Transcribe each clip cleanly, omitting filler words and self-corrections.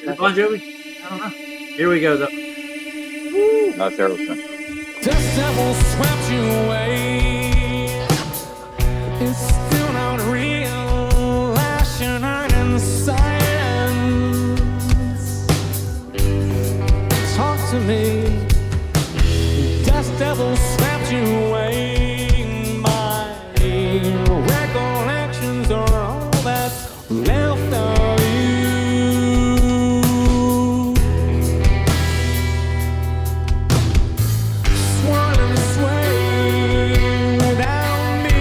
Bon Jovi? I don't know. Here we go, though. That's Aerosmith. Dust devil swept you away. It's still not real. Lashing out in silence. Talk to me. Dust devil swept you away. My recollections are all that's left of you. Swirl and sway without me.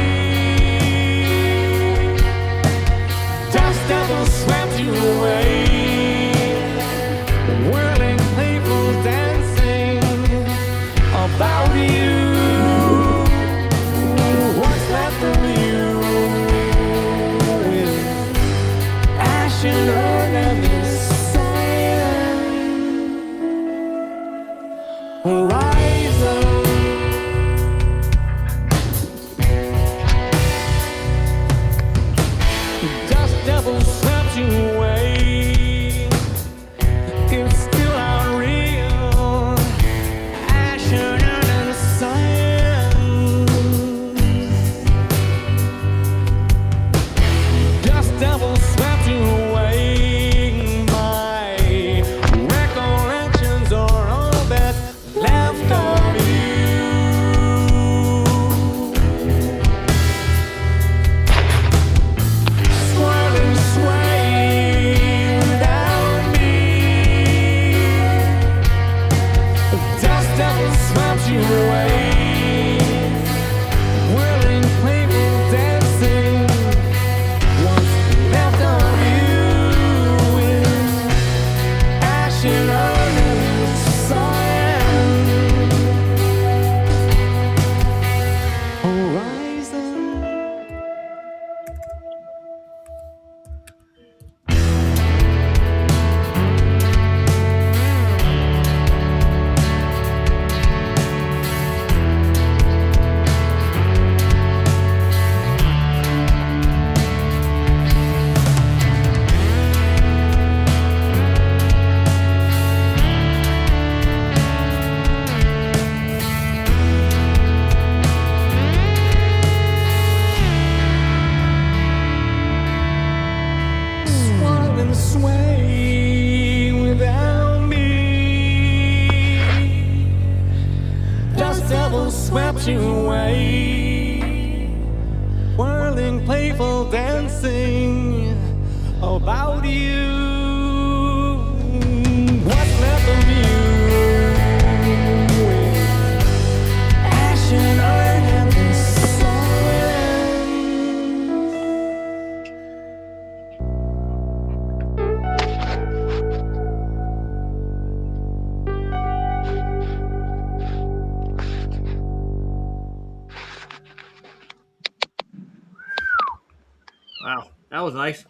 Dust devil swept you away. Whirling, playful dancing about you. What's left of you with ash and earth and this silent horizon? Dust devil swept you away. It's still not real. Ash and earth and silence. Dust devil swept you away. My recollections are all that's left of you. Swirl and sway without me. Dust devil swept you away. Whirling, playful dancing. What's left of you is ash and earth and silent horizon. Swirl and sway without me. Dust devil swept you away. Whirling, playful dancing about you. What's left of you with ash and earth and the silence? Wow, that was nice.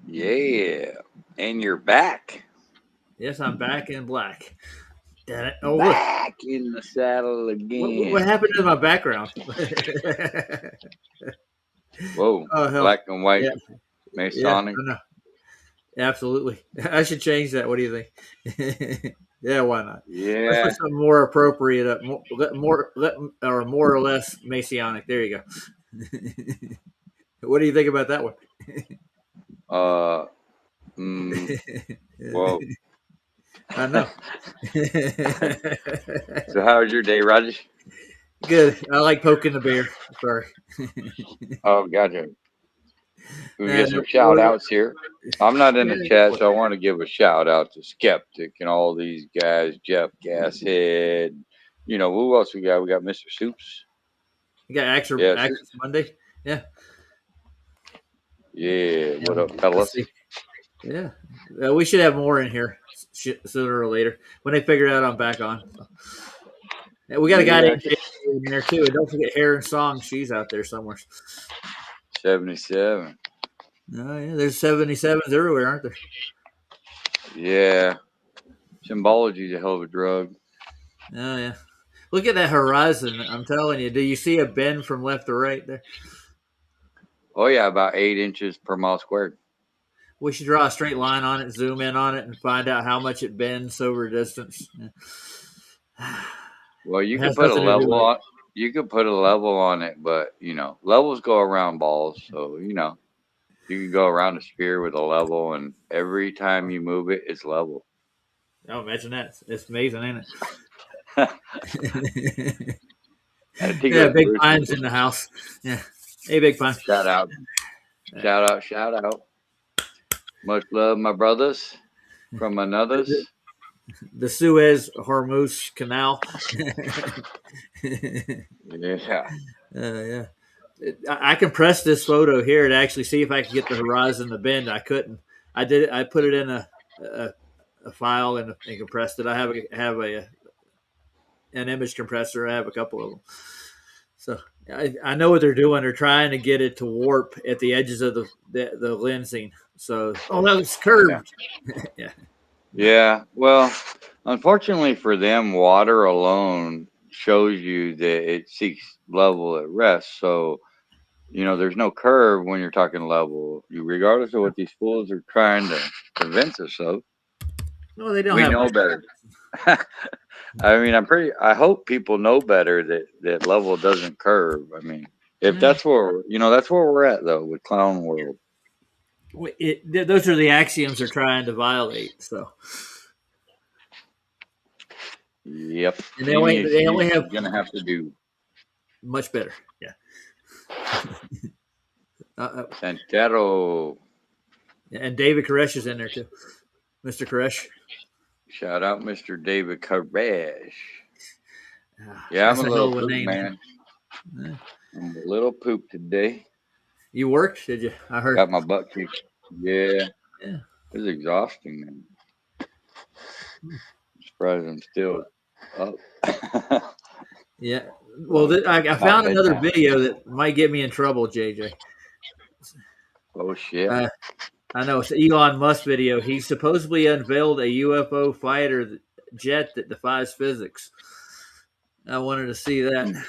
Yeah. And you're back. Yes, I'm back in black. Damn it. Oh, look. Back in the saddle again. What happened to my background? Whoa. Oh, hell. Black and white. Yeah. Masonic. Yeah, I know. Absolutely. I should change that. What do you think? Yeah, why not? Let's Yeah. put something more appropriate up, more or less Masonic. There you go. What do you think about that one? Whoa. I know. So how was your day, Roger? Good. I like poking the bear. Sorry. Oh, gotcha. We get some shout outs here. I'm not in the chat, so I want to give a shout out to Skeptic and all these guys, Jeff Gashead. You know, who else we got? We got Mr. Soups. You got Actress Monday? Yeah. Yeah. What up, fellas? Yeah. We should have more in here sooner or later. When they figure out I'm back on. So. We got a guy named in there too. And don't forget Hair and Song. She's out there somewhere. 77. Oh, yeah. There's 77s everywhere, aren't there? Yeah. Symbology is a hell of a drug. Oh, yeah. Look at that horizon. I'm telling you. Do you see a bend from left to right there? Oh, yeah. About 8 inches per mile squared. We should draw a straight line on it, zoom in on it, and find out how much it bends over a distance. Well, you It could has put a nothing to do level with on. You could put a level on it, but you know, levels go around balls, so you know, you can go around a sphere with a level, and every time you move it, it's level. Oh, imagine that. It's amazing, ain't it? I think Yeah, it was Big Bruce. Pine's in the house. Yeah. Hey, Big Pine. Shout out, shout out, shout out. Much love, my brothers from anothers. The Suez Hormuz Canal. Yeah. Yeah. I compressed this photo here to actually see if I could get the horizon to bend. I couldn't. I did it. I put it in a file and compressed it. I have an image compressor. I have a couple of them. So I know what they're doing. They're trying to get it to warp at the edges of the lensing. So that was curved. Yeah. Yeah. Well, unfortunately for them, water alone shows you that it seeks level at rest. So, you know, there's no curve when you're talking level. Regardless of what these fools are trying to convince us of, No, they don't we have know better. I mean, I hope people know better that level doesn't curve. I mean, if that's where, you know, that's where we're at though with Clown World. Those are the axioms they're trying to violate. So. Yep. And they only have gonna have to do much better. Yeah. Santero. And David Koresh is in there too. Mr. Koresh. Shout out Mr. David Koresh. Yeah, I'm a little poop, man. Yeah. I'm a little poop today. You worked, did you? I heard. Got my butt kicked. Yeah. It was exhausting, man. I'm surprised I'm still up. Yeah. Well, I found another video that might get me in trouble, JJ. Oh, shit. I know. It's an Elon Musk video. He supposedly unveiled a UFO fighter jet that defies physics. I wanted to see that.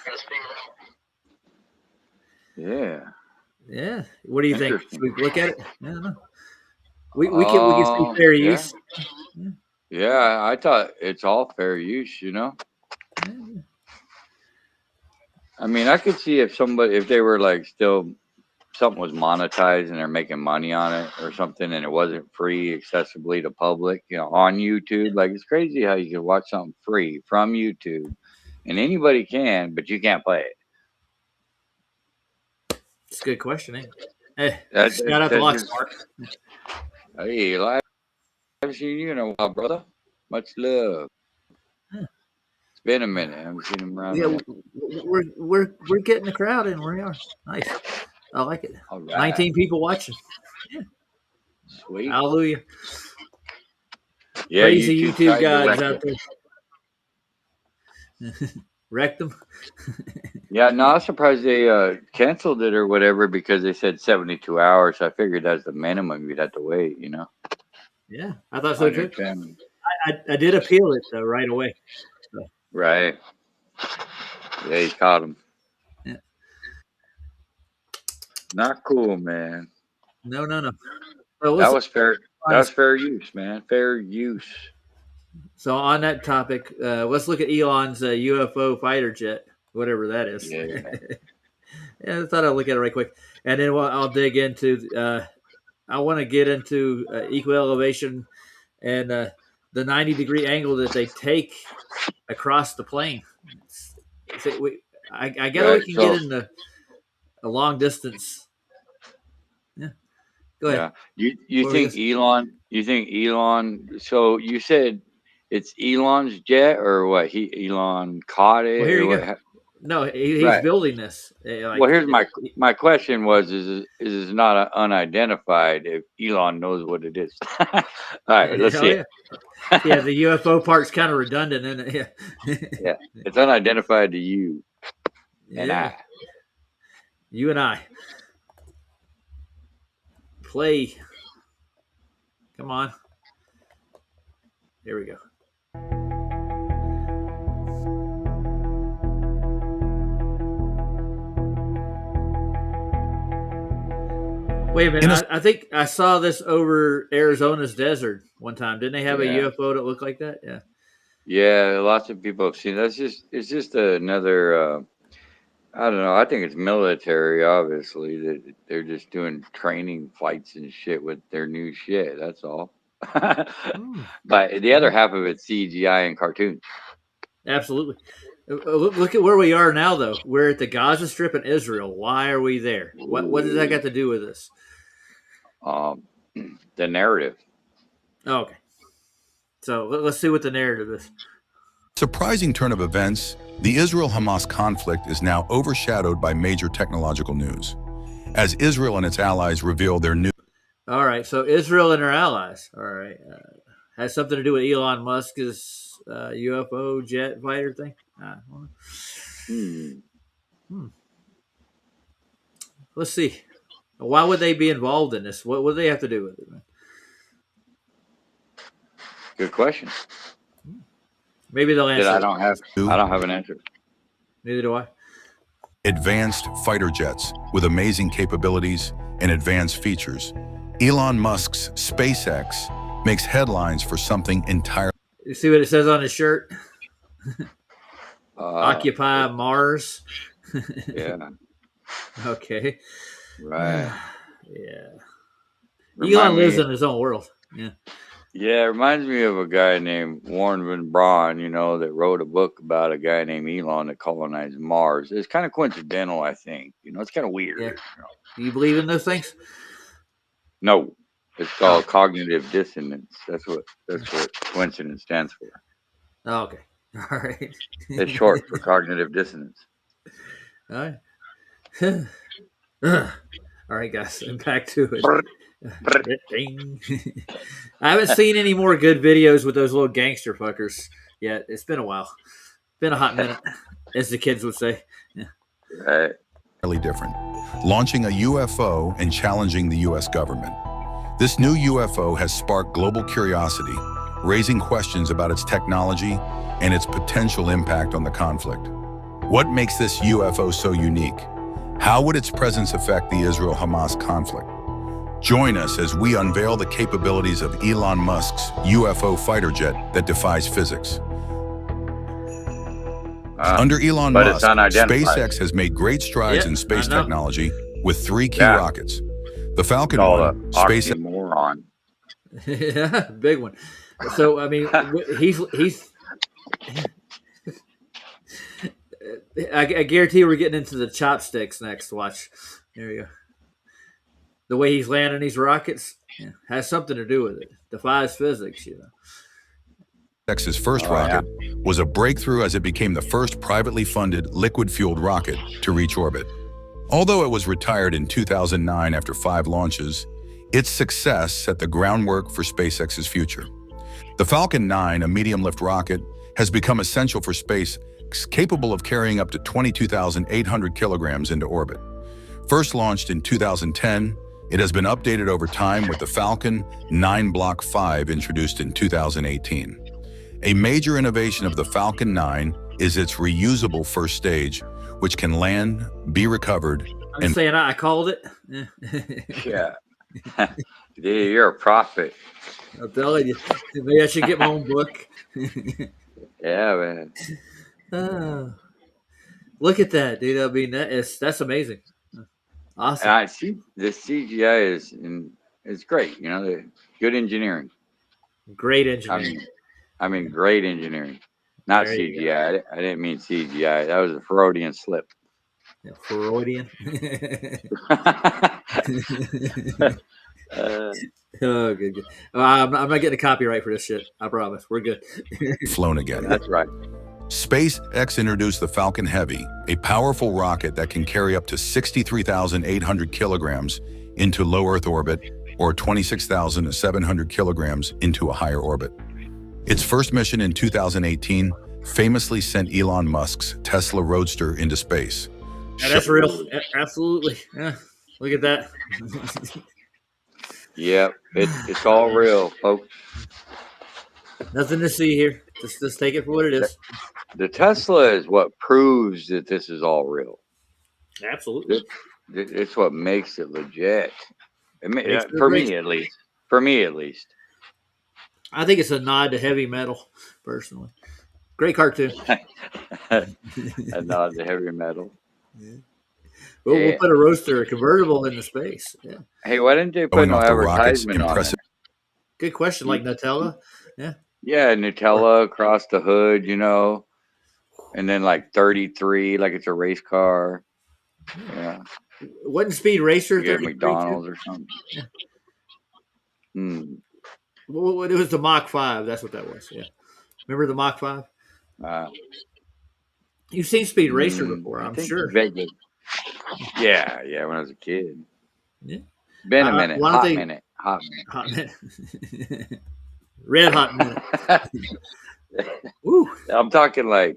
Yeah. Yeah. What do you think? Should we look at it? I don't know. We can see fair use. Yeah, I thought it's all fair use, you know? Yeah. I mean, I could see if they were like still something was monetized and they're making money on it or something and it wasn't free accessibly to public, you know, on YouTube. Like, it's crazy how you can watch something free from YouTube and anybody can, but you can't play it. It's a good question, ain't it? Hey, shout out to Locksmart. Hey, I haven't seen you in a while, brother. Much love. It's been a minute. I haven't seen him around. Yeah, we're getting the crowd in. We are. Nice. I like it. All right. 19 people watching. Yeah. Sweet. Hallelujah. Yeah, crazy YouTube gods out there. Wrecked them. Yeah, no, I was surprised they canceled it or whatever because they said 72 hours. I figured that's the minimum you'd have to wait, you know? Yeah, I thought so too. I did appeal it though right away. So. Right. Yeah, you caught him. Yeah. Not cool, man. No. Well, that was fair. That was fair use, man. Fair use. So on that topic, let's look at Elon's UFO fighter jet, whatever that is. Yeah. Yeah, I thought I'd look at it right quick, and then I'll dig into. I want to get into equal elevation and the 90-degree angle that they take across the plane. I guess we can get into a long distance. Yeah. Go ahead. Yeah. You think Elon? You think Elon? So you said it's Elon's jet or what? Elon caught it. Well, here you go. No, he's building this. Well, here's my question was: is it not unidentified? If Elon knows what it is. All right, let's see. Yeah, the UFO part's kind of redundant, isn't it? Yeah. Yeah, it's unidentified to you and I. You and I. Play. Come on. Here we go. Wait a minute. I think I saw this over Arizona's desert one time. Didn't they have a UFO that looked like that? Yeah. Yeah, lots of people have seen. It's just another. I don't know. I think it's military. Obviously, that they're just doing training flights and shit with their new shit. That's all. But the other half of it's CGI and cartoons. Absolutely. Look at where we are now, though. We're at the Gaza Strip in Israel. Why are we there? What does that got to do with this? The narrative. Oh, okay. So let's see what the narrative is. Surprising turn of events, the Israel-Hamas conflict is now overshadowed by major technological news, as Israel and its allies reveal their new... All right, so Israel and her allies. All right. Has something to do with Elon Musk's UFO jet fighter thing? Let's see. Why would they be involved in this? What would they have to do with it, man? Good question. Maybe they'll answer. I don't have an answer. Neither do I. Advanced fighter jets with amazing capabilities and advanced features. Elon Musk's SpaceX makes headlines for something entirely... You see what it says on his shirt? Occupy Mars. Yeah. Okay. Right. Yeah. Elon lives in his own world. Yeah. Yeah, it reminds me of a guy named Warren Von Braun, that wrote a book about a guy named Elon that colonized Mars. It's kind of coincidental, I think. It's kind of weird. Yeah. Do you believe in those things? No. It's called cognitive dissonance. That's what coincidence stands for. Oh, okay. All right. It's short for cognitive dissonance. All right. All right, guys. And back to it. I haven't seen any more good videos with those little gangster fuckers yet. It's been a while. Been a hot minute, as the kids would say. Yeah. Right. Really different. Launching a UFO and challenging the U.S. government. This new UFO has sparked global curiosity, raising questions about its technology and its potential impact on the conflict. What makes this UFO so unique? How would its presence affect the Israel-Hamas conflict? Join us as we unveil the capabilities of Elon Musk's UFO fighter jet that defies physics. Under Elon Musk, SpaceX has made great strides in space technology with 3 key rockets. The Falcon 1, SpaceX... Moron. Yeah, big one. So, I mean, he's I guarantee we're getting into the chopsticks next. Watch. There you go. The way he's landing these rockets has something to do with it. Defies physics, SpaceX's first rocket was a breakthrough as it became the first privately funded liquid-fueled rocket to reach orbit. Although it was retired in 2009 after 5 launches, its success set the groundwork for SpaceX's future. The Falcon 9, a medium-lift rocket, has become essential for space, capable of carrying up to 22,800 kilograms into orbit. First launched in 2010, it has been updated over time with the Falcon 9 Block 5 introduced in 2018. A major innovation of the Falcon 9 is its reusable first stage, which can land, be recovered, I'm saying I called it. Yeah. Dude, you're a prophet. I'm telling you. Maybe I should get my own book. Yeah, man. Look at that, dude. I mean, that's amazing. Awesome. And I see the CGI is great. Good engineering. Great engineering. I mean, great engineering. Not CGI. I didn't mean CGI. That was a Freudian slip. Yeah, Freudian. Oh, good. I'm not getting a copyright for this shit. I promise. We're good. Flown again. That's right. SpaceX introduced the Falcon Heavy, a powerful rocket that can carry up to 63,800 kilograms into low Earth orbit or 26,700 kilograms into a higher orbit. Its first mission in 2018 famously sent Elon Musk's Tesla Roadster into space. Yeah, that's real. Absolutely. Yeah. Look at that. Yep, it's all real, folks. Nothing to see here. Just take it for what it is. The Tesla is what proves that this is all real. Absolutely. It's what makes it legit. For me at least. For me at least. I think it's a nod to heavy metal, personally. Great cartoon. A nod to heavy metal. We'll put a roadster, a convertible in the space. Yeah. Hey, why didn't they put Going no off the rocket's advertisement on it? impressive. Good question. Like Nutella? Yeah. Yeah, Nutella across the hood, and then like 33, like it's a race car. Yeah, Wasn't Speed Racer you get 33 McDonald's too? or something. Yeah. Hmm. It was the Mach 5. That's what that was. Yeah. Remember the Mach 5? You've seen Speed Racer before, I I'm think sure. vaguely. Yeah, when I was a kid. Yeah. Been a minute. Why don't they- Minute. Hot Hot minute. Red hot minute. minute. Woo. I'm talking like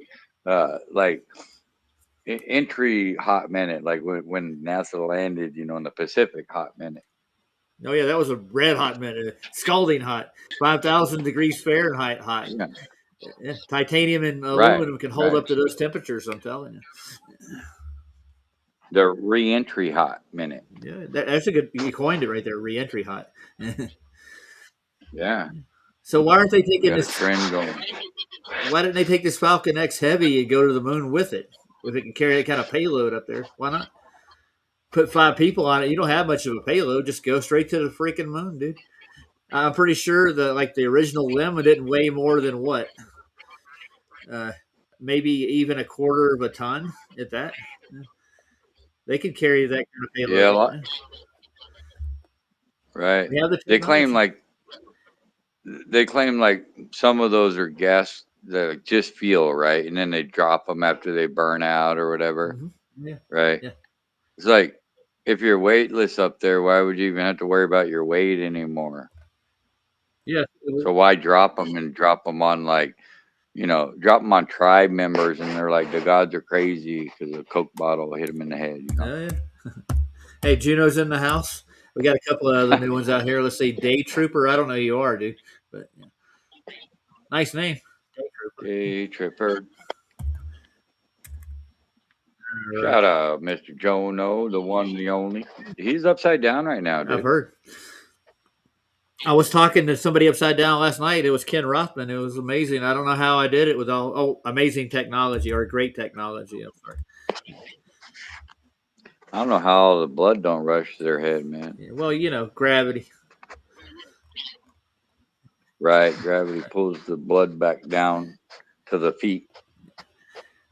entry hot minute, like when NASA landed, in the Pacific hot minute. Oh, yeah, that was a red hot minute. Scalding hot. 5,000 degrees Fahrenheit hot. Yeah. Yeah. Titanium and Right, aluminum can hold right. up to those temperatures, I'm telling you. The re-entry hot minute. Yeah, that's a good. You coined it right there. Re-entry hot. Yeah. So why aren't they taking Got a this? trend going. Why didn't they take this Falcon X Heavy and go to the moon with it? If it can carry that kind of payload up there, why not? Put 5 people on it. You don't have much of a payload. Just go straight to the freaking moon, dude. I'm pretty sure the original LEM didn't weigh more than what? Maybe even a quarter of a ton at that. They could carry that kind of payload. Yeah, a lot. Right. They have the They claim technology. like some of those are gas that just fuel, right? And then they drop them after they burn out or whatever. Mm-hmm. Yeah. Right. Yeah. It's like if you're weightless up there, why would you even have to worry about your weight anymore? Yeah. So why drop them and drop them on drop them on tribe members and they're like the gods are crazy because a Coke bottle hit them in the head. Oh, yeah. Hey, Juno's in the house. We got a couple of other new ones out here. Let's see, Day Trooper. I don't know who you are, dude, but yeah. Nice name, Day Trooper. Day Tripper. Shout out, Mr. Jono, the one, the only. He's upside down right now, dude. I've heard. I was talking to somebody upside down last night. It was Ken Rothman. It was amazing. I don't know how I did it with all amazing technology or great technology. I'm sorry. I don't know how the blood don't rush to their head, man. Yeah, well, gravity. Right, gravity pulls the blood back down to the feet.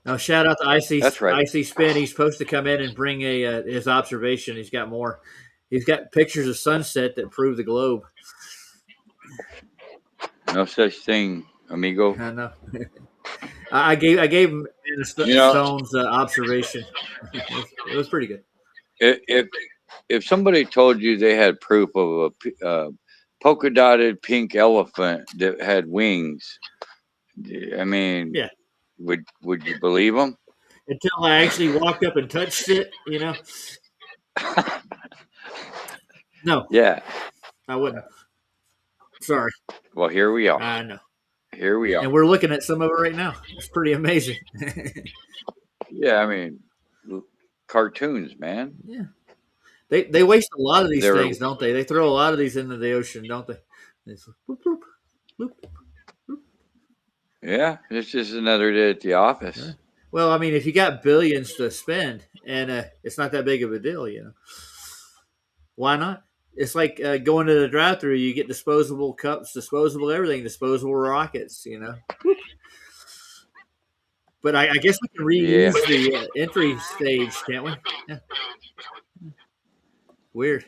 Now, shout out to Icy. That's right. Icy Spin. He's supposed to come in and bring his observation. He's got more. He's got pictures of sunset that prove the globe. No such thing, amigo. I know. I gave him Stone's observation. It was pretty good. If somebody told you they had proof of a polka dotted pink elephant that had wings, I mean, yeah, would you believe them? Until I actually walked up and touched it, No. Yeah. I wouldn't. Sorry. Well, here we are. I know. Here we are. And we're looking at some of it right now. It's pretty amazing. Yeah, I mean, cartoons, man. Yeah. They waste a lot of these things, don't they? They throw a lot of these into the ocean, don't they? It's boop, boop, boop, boop. Yeah, it's just another day at the office. Yeah. Well, I mean, if you got billions to spend and it's not that big of a deal, why not? It's like going to the drive-thru. You get disposable cups, disposable everything, disposable rockets. But I guess we can reuse the entry stage, can't we? Yeah. Weird.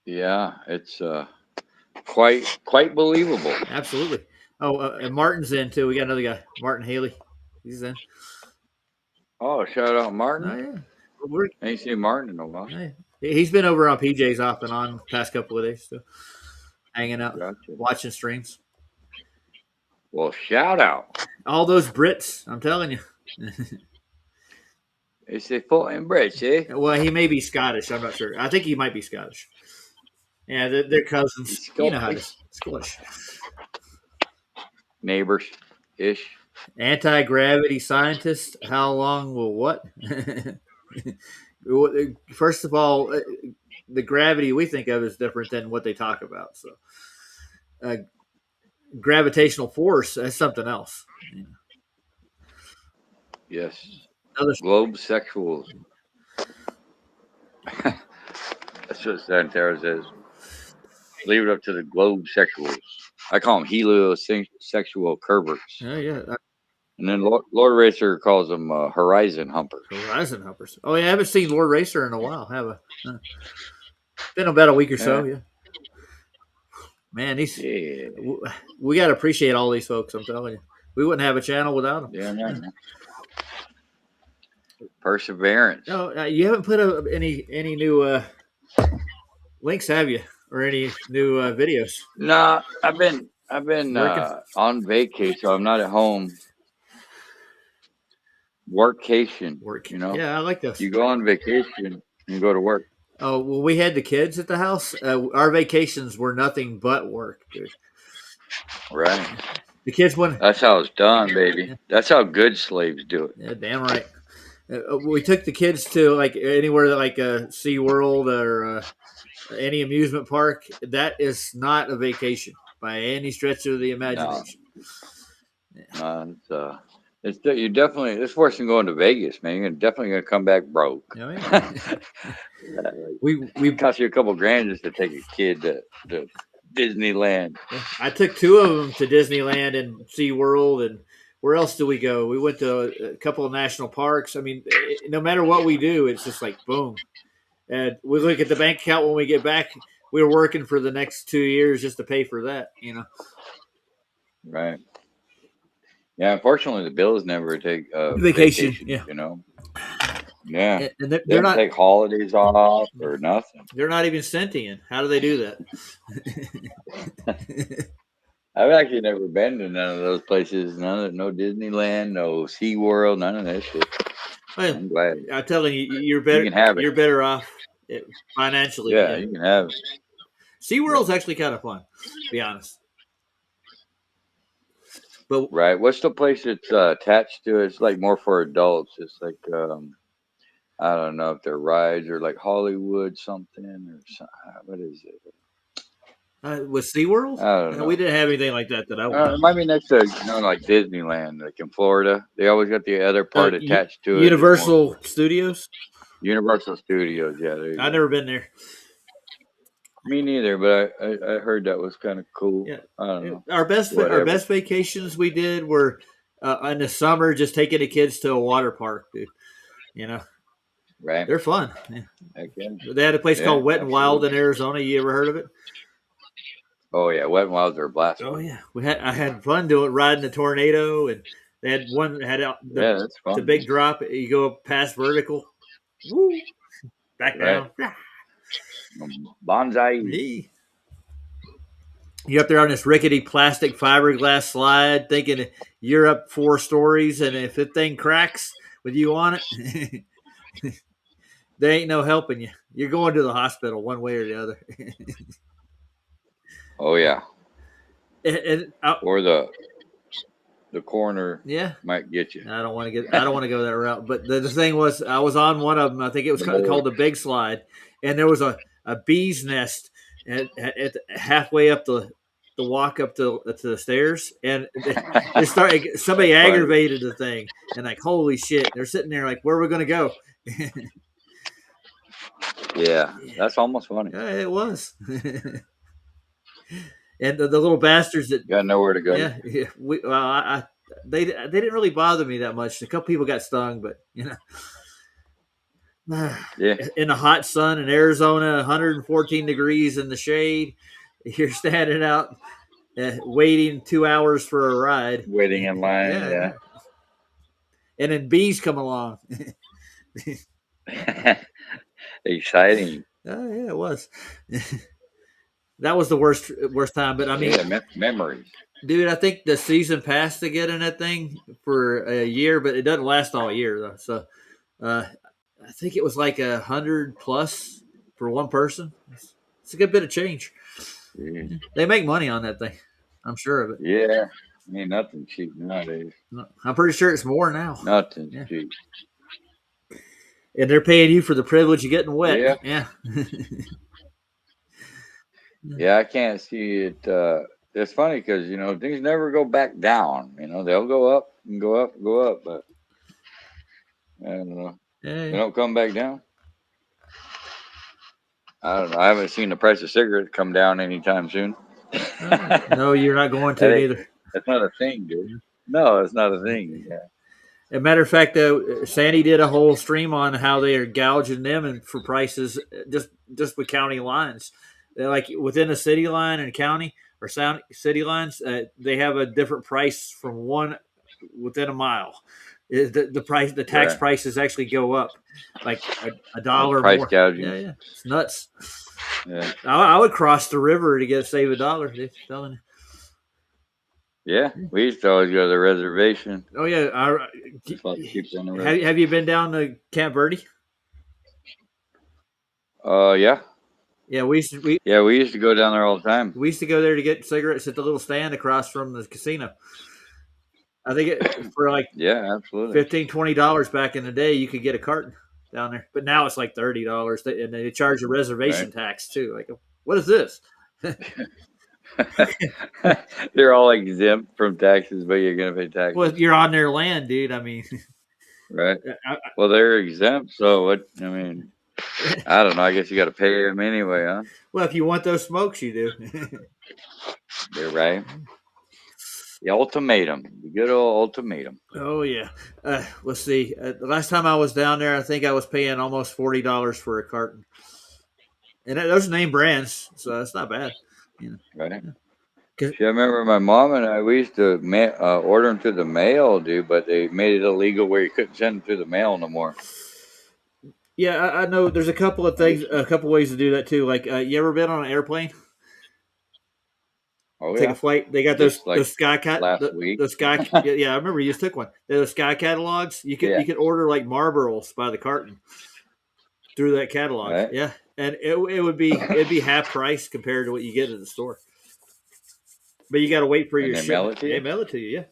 Yeah, it's quite believable. Absolutely. Oh, and Martin's in too. We got another guy, Martin Haley. He's in. Oh, shout out Martin. Oh yeah. I ain't seen Martin in a while. Yeah. He's been over on PJ's off and on the past couple of days, so hanging out, watching streams. Well, shout out. All those Brits, I'm telling you. They say full-in Brits, eh? Well, he may be Scottish. I'm not sure. I think he might be Scottish. Yeah, they're cousins. You know how it is. Scottish. Neighbors-ish. Anti-gravity scientist. How long will what? First of all, the gravity we think of is different than what they talk about. So, gravitational force, that's something else. Yes. Other, Globe sexuals. That's what Santera says. Leave it up to the globe sexuals. I call them heliosexual curvers. yeah. And then Lord Racer calls them horizon humpers. Horizon Humpers. Oh, yeah, I haven't seen Lord Racer in a while, have I? Been about a week or so, yeah. Man, we got to appreciate all these folks, I'm telling you. We wouldn't have a channel without them. Yeah, man. Perseverance. No, you haven't put any new links, have you? Or any new videos? No, I've been on vacation, so I'm not at home. Workcation. You know? Yeah, I like this. You go on vacation and you go to work. Oh, well, we had the kids at the house. Our vacations were nothing but work, dude. Right. The kids went. That's how it's done, baby. Yeah. That's how good slaves do it. Yeah, damn right. We took the kids to like anywhere like SeaWorld or any amusement park. That is not a vacation by any stretch of the imagination. No. It's worse than going to Vegas, man. You're definitely gonna come back broke. Oh, yeah. we cost you a couple grand just to take a kid to Disneyland. I took two of them to Disneyland and SeaWorld, and where else do we go? We went to a couple of national parks. I mean, no matter what we do, it's just like boom. And we look at the bank account when we get back. We were working for the next 2 years just to pay for that, you know. Right. Yeah, unfortunately, the Bills never take vacation. Yeah, you know. Yeah, and they they're don't not take holidays off or nothing. They're not even sentient. How do they do that? I've actually never been to none of those places. No Disneyland, no SeaWorld, none of that shit. Well, I'm glad. I'm telling you, you're better. You can have it. You're better off financially. Yeah, you can have it. SeaWorld's actually kind of fun, to be honest. But right, what's the place it's attached to? It's like more for adults. It's like I don't know if they're rides or like Hollywood something or something. What is it? With SeaWorld? I don't know. We didn't have anything like that I it might be next to like Disneyland, like in Florida. They always got the other part attached to it. Universal Studios. Universal Studios, yeah. I've never been there. Me neither, but I heard that was kind of cool. Yeah, I don't know. Our best vacations we did were in the summer, just taking the kids to a water park, dude. You know, right? They're fun. Yeah. Again. They had a place called Wet and Wild in Arizona. You ever heard of it? Oh yeah, Wet and Wilds are a blast. Oh yeah, I had fun riding the tornado, and they had one that had that's fun. The big drop. You go up past vertical, woo, back down. Bonsai. You up there on this rickety plastic fiberglass slide, thinking you're up 4 stories, and if the thing cracks with you on it, there ain't no helping you. You're going to the hospital one way or the other. Oh yeah, or the corner. Yeah, might get you. I don't want to go that route. But the thing was, I was on one of them. I think it was called the Big Slide, and there was a bee's nest at halfway up the walk up to the stairs, and somebody aggravated the thing, and like, holy shit, they're sitting there like, where are we going to go? Yeah, that's almost funny. Yeah, it was. And the little bastards that got nowhere to go. Yeah, they didn't really bother me that much. A couple people got stung, but you know, yeah, in the hot sun in Arizona, 114 degrees in the shade, you're standing out waiting 2 hours for a ride, waiting in line. Yeah. And then bees come along. Exciting. Oh yeah, it was. That was the worst time, but I mean, memories. Dude, I think the season pass to get in that thing for a year, but it doesn't last all year though. So, I think it was like 100+ for one person. It's a good bit of change. Yeah. They make money on that thing. I'm sure of it. Yeah, I mean nothing cheap nowadays. I'm pretty sure it's more now. Nothing cheap. And they're paying you for the privilege of getting wet. Yeah. Yeah. Yeah, I can't see it. It's funny because things never go back down. They'll go up and go up and go up, but I don't know. They Yeah. don't come back down. I don't know. I haven't seen the price of cigarettes come down anytime soon. No, you're not going to That either. That's not a thing, dude. No, it's not a thing. Yeah. As a matter of fact, Sandy did a whole stream on how they are gouging them and for prices just with county lines. They're like within a city line and county or sound city lines, they have a different price from one within a mile. The price, the tax Right. prices actually go up like a dollar Price more. gouging. Yeah, it's nuts. Yeah. I would cross the river to save $1. Dude, telling you. Yeah. We used to always go to the reservation. Oh yeah, Just like people on the road. have you been down to Camp Verde? Yeah. Yeah, we used to go down there all the time. we used to go there to get cigarettes at the little stand across from the casino. I think for like Yeah, absolutely. $15-$20 back in the day, you could get a carton down there. But now it's like $30, and they charge a reservation tax too. Like, what is this? They're all exempt from taxes, but you're gonna pay taxes, Well, you're on their land, dude. I mean, right? Well, they're exempt, so what? I mean, I don't know. I guess you got to pay them anyway, huh? well, if you want those smokes, you do. They're right. The ultimatum, the good old ultimatum. Oh yeah. Let's see. The last time I was down there, I think I was paying almost $40 for a carton, and those are name brands, so that's not bad. Right. 'Cause- See, I remember my mom and I, we used to order them through the mail, dude, but they made it illegal where you couldn't send them through the mail no more. Yeah, I know. There's a couple of things, a couple ways to do that too. Like, you ever been on an airplane? Oh, Take yeah. a flight. They got Just those sky cat last week. the sky. Yeah, I remember you just took one. Those sky catalogs. You could order like Marlboros by the carton through that catalog. Right. Yeah, and it'd be half price compared to what you get at the store. But you got to wait for And your they mail shipment. it to you? They mail it to you. Yeah.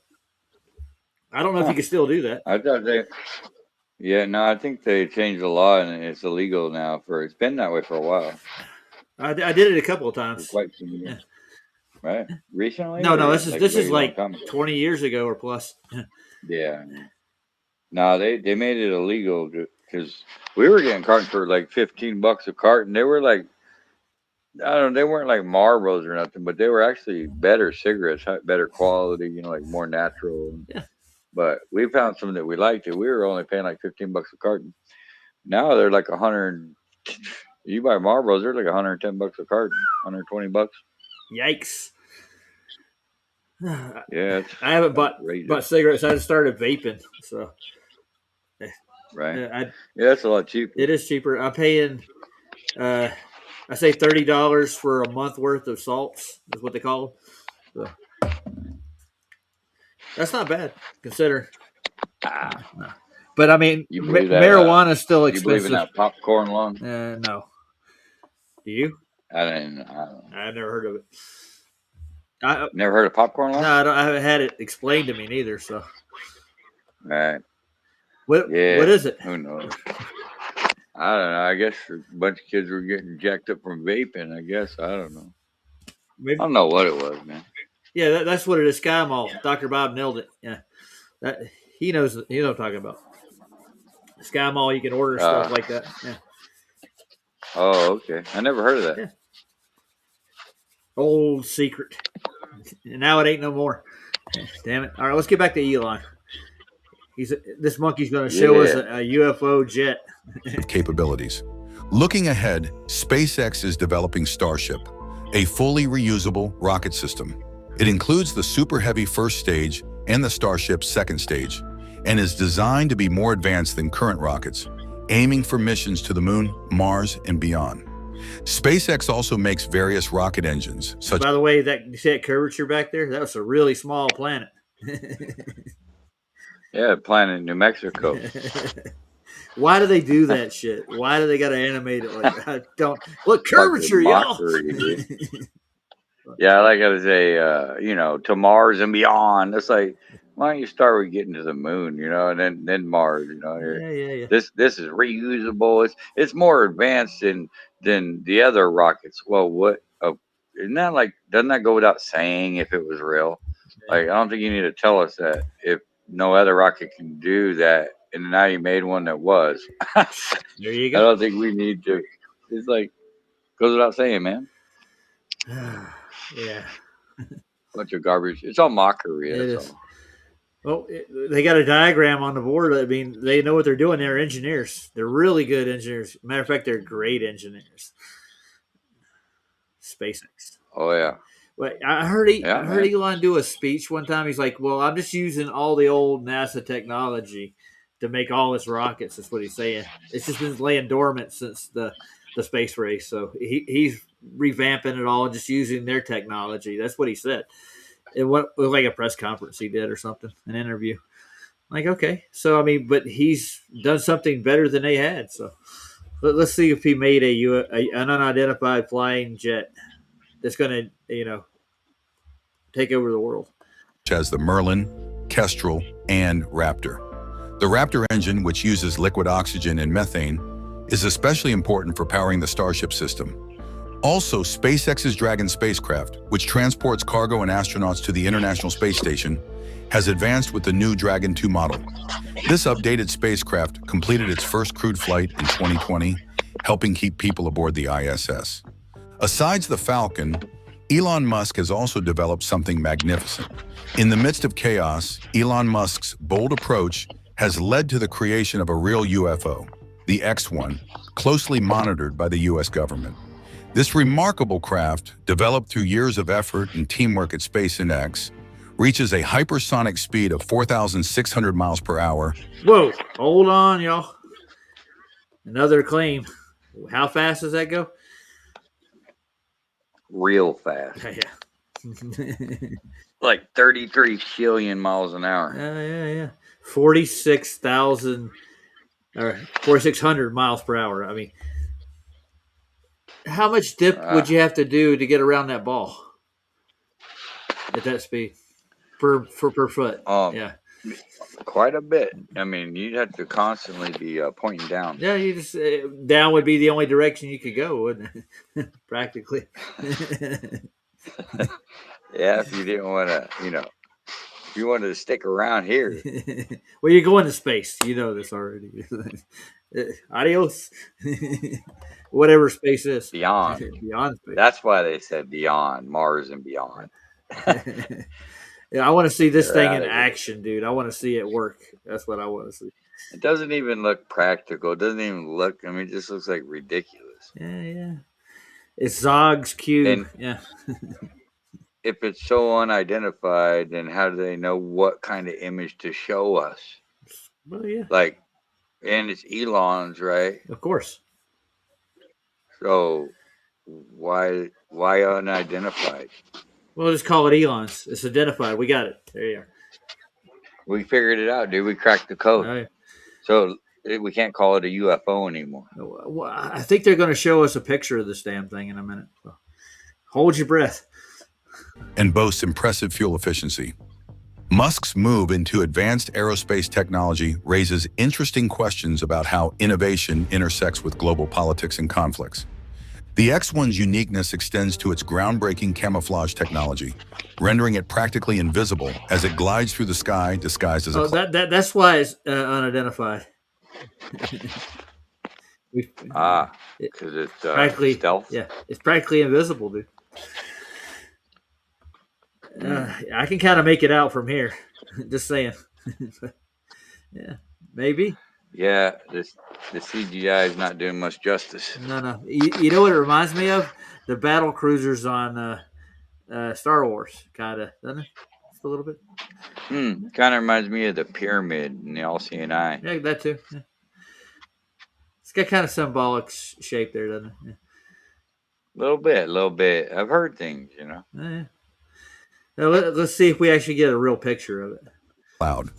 I don't know if you can still do that. I thought they. Yeah, no, I think they changed the law and it's illegal now. It's been that way for a while. I did it a couple of For times. quite some years. Right? Recently? No, Or this is way like long time ago? 20 years ago or plus. Yeah. No, they made it illegal because we were getting cartons for like $15 a carton. They were like, I don't know, they weren't like Marlboros or nothing, but they were actually better cigarettes, better quality, like more natural. Yeah. But we found some that we liked. We were only paying like $15 a carton. Now they're like 100. You buy Marlboros, they're like $110 a carton, $120. Yikes. Yeah, I haven't bought cigarettes. I just started vaping, so right. yeah, That's a lot cheaper. it is cheaper. I'm paying, I say $30 for a month worth of salts is what they call them. So, that's not bad considering. No. But I mean, You believe that, marijuana is still You believe in expensive. that popcorn lung? No. Do you? I don't know. I've never heard of it. Never heard of popcorn lung? No, I haven't had it explained to me neither. So, Right. what Yeah. what is it? Who knows? I don't know. I guess a bunch of kids were getting jacked up from vaping. I guess. I don't know. Maybe, I don't know what it was, man. yeah, that's what it is. Sky Mall. Dr. Bob nailed it. Yeah, he knows what I'm talking about. Sky Mall, you can order stuff like that. Yeah. Oh, okay. I never heard of that. Yeah. Old secret. And now it ain't no more. Damn it. All right, let's get back to Elon. This monkey's going to show us a UFO jet. Capabilities. Looking ahead, SpaceX is developing Starship, a fully reusable rocket system. It includes the Super Heavy first stage and the Starship second stage, and is designed to be more advanced than current rockets, aiming for missions to the Moon, Mars, and beyond. SpaceX also makes various rocket engines, such By the way, you see that curvature back there? That was a really small planet. Yeah, planet New Mexico. Why do they do that shit? Why do they got to animate it like that? I don't look curvature, y'all. Mockery, dude. Yeah, I like how to say, to Mars and beyond. That's like, why don't you start with getting to the moon, and then Mars, Yeah. This is reusable. It's more advanced than the other rockets. Well, what? Isn't that doesn't that go without saying if it was real? Yeah. I don't think you need to tell us that if no other rocket can do that, and now you made one that was. There you I go. don't think we need to. It's goes without saying, man. Yeah. Bunch of garbage. It's all mockery. It That's is. all. Well, they got a diagram on the board. I mean, they know what they're doing. They're engineers. They're really good engineers. Matter of fact, they're great engineers. SpaceX. Oh yeah. Well, I heard Yeah, I heard man. Elon do a speech one time. He's like, "Well, I'm just using all the old NASA technology to make all this rockets." That's what he's saying. It's just been laying dormant since the space race. So he's revamping it all, just using their technology. That's what he said. It was like a press conference he did or something, an interview. Like, okay, so I mean, but he's done something better than they had. So let's see if he made an unidentified flying jet that's going to, take over the world. As the Merlin, Kestrel, and Raptor. The Raptor engine, which uses liquid oxygen and methane, is especially important for powering the Starship system. Also, SpaceX's Dragon spacecraft, which transports cargo and astronauts to the International Space Station, has advanced with the new Dragon 2 model. This updated spacecraft completed its first crewed flight in 2020, helping keep people aboard the ISS. Aside the Falcon, Elon Musk has also developed something magnificent. In the midst of chaos, Elon Musk's bold approach has led to the creation of a real UFO, the X-1, closely monitored by the US government. This remarkable craft, developed through years of effort and teamwork at SpaceX, reaches a hypersonic speed of 4,600 miles per hour. Whoa, hold on, y'all. Another claim. How fast does that go? Real fast. Yeah. 33 trillion miles an hour. Yeah. 46,000 or 4,600 miles per hour. I mean, how much dip would you have to do to get around that ball at that speed per foot? Yeah, quite a bit. I mean, you'd have to constantly be pointing down. Yeah, you just down would be the only direction you could go, wouldn't it? Practically. Yeah, if you didn't want to, if you wanted to stick around here. Well, you're going to space. You know this already. Adios. Whatever space is. Beyond. Beyond space. That's why they said beyond, Mars and beyond. Yeah, I want to see this They're thing in outta here. action, dude. I want to see it work. That's what I want to see. It doesn't even look practical. It doesn't even look, it just looks like ridiculous. Yeah. It's Zog's cube. And- yeah. If it's so unidentified, then how do they know what kind of image to show us? Well, yeah. And it's Elon's, right? Of course. So why unidentified? We'll just call it Elon's. It's identified. We got it. There you are. We figured it out, dude. We cracked the code. All right. So we can't call it a UFO anymore. Well, I think they're going to show us a picture of this damn thing in a minute. So hold your breath. And boasts impressive fuel efficiency. Musk's move into advanced aerospace technology raises interesting questions about how innovation intersects with global politics and conflicts. The X-1's uniqueness extends to its groundbreaking camouflage technology, rendering it practically invisible as it glides through the sky disguised as a cloud. That's why it's unidentified. Because it's practically stealth. Yeah, it's practically invisible, dude. I can kind of make it out from here. Just saying. Yeah, maybe. Yeah, the CGI is not doing much justice. No. You know what it reminds me of? The battle cruisers on Star Wars, kind of, doesn't it? Just a little bit. Kind of reminds me of the pyramid in the All-Seeing Eye. Yeah, that too. Yeah. It's got kind of symbolic shape there, doesn't it? Yeah. Little bit. I've heard things, Yeah. Now let's see if we actually get a real picture of it. Cloud.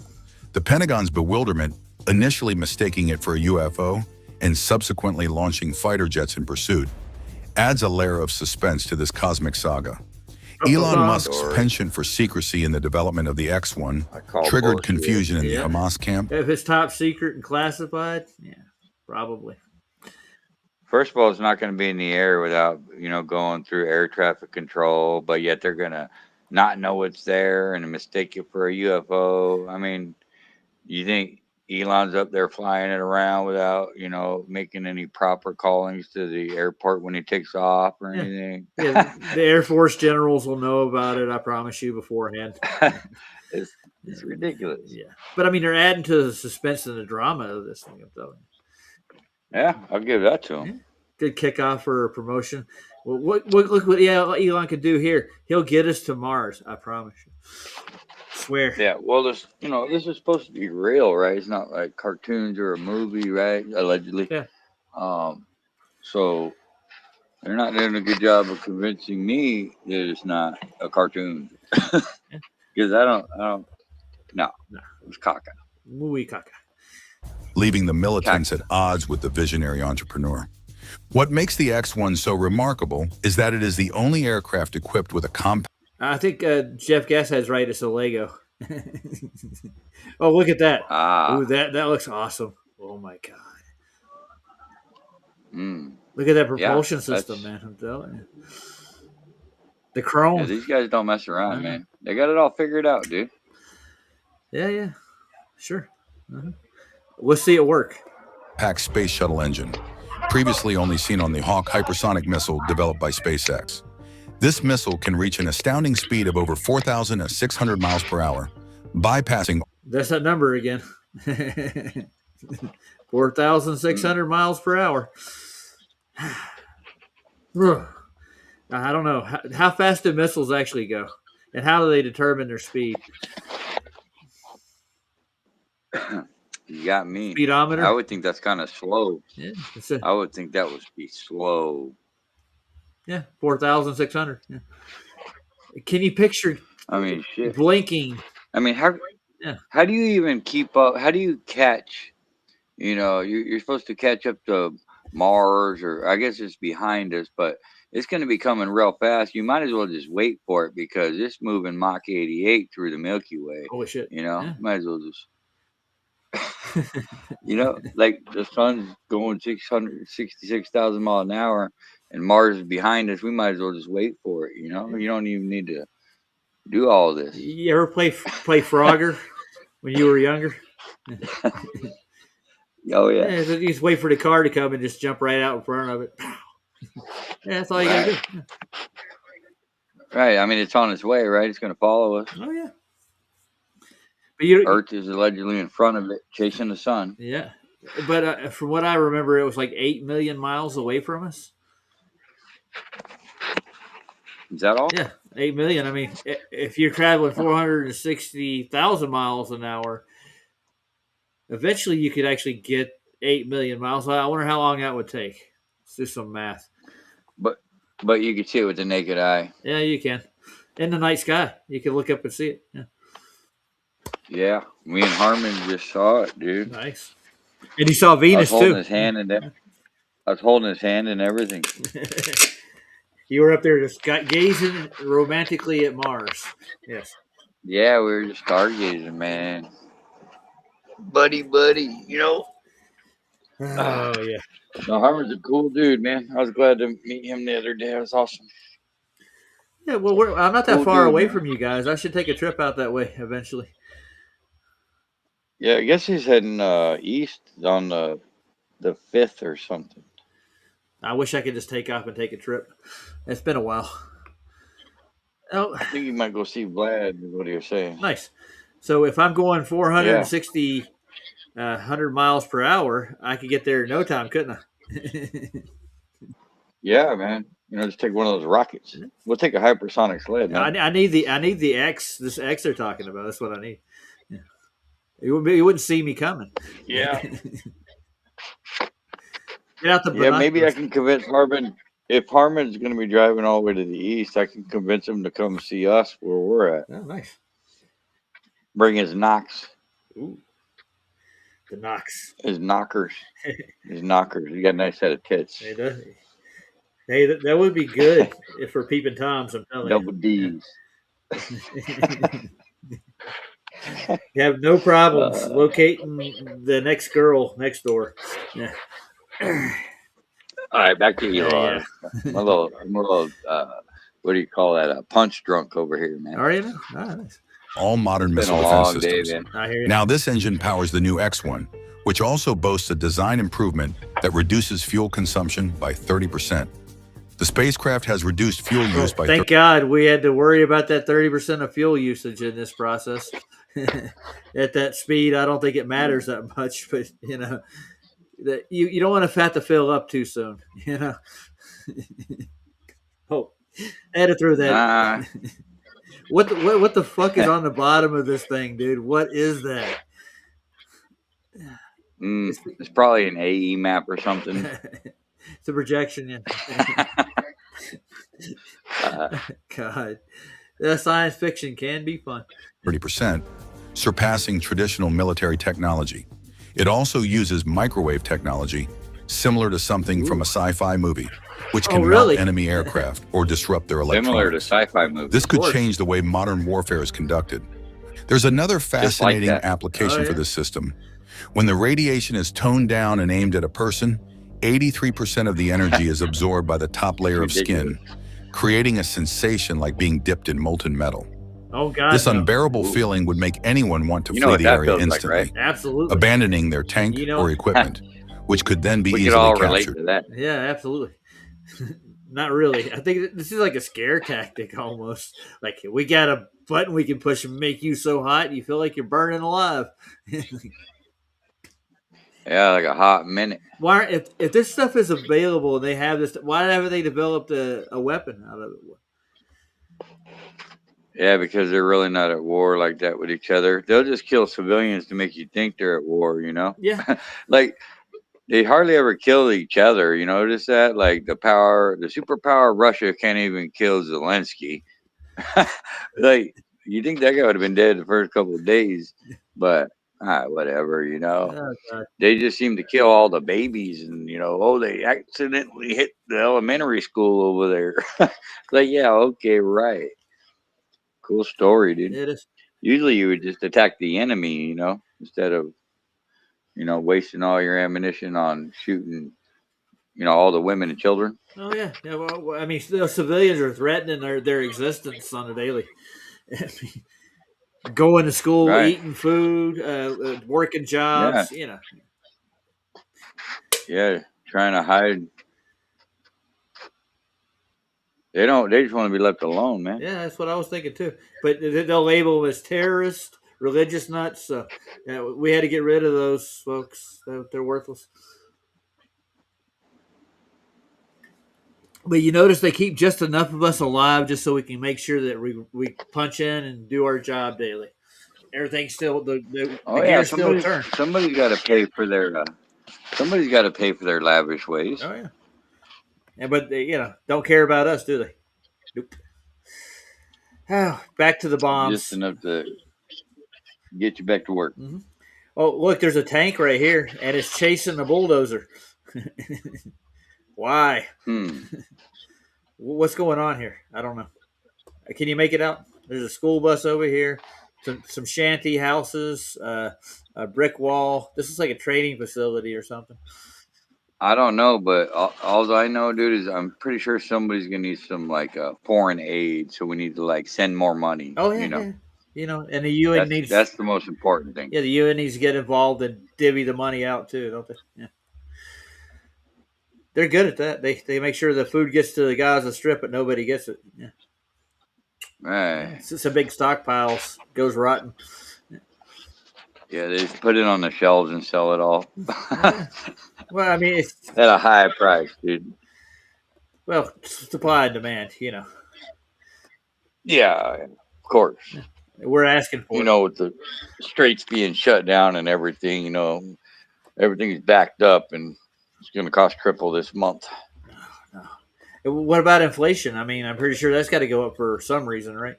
The Pentagon's bewilderment, initially mistaking it for a UFO and subsequently launching fighter jets in pursuit, adds a layer of suspense to this cosmic saga. Elon Long Musk's story. penchant for secrecy in the development of the X1 I call triggered bullshit. confusion in Yeah. the Hamas camp. If it's top secret and classified, yeah, probably. First of all, it's not going to be in the air without, going through air traffic control, but yet they're going to not know it's there and mistake it for a UFO. I mean, you think Elon's up there flying it around without, making any proper callings to the airport when he takes off or Yeah. anything? Yeah, the Air Force generals will know about it. I promise you beforehand. It's ridiculous. Yeah, but I mean, they're adding to the suspense and the drama of this thing. I'm telling you. Yeah, I'll give that to him. Good kickoff for a promotion. Well, look what Elon could do here. He'll get us to Mars. I promise you. Swear. Yeah, well, this is supposed to be real, right? It's not like cartoons or a movie, right? Allegedly. Yeah. So they're not doing a good job of convincing me that it's not a cartoon. Because I don't. No, it's caca. Muy caca. Leaving the militants at odds with the visionary entrepreneur. What makes the X-1 so remarkable is that it is the only aircraft equipped with a compact. I think Jeff Gass has right. It's a Lego. Oh, look at that! Ah. Ooh, that looks awesome. Oh my god! Mm. Look at that propulsion Yeah, system, man. I'm telling you. The chrome. Yeah, these guys don't mess around, Uh-huh. man. They got it all figured out, dude. Yeah. Sure. Uh-huh. We'll see it work. Space shuttle engine, previously only seen on the Hawk hypersonic missile developed by SpaceX. This missile can reach an astounding speed of over 4,600 miles per hour, bypassing. That's that number again. 4,600 miles per hour. I don't know. How fast do missiles actually go? And how do they determine their speed? You got me. Speedometer? I would think that's kind of slow. Yeah, I would think that would be slow. 4,600. Yeah. Can you picture I mean, shit. blinking? I mean, how do you even keep up? How do you catch? You're supposed to catch up to Mars, or I guess it's behind us, but it's going to be coming real fast. You might as well just wait for it because it's moving Mach 88 through the Milky Way. Holy shit. Might as well just. Like the sun's going 666,000 miles an hour and Mars is behind us. We might as well just wait for it. You don't even need to do all this. You ever play Frogger when you were younger? Oh, yeah. You just wait for the car to come and just jump right out in front of it. That's all you got to do. Right. I mean, it's on its way, right? It's going to follow us. Oh, yeah. But Earth is allegedly in front of it, chasing the sun. Yeah. But from what I remember, it was like 8 million miles away from us. Is that all? Yeah, 8 million. I mean, if you're traveling 460,000 miles an hour, eventually you could actually get 8 million miles. I wonder how long that would take. Let's do some math. But you can see it with the naked eye. Yeah, you can. In the night sky, you can look up and see it. Yeah. Yeah, me and Harmon just saw it, dude. Nice. And you saw Venus, I was holding too. his hand I was holding his hand and everything. You were up there just gazing romantically at Mars. Yes. Yeah, we were just stargazing, man. Buddy, Oh, yeah. No, Harmon's a cool dude, man. I was glad to meet him the other day. It was awesome. Yeah, well, I'm not that Cool far dude, away man. from you guys. I should take a trip out that way eventually. Yeah, I guess he's heading east on the 5th or something. I wish I could just take off and take a trip. It's been a while. Oh, I think you might go see Vlad, is what he was saying. nice. So if I'm going 460, 100 miles per hour, I could get there in no time, couldn't I? Yeah, man. Just take one of those rockets. We'll take a hypersonic sled, man. I need the X. This X they're talking about. That's what I need. Yeah. You wouldn't see me coming. Yeah. Get out the Yeah, maybe I binoculars. can convince Harmon. If Harmon's going to be driving all the way to the east, I can convince him to come see us where we're at. Oh, nice. Bring his knocks, Ooh. The Knox. his knockers. His knockers. He got a nice set of tits. He does. Hey, that would be good if for peeping toms. I'm telling Double you. D's. You have no problems Uh, locating the next girl next door. Yeah. all right, back to Yeah. Elon. I'm a little. What do you call that? A punch drunk over here, man. Are you now? Ah, nice. All modern It's been missile a defense long day, systems. man. I hear you. Now, this engine powers the new X1, which also boasts a design improvement that reduces fuel consumption by 30%. The spacecraft has reduced fuel use by Thank God we had to worry about that 30% of fuel usage in this process. At that speed, I don't think it matters that much, but that you don't want to have to fill up too soon. Oh, I had to throw that. Nah, What the fuck is on the bottom of this thing, dude? What is that? it's probably an AE map or something. It's a projection, yeah. Uh, God, science fiction can be fun. 30%, surpassing traditional military technology. It also uses microwave technology, similar to something from a sci-fi movie, which can really? melt enemy aircraft or disrupt their similar to electronics. sci-fi movies. This could course. change the way modern warfare is conducted. There's another fascinating that. application Oh, yeah. for this system. When the radiation is toned down and aimed at a person, 83% of the energy is absorbed by the top layer of skin, creating a sensation like being dipped in molten metal. Oh God, This no. unbearable feeling would make anyone want to You know flee what the that area feels like, instantly, right? Absolutely. abandoning their tank or equipment, which could then be We could easily all relate captured. to that. Yeah, absolutely. Not really. I think this is like a scare tactic almost. Like we got a button we can push and make you so hot you feel like you're burning alive. Yeah, like a hot minute. Why, if this stuff is available and they have this, why haven't they developed a weapon out of it? Yeah, because they're really not at war like that with each other. They'll just kill civilians to make you think they're at war, Yeah, Like they hardly ever kill each other. You notice that? Like the superpower Russia can't even kill Zelensky. Like you think that guy would have been dead the first couple of days, but whatever. oh, God. They just seem to kill all the babies, and they accidentally hit the elementary school over there. Like, yeah, okay, right, cool story, dude. It is. Usually you would just attack the enemy, instead of wasting all your ammunition on shooting, all the women and children. Oh yeah, yeah. Well, I mean, the civilians are threatening their existence on a daily. Going to school, Right. eating food, working jobs. Yeah, trying to hide. They just want to be left alone, man. Yeah, that's what I was thinking too. But they'll label them as terrorists, religious nuts. So we had to get rid of those folks. They're worthless. But you notice they keep just enough of us alive just so we can make sure that we punch in and do our job daily. Everything's still the gears still turn. Somebody's got to pay for their somebody's got to pay for their lavish ways. Oh yeah. Yeah, but they, don't care about us, do they? Nope. Oh, back to the bombs. Just enough to get you back to work. Mm-hmm. Oh, look, there's a tank right here, and it's chasing the bulldozer. Why? What's going on here? I don't know. Can you make it out? There's a school bus over here, some shanty houses, a brick wall. This is like a training facility or something. I don't know, but all I know, dude, is I'm pretty sure somebody's gonna need some like foreign aid, so we need to like send more money. Oh yeah, yeah. And the UN needs. That's the most important thing. Yeah, the UN needs to get involved and divvy the money out too, don't they? Yeah. They're good at that. They make sure the food gets to the Gaza Strip, but nobody gets it. Yeah. Right. It's a big stockpiles. Goes rotten. Yeah, they just put it on the shelves and sell it all. Well, I mean, it's at a high price, dude. Well, supply and demand, Yeah, of course. We're asking for it. With the straits being shut down and everything, everything is backed up and it's going to cost triple this month. No. What about inflation? I mean, I'm pretty sure that's got to go up for some reason, right?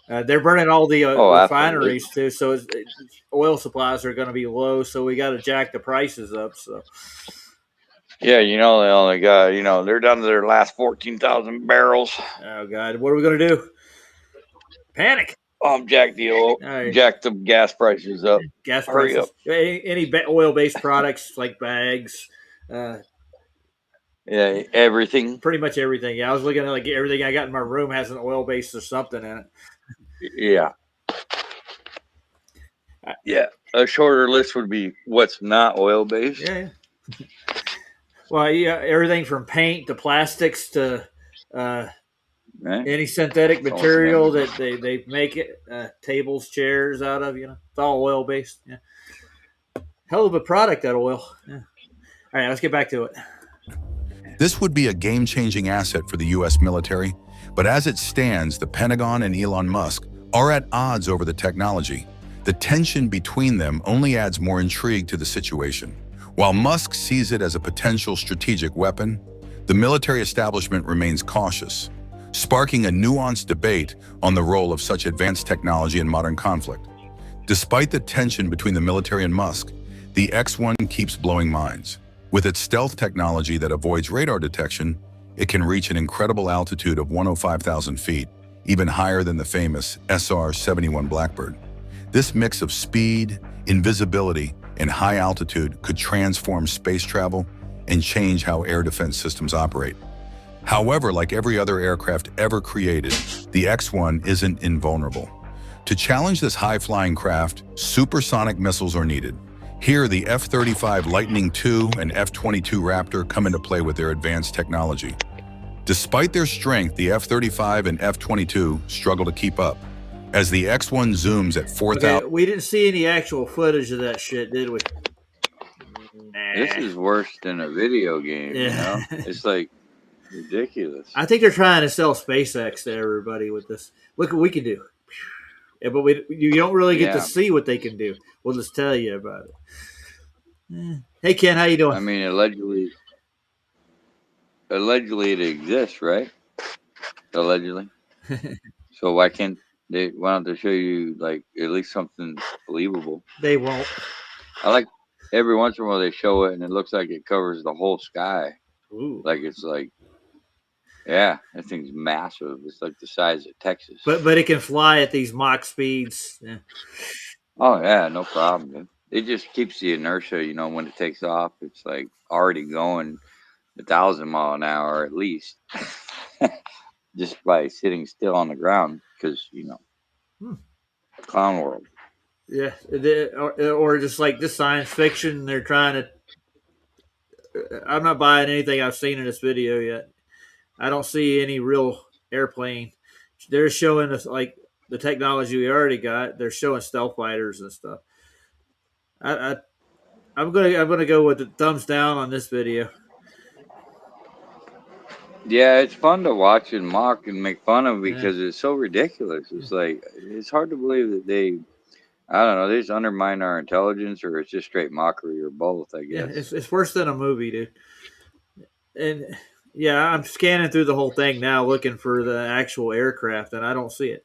They're burning all the refineries too, so oil supplies are going to be low. So we got to jack the prices up. So Yeah, they only got, they're down to their last 14,000 barrels. Oh God, what are we gonna do? Panic! Jack the oil, All right, jack the gas prices up. gas Hurry up. prices. Any oil-based products like bags, Yeah, everything. pretty much everything. Yeah, I was looking at like everything I got in my room has an oil base or something in it. Yeah. Yeah. A shorter list would be what's not oil based. Yeah. Well, yeah, everything from paint to plastics to Right? any synthetic It's all material synthetic. that they make it tables, chairs out of. It's all oil based. Yeah. Hell of a product, that oil. Yeah. All right, let's get back to it. This would be a game-changing asset for the U.S. military, but as it stands, the Pentagon and Elon Musk are at odds over the technology. The tension between them only adds more intrigue to the situation. While Musk sees it as a potential strategic weapon, the military establishment remains cautious, sparking a nuanced debate on the role of such advanced technology in modern conflict. Despite the tension between the military and Musk, the X-1 keeps blowing minds. With its stealth technology that avoids radar detection, it can reach an incredible altitude of 105,000 feet, even higher than the famous SR-71 Blackbird. This mix of speed, invisibility, and high altitude could transform space travel and change how air defense systems operate. However, like every other aircraft ever created, the X-1 isn't invulnerable. To challenge this high-flying craft, supersonic missiles are needed. Here, the F-35 Lightning II and F-22 Raptor come into play with their advanced technology. Despite their strength, the F-35 and F-22 struggle to keep up. As the X-1 zooms at 4,000... Okay, we didn't see any actual footage of that shit, did we? Nah. This is worse than a video game, Yeah. It's like ridiculous. I think they're trying to sell SpaceX to everybody with this. Look what we can do. Yeah, but you don't really get to see what they can do. We'll just tell you about it. Hey, Ken, how you doing? I mean, allegedly it exists, right? Allegedly. So why don't they show you like at least something believable? They won't. I like every once in a while they show it and it looks like it covers the whole sky. Ooh. Like it's like, yeah, that thing's massive. It's like the size of Texas. But it can fly at these Mach speeds. Yeah. Oh yeah, no problem. It just keeps the inertia. When it takes off, it's like already going 1,000 mile an hour at least, just by sitting still on the ground. Because Clown World. Yeah, or just like this science fiction. They're trying to. I'm not buying anything I've seen in this video yet. I don't see any real airplane. They're showing us like the technology we already got. They're showing stealth fighters and stuff. I'm gonna go with the thumbs down on this video. Yeah, it's fun to watch and mock and make fun of because it's so ridiculous. It's like it's hard to believe that I don't know, they just undermine our intelligence, or it's just straight mockery, or both. I guess. Yeah, it's worse than a movie, dude. And yeah, I'm scanning through the whole thing now, looking for the actual aircraft, and I don't see it.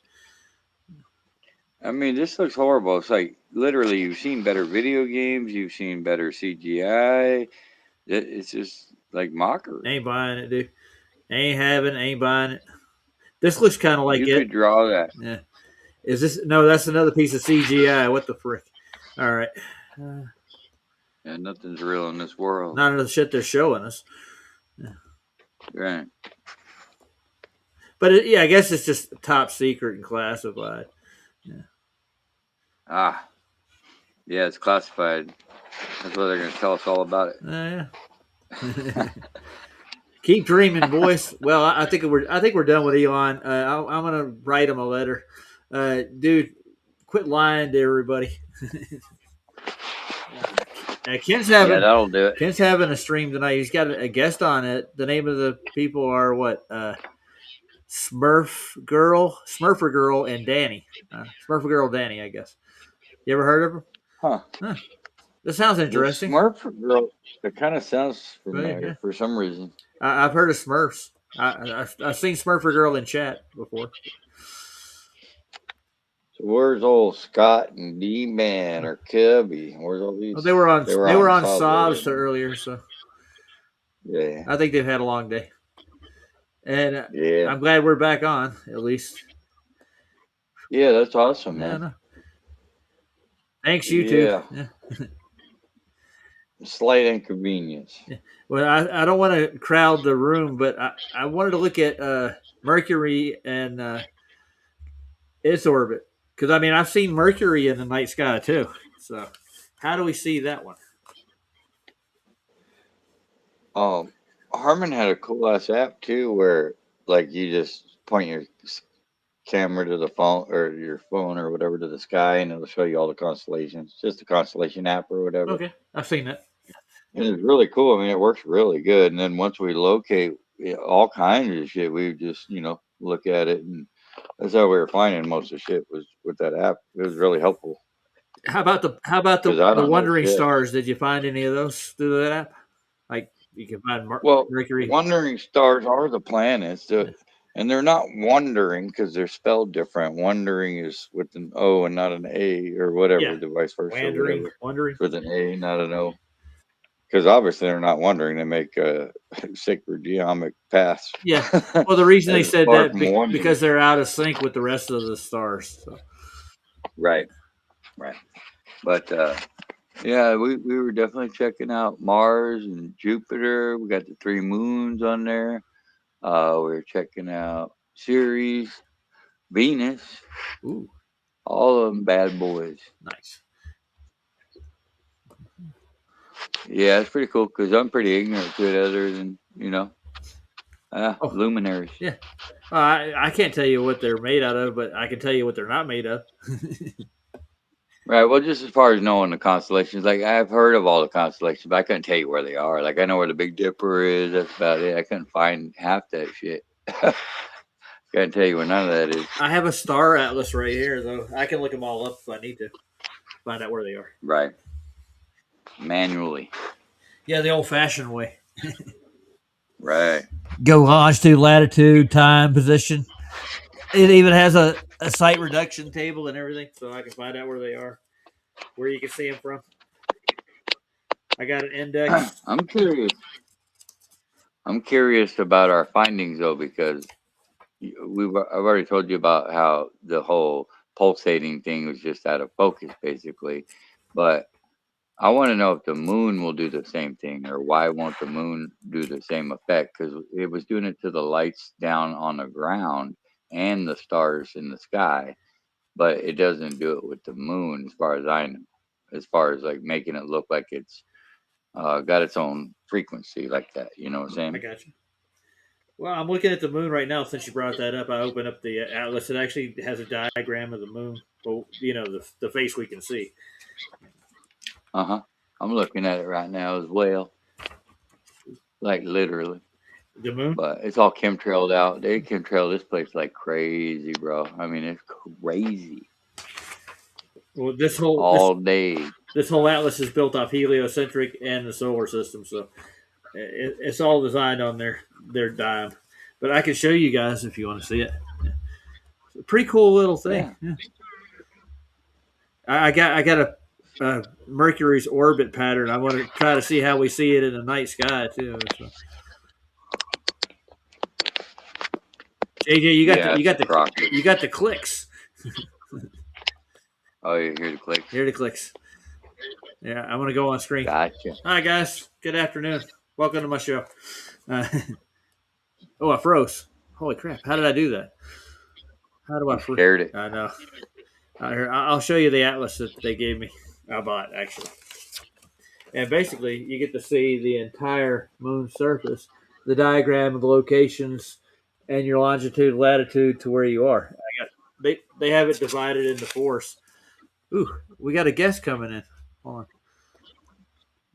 I mean, this looks horrible. It's like literally, you've seen better video games, you've seen better CGI. It's just like mockery. Ain't buying it, dude. Ain't buying it. This looks kind of like you could draw that. Yeah. Is this? No, that's another piece of CGI. What the frick? All right. Yeah, nothing's real in this world. None of the shit they're showing us. Yeah. Right. But yeah, I guess it's just top secret and classified. Yeah. Yeah, it's classified. That's why they're going to tell us all about it. Yeah. Keep dreaming, boys. Well, I think we're done with Elon. I'm gonna write him a letter, dude. Quit lying to everybody. Ken's having that'll do it. Ken's having a stream tonight. He's got a guest on it. The name of the people are what? Smurfer Girl, and Danny. Smurfer Girl, Danny. I guess. You ever heard of her? Huh. This sounds interesting. Smurfer Girl. It kind of sounds familiar for some reason. I've heard of Smurfs. I've seen Smurfer Girl in chat before. So where's old Scott and D-Man or Cubby? Where's all these? Well, they were on Sobs earlier, so Yeah. I think they've had a long day, and Yeah. I'm glad we're back on at least. Yeah, that's awesome, Yeah, man. no. Thanks, you too. Yeah. Yeah. Slight inconvenience. Well, I don't want to crowd the room, but I wanted to look at Mercury and its orbit because I mean I've seen Mercury in the night sky too. So how do we see that one? Harmon had a cool ass app too, where like you just point your camera to the phone or your phone or whatever to the sky, and it'll show you all the constellations. Just a constellation app or whatever. Okay, I've seen that. And it's really cool. I mean, it works really good. And then once we locate all kinds of shit, we just look at it, and that's how we were finding most of the shit was with that app. It was really helpful How about because I the don't know wandering shit. stars? Did you find any of those through that app? Like you can find Well, Mercury. wandering stars are the planets, and they're not wandering because they're spelled different. Wandering is with an O and not an A, or whatever, Yeah, the vice versa, or whatever. wandering. It's with an A, not an O. Because obviously they're not wandering; they make sacred geometric paths. Yeah. Well, the reason they As said far that from wandering. because they're out of sync with the rest of the stars. So. Right. But yeah, we were definitely checking out Mars and Jupiter. We got the 3 moons on there. We were checking out Ceres, Venus, Ooh, all of them bad boys. nice. Yeah, it's pretty cool because I'm pretty ignorant to it, other than luminaries. Yeah. I can't tell you what they're made out of, but I can tell you what they're not made of. Right. Well, just as far as knowing the constellations, like I've heard of all the constellations, but I couldn't tell you where they are. Like I know where the Big Dipper is. That's about it. I couldn't find half that shit. Can't tell you where none of that is. I have a star atlas right here, though. I can look them all up if I need to find out where they are. Right. Manually. Yeah, the old-fashioned way. Right. Go longitude, latitude, time, position. It even has a site reduction table and everything, so I can find out where they are, where you can see them from. I got an index. I'm curious. I'm curious about our findings though, because I've already told you about how the whole pulsating thing was just out of focus, basically. But I want to know if the moon will do the same thing, or why won't the moon do the same effect? Because it was doing it to the lights down on the ground and the stars in the sky, but it doesn't do it with the moon, as far as I know. As far as like making it look like it's got its own frequency like that. You know what I'm I saying? got you. Well, I'm looking at the moon right now. Since you brought that up, I opened up the atlas. It actually has a diagram of the moon. Well, the face we can see. I'm looking at it right now as well. Like literally. The moon? But it's all chemtrailed out. They chemtrail this place like crazy, bro. I mean, it's crazy. Well, all day. This whole atlas is built off heliocentric and the solar system, so it's all designed on their dime. But I can show you guys if you want to see it. Yeah. It's a pretty cool little thing. Yeah. I got a Mercury's orbit pattern. I want to try to see how we see it in the night sky too. So. JJ, you got the clicks. Oh, you hear the clicks? Hear the clicks. Yeah, I'm gonna go on screen. Gotcha. Hi guys, good afternoon. Welcome to my show. Oh, I froze. Holy crap! How did I do that? How do I freeze? Scared it. I know. I'll show you the atlas that they gave me. I bought actually, and basically you get to see the entire moon surface, the diagram of the locations, and your longitude, latitude to where you are. They have it divided into 4s. Ooh, we got a guest coming in. Hold on.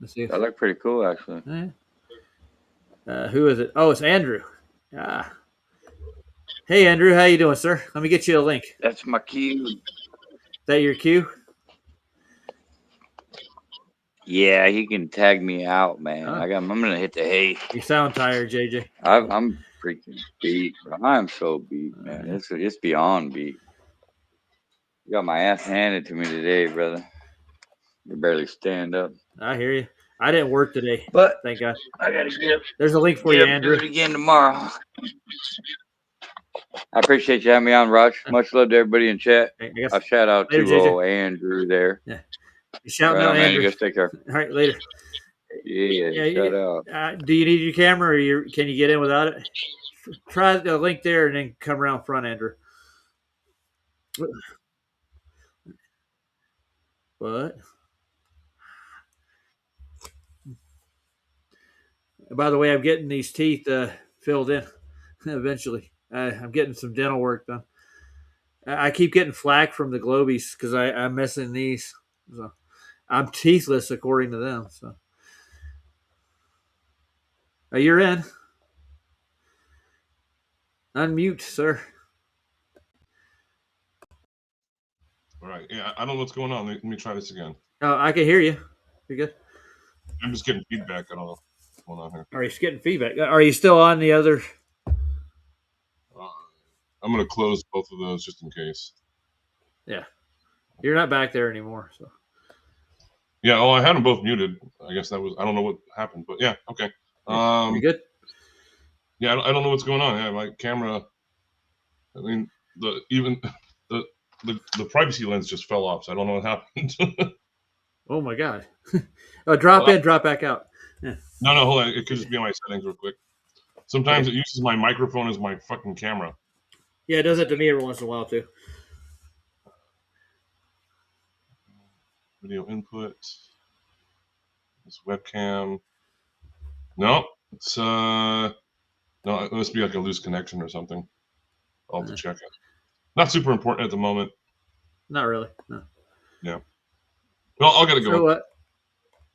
Let's see. That looked pretty cool, actually. Who is it? Oh, it's Andrew. Hey, Andrew, how you doing, sir? Let me get you a link. That's my cue. Is that your cue? Yeah, he can tag me out, man. I'm gonna hit the hay. You sound tired, JJ. I'm freaking beat, bro. I'm so beat, man. It's beyond beat. You got my ass handed to me today, brother. You barely stand up. I hear you. I didn't work today. But Thank God. I gotta get up. There's a link for you, Andrew. Do it again tomorrow. I appreciate you having me on, Rush. Much love to everybody in chat. A shout out Later, to JJ. Andrew there. Yeah. Shout Right out, on, man. Andrew. You guys take care. All right, later. Yeah, shout out. Do you need your camera, or can you get in without it? Try the link there and then come around front, Andrew. What? By the way, I'm getting these teeth filled in eventually. I'm getting some dental work done. I keep getting flack from the Globies because I'm missing these. So I'm teethless according to them. So you're in. Unmute, sir. All right. Yeah, I don't know what's going on. Let me try this again. Oh, I can hear you. You're good. I'm just getting feedback. I don't know what's going on here. Are you getting feedback? Are you still on the other? I'm going to close both of those just in case. Yeah. You're not back there anymore. So. Yeah. Oh, I had them both muted. I guess that was, I don't know what happened, but yeah. Okay. You good? Yeah. I don't know what's going on. Yeah. My camera, I mean, the privacy lens just fell off. So I don't know what happened. Oh my God. Drop in, drop back out. Yeah. No, hold on. It could just be on my settings real quick. Sometimes it uses my microphone as my fucking camera. Yeah, it does it to me every once in a while too. Video input. This webcam. No, it's no, it must be like a loose connection or something. I'll have to check it. Not super important at the moment. Not really. No. Yeah. Well, I'll get it going. So,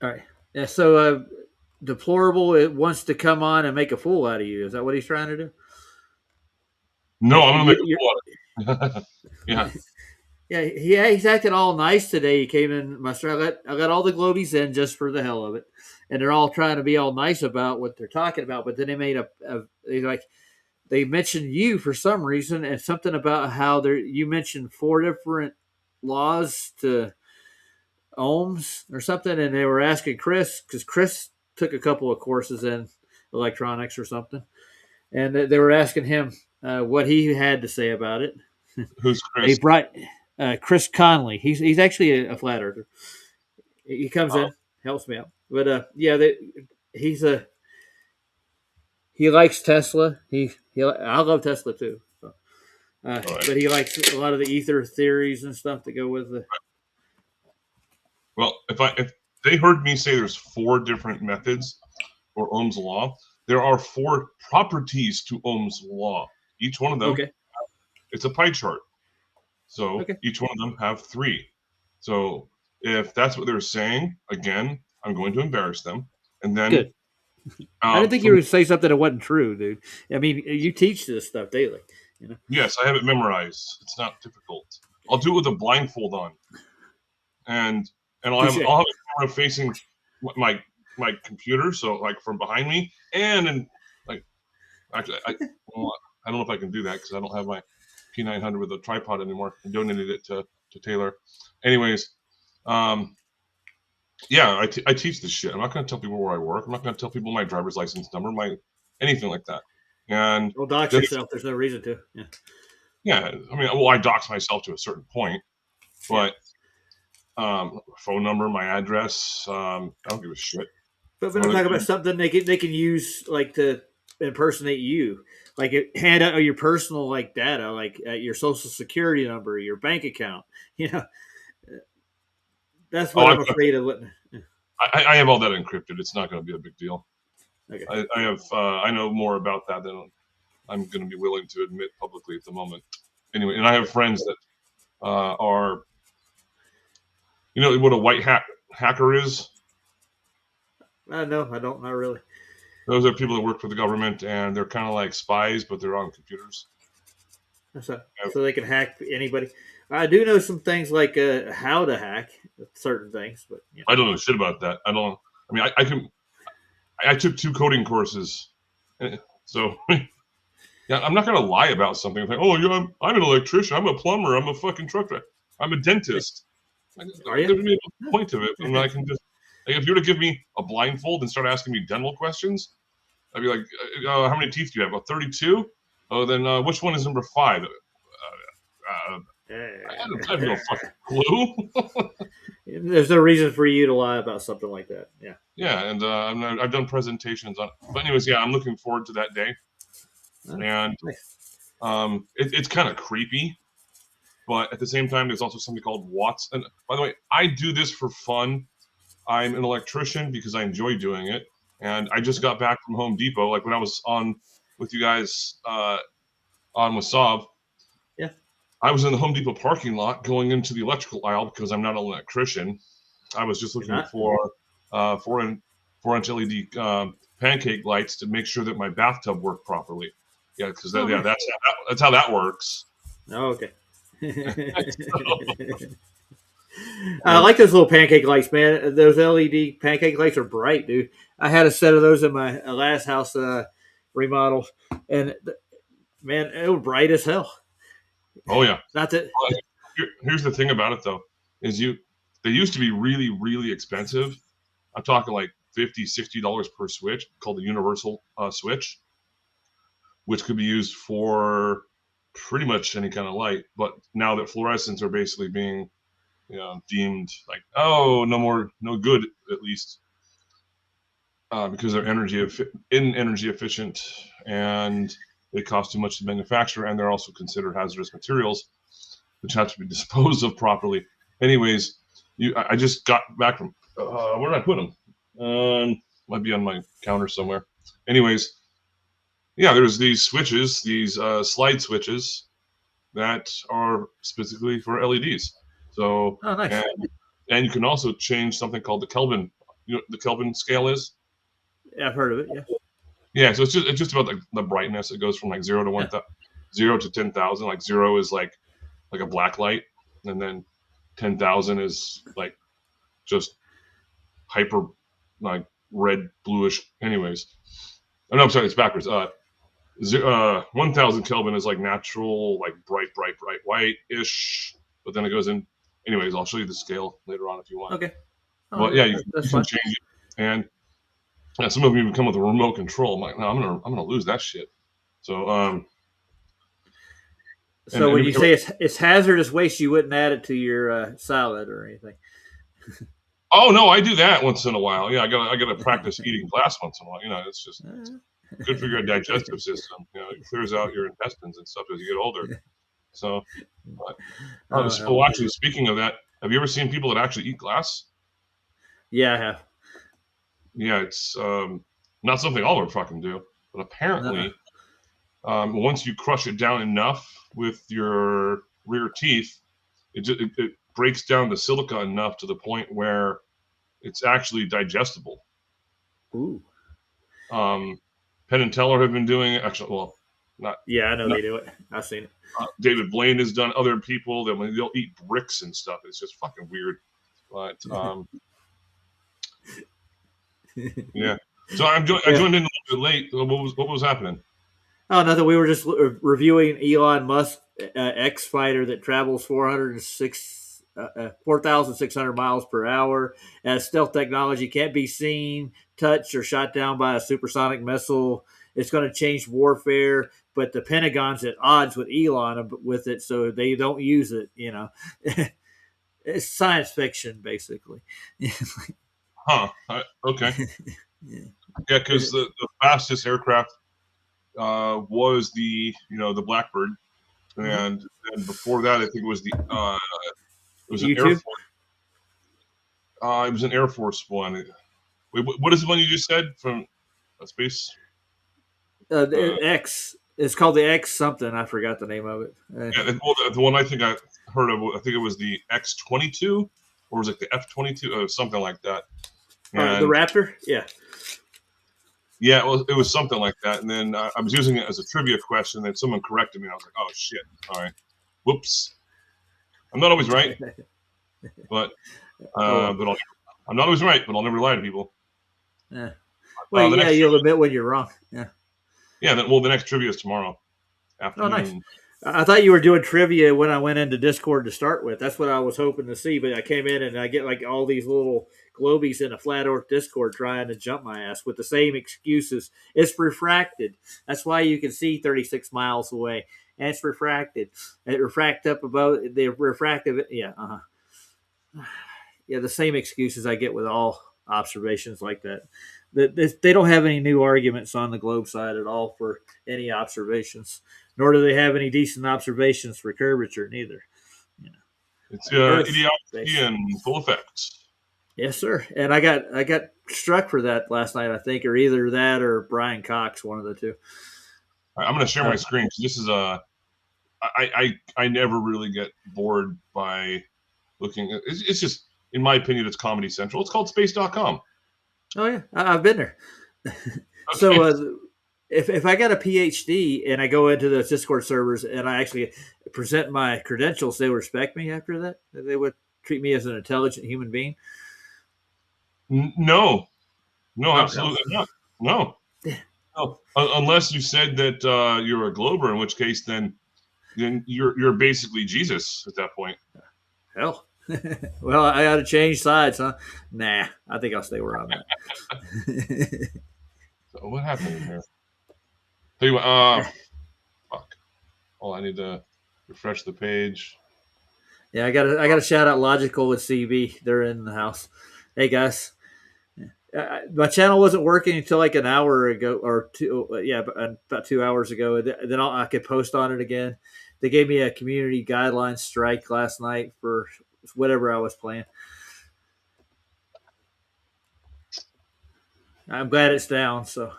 all right. Yeah. So, Deplorable, it wants to come on and make a fool out of you. Is that what he's trying to do? No, I'm gonna make a fool out of it. Yeah. Yeah, he's acting all nice today. He came in, Master. I got all the Globies in just for the hell of it, and they're all trying to be all nice about what they're talking about. But then they made they mentioned you for some reason, and something about how you mentioned 4 different laws to ohms or something, and they were asking Chris because Chris took a couple of courses in electronics or something, and they were asking him what he had to say about it. Who's Chris? They brought Chris Conley. He's actually a flat earther. He comes in, helps me out. But he likes Tesla. I love Tesla too. So. Right. But he likes a lot of the ether theories and stuff that go with it. Well, if they heard me say there's 4 different methods for Ohm's law, there are 4 properties to Ohm's law. Each one of them, it's a pie chart. So each one of them have 3. So if that's what they're saying, again, I'm going to embarrass them. And then good. I didn't think you would say something that wasn't true, dude. I mean, you teach this stuff daily. You know? Yes, I have it memorized. It's not difficult. I'll do it with a blindfold on, and I'll have a camera facing my computer, so like from behind me, and like actually I don't know if I can do that because I don't have my P900 with a tripod anymore. I donated it to Taylor. Anyways, yeah, I teach this shit. I'm not going to tell people where I work. I'm not going to tell people my driver's license number, anything like that. And well, dox yourself. There's no reason to. Yeah. I mean, well, I dox myself to a certain point, but phone number, my address, I don't give a shit. But I'm talking about something they can use like to impersonate you, like hand out your personal like data, like your social security number, your bank account. You know, that's what I'm afraid of. I have all that encrypted. It's not going to be a big deal. Okay. I know more about that than I'm going to be willing to admit publicly at the moment. Anyway, and I have friends that are, you know, what a white hat hacker is. No, I don't. Not really. Those are people that work for the government, and they're kind of like spies, but they're on computers. So they can hack anybody. I do know some things like how to hack certain things, but you know. I don't know shit about that. I took 2 coding courses, so yeah, I'm not gonna lie about something. Like, oh, yeah, I'm an electrician, I'm a plumber, I'm a fucking truck driver, I'm a dentist. Are you? There's a point of it, and I can just Like if you were to give me a blindfold and start asking me dental questions, I'd be like, how many teeth do you have? 32? Oh, then which one is number 5? I have no fucking clue. There's no reason for you to lie about something like that. Yeah. Yeah, and I've done presentations on it. But anyways, yeah, I'm looking forward to that day. And it's kind of creepy. But at the same time, there's also something called Watts. And by the way, I do this for fun. I'm an electrician because I enjoy doing it. And I just got back from Home Depot. Like when I was on with you guys on with Saab. Yeah. I was in the Home Depot parking lot going into the electrical aisle because I'm not an electrician. I was just looking for 4-inch LED pancake lights to make sure that my bathtub worked properly. Yeah, because that's how that works. Oh, okay. I like those little pancake lights, man. Those LED pancake lights are bright, dude. I had a set of those in my last house remodel, and man, it was bright as hell. Oh yeah. Not that. Here's the thing about it though, is they used to be really, really expensive. I'm talking like $50-$60 per switch, called the universal switch, which could be used for pretty much any kind of light. But now that fluorescents are basically being deemed like, oh, no good, at least because they're energy efficient and they cost too much to manufacture, and they're also considered hazardous materials, which have to be disposed of properly. Anyways, I just got back from where did I put them? Might be on my counter somewhere. Anyways, yeah, there's these switches, these slide switches that are specifically for LEDs. So, oh, nice. And you can also change something called the Kelvin. You know what the Kelvin scale is? Yeah, I've heard of it. Yeah. Yeah, so it's just about the brightness. It goes from like 0 to 10,000. Like 0 is like a black light, and then 10,000 is like just hyper like red bluish. Anyways, oh no, I'm sorry, it's backwards. 1,000 Kelvin is like natural, like bright white-ish, but then it goes in. Anyways, I'll show you the scale later on if you want. Okay. Well, yeah, you can change it, and some of them even come with a remote control. I'm like, no, I'm gonna lose that shit. So, so when you say it's hazardous waste, you wouldn't add it to your salad or anything. Oh no, I do that once in a while. Yeah, I gotta practice eating glass once in a while. It's just good for your digestive system. It clears out your intestines and stuff as you get older. So, actually, speaking of that, have you ever seen people that actually eat glass? Yeah, I have. Yeah, it's not something I'll ever fucking do. But apparently, once you crush it down enough with your rear teeth, it breaks down the silica enough to the point where it's actually digestible. Ooh. Penn and Teller have been doing it. Actually, well, not. Yeah, I know they do it. I've seen it. David Blaine has done. Other people that when they'll eat bricks and stuff, it's just fucking weird. But yeah. So I joined in a little bit late. What was happening? Oh, nothing. We were just reviewing Elon Musk X fighter that travels 4,600 miles per hour. As stealth technology, can't be seen, touched, or shot down by a supersonic missile. It's going to change warfare, but the Pentagon's at odds with Elon with it, so they don't use it. It's science fiction, basically. Huh. Okay. Yeah, because the fastest aircraft was the Blackbird, and before that, I think it was an Air Force. It was an Air Force one. Wait, what is the one you just said from space? The X. It's called the X something. I forgot the name of it. Yeah, well, the one I think I heard of, I think it was the X-22, or was it the F-22, something like that. The Raptor? Yeah. Yeah, well, it was something like that. And then I was using it as a trivia question, and someone corrected me. And I was like, oh, shit. All right. Whoops. I'm not always right. But I'm not always right, but I'll never lie to people. Yeah. Well, you'll admit when you're wrong. Yeah. Yeah. The next trivia is tomorrow afternoon. Oh, nice. I thought you were doing trivia when I went into Discord to start with. That's what I was hoping to see, but I came in and I get like all these little globies in a flat Earth Discord trying to jump my ass with the same excuses. It's refracted. That's why you can see 36 miles away. And it's refracted. It refract up above the refractive. Yeah, yeah. The same excuses I get with all observations like that. They don't have any new arguments on the globe side at all for any observations, nor do they have any decent observations for curvature neither. It's Earth idiocracy space. in full effect. Yes, sir. And I got struck for that last night, I think, or either that or Brian Cox, one of the two. All right, I'm going to share my screen because this is I never really get bored by looking. It's just, in my opinion, it's Comedy Central. It's called Space.com. Oh yeah, I've been there. So if I got a PhD and I go into the Discord servers and I actually present my credentials, they would respect me after that. They would treat me as an intelligent human being. No, absolutely not. No. Unless you said that you're a glober, in which case then you're basically Jesus at that point. Hell. Well, I got to change sides, huh? Nah, I think I'll stay where I'm at. So what happened here? Tell you what, fuck. Oh, I need to refresh the page. Yeah, I got to shout out Logical with CB. They're in the house. Hey guys, my channel wasn't working until like an hour ago or two. Yeah, about 2 hours ago. Then I could post on it again. They gave me a community guidelines strike last night for whatever I was playing. I'm glad it's down, so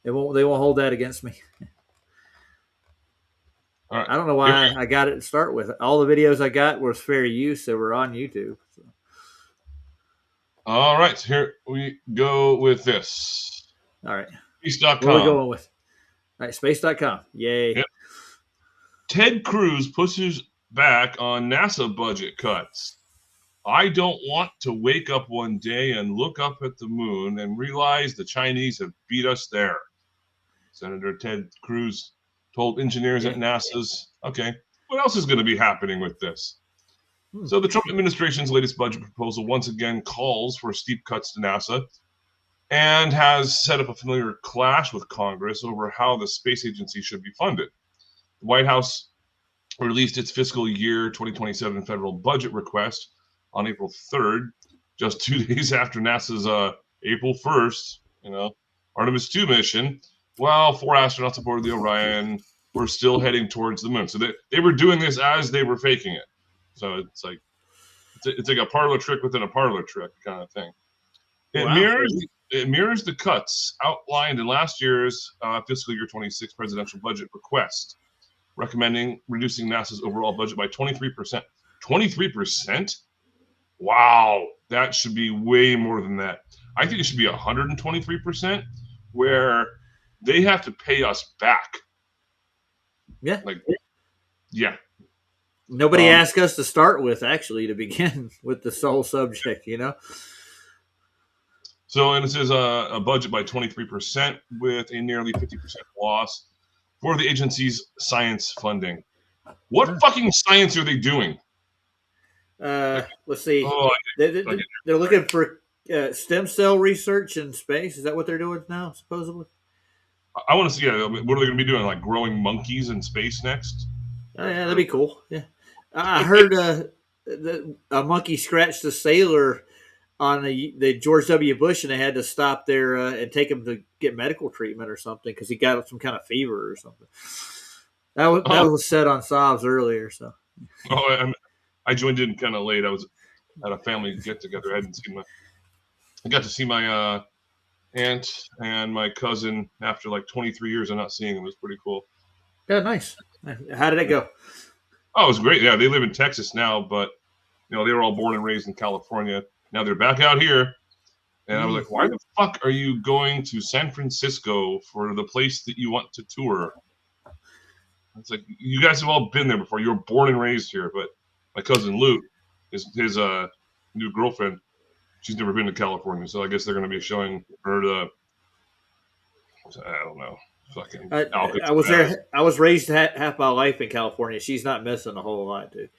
they won't hold that against me. All right. I don't know why I got it to start with. All the videos I got was fair use. They were on YouTube. So. All right, here we go with this. All right. Space.com. What are we going with? All right, space.com. Yay. Yep. Ted Cruz pushes back on NASA budget cuts. I don't want to wake up one day and look up at the moon and realize the Chinese have beat us there. Senator Ted Cruz told engineers at NASA's, okay, what else is going to be happening with this? So the Trump administration's latest budget proposal once again calls for steep cuts to NASA and has set up a familiar clash with Congress over how the space agency should be funded. The White House released its fiscal year 2027 federal budget request on April 3rd, just 2 days after NASA's April 1st, Artemis 2 mission, while 4 astronauts aboard the Orion were still heading towards the moon. So they were doing this as they were faking it. So it's like a parlor trick within a parlor trick kind of thing. It mirrors the cuts outlined in last year's fiscal year 26 presidential budget request, recommending reducing NASA's overall budget by 23%. 23%? Wow, that should be way more than that. I think it should be 123%, where they have to pay us back. Yeah. Yeah. Nobody asked us to start with, actually, to begin with the sole subject, So, and it says a budget by 23% with a nearly 50% loss for the agency's science funding. What fucking science are they doing? Let's see. They're looking for stem cell research in space. Is that what they're doing now, supposedly? I want to see, what are they going to be doing? Like growing monkeys in space next? Oh, yeah, that'd be cool. Yeah. I heard a monkey scratched a sailor on the George W. Bush, and they had to stop there and take him to get medical treatment or something because he got some kind of fever or something. That was said on Sobs earlier. So. I joined in kind of late. I was at a family get together. I got to see my aunt and my cousin after like 23 years of not seeing them. It was pretty cool. Yeah, nice. How did it go? Oh, it was great. Yeah, they live in Texas now, but they were all born and raised in California. Now they're back out here. And I was like, why the fuck are you going to San Francisco for the place that you want to tour? It's like, you guys have all been there before. You were born and raised here. But my cousin Luke, his new girlfriend, she's never been to California. So I guess they're going to be showing her I don't know. Fucking I Alcatraz. was there. I was raised half my life in California. She's not missing a whole lot, dude.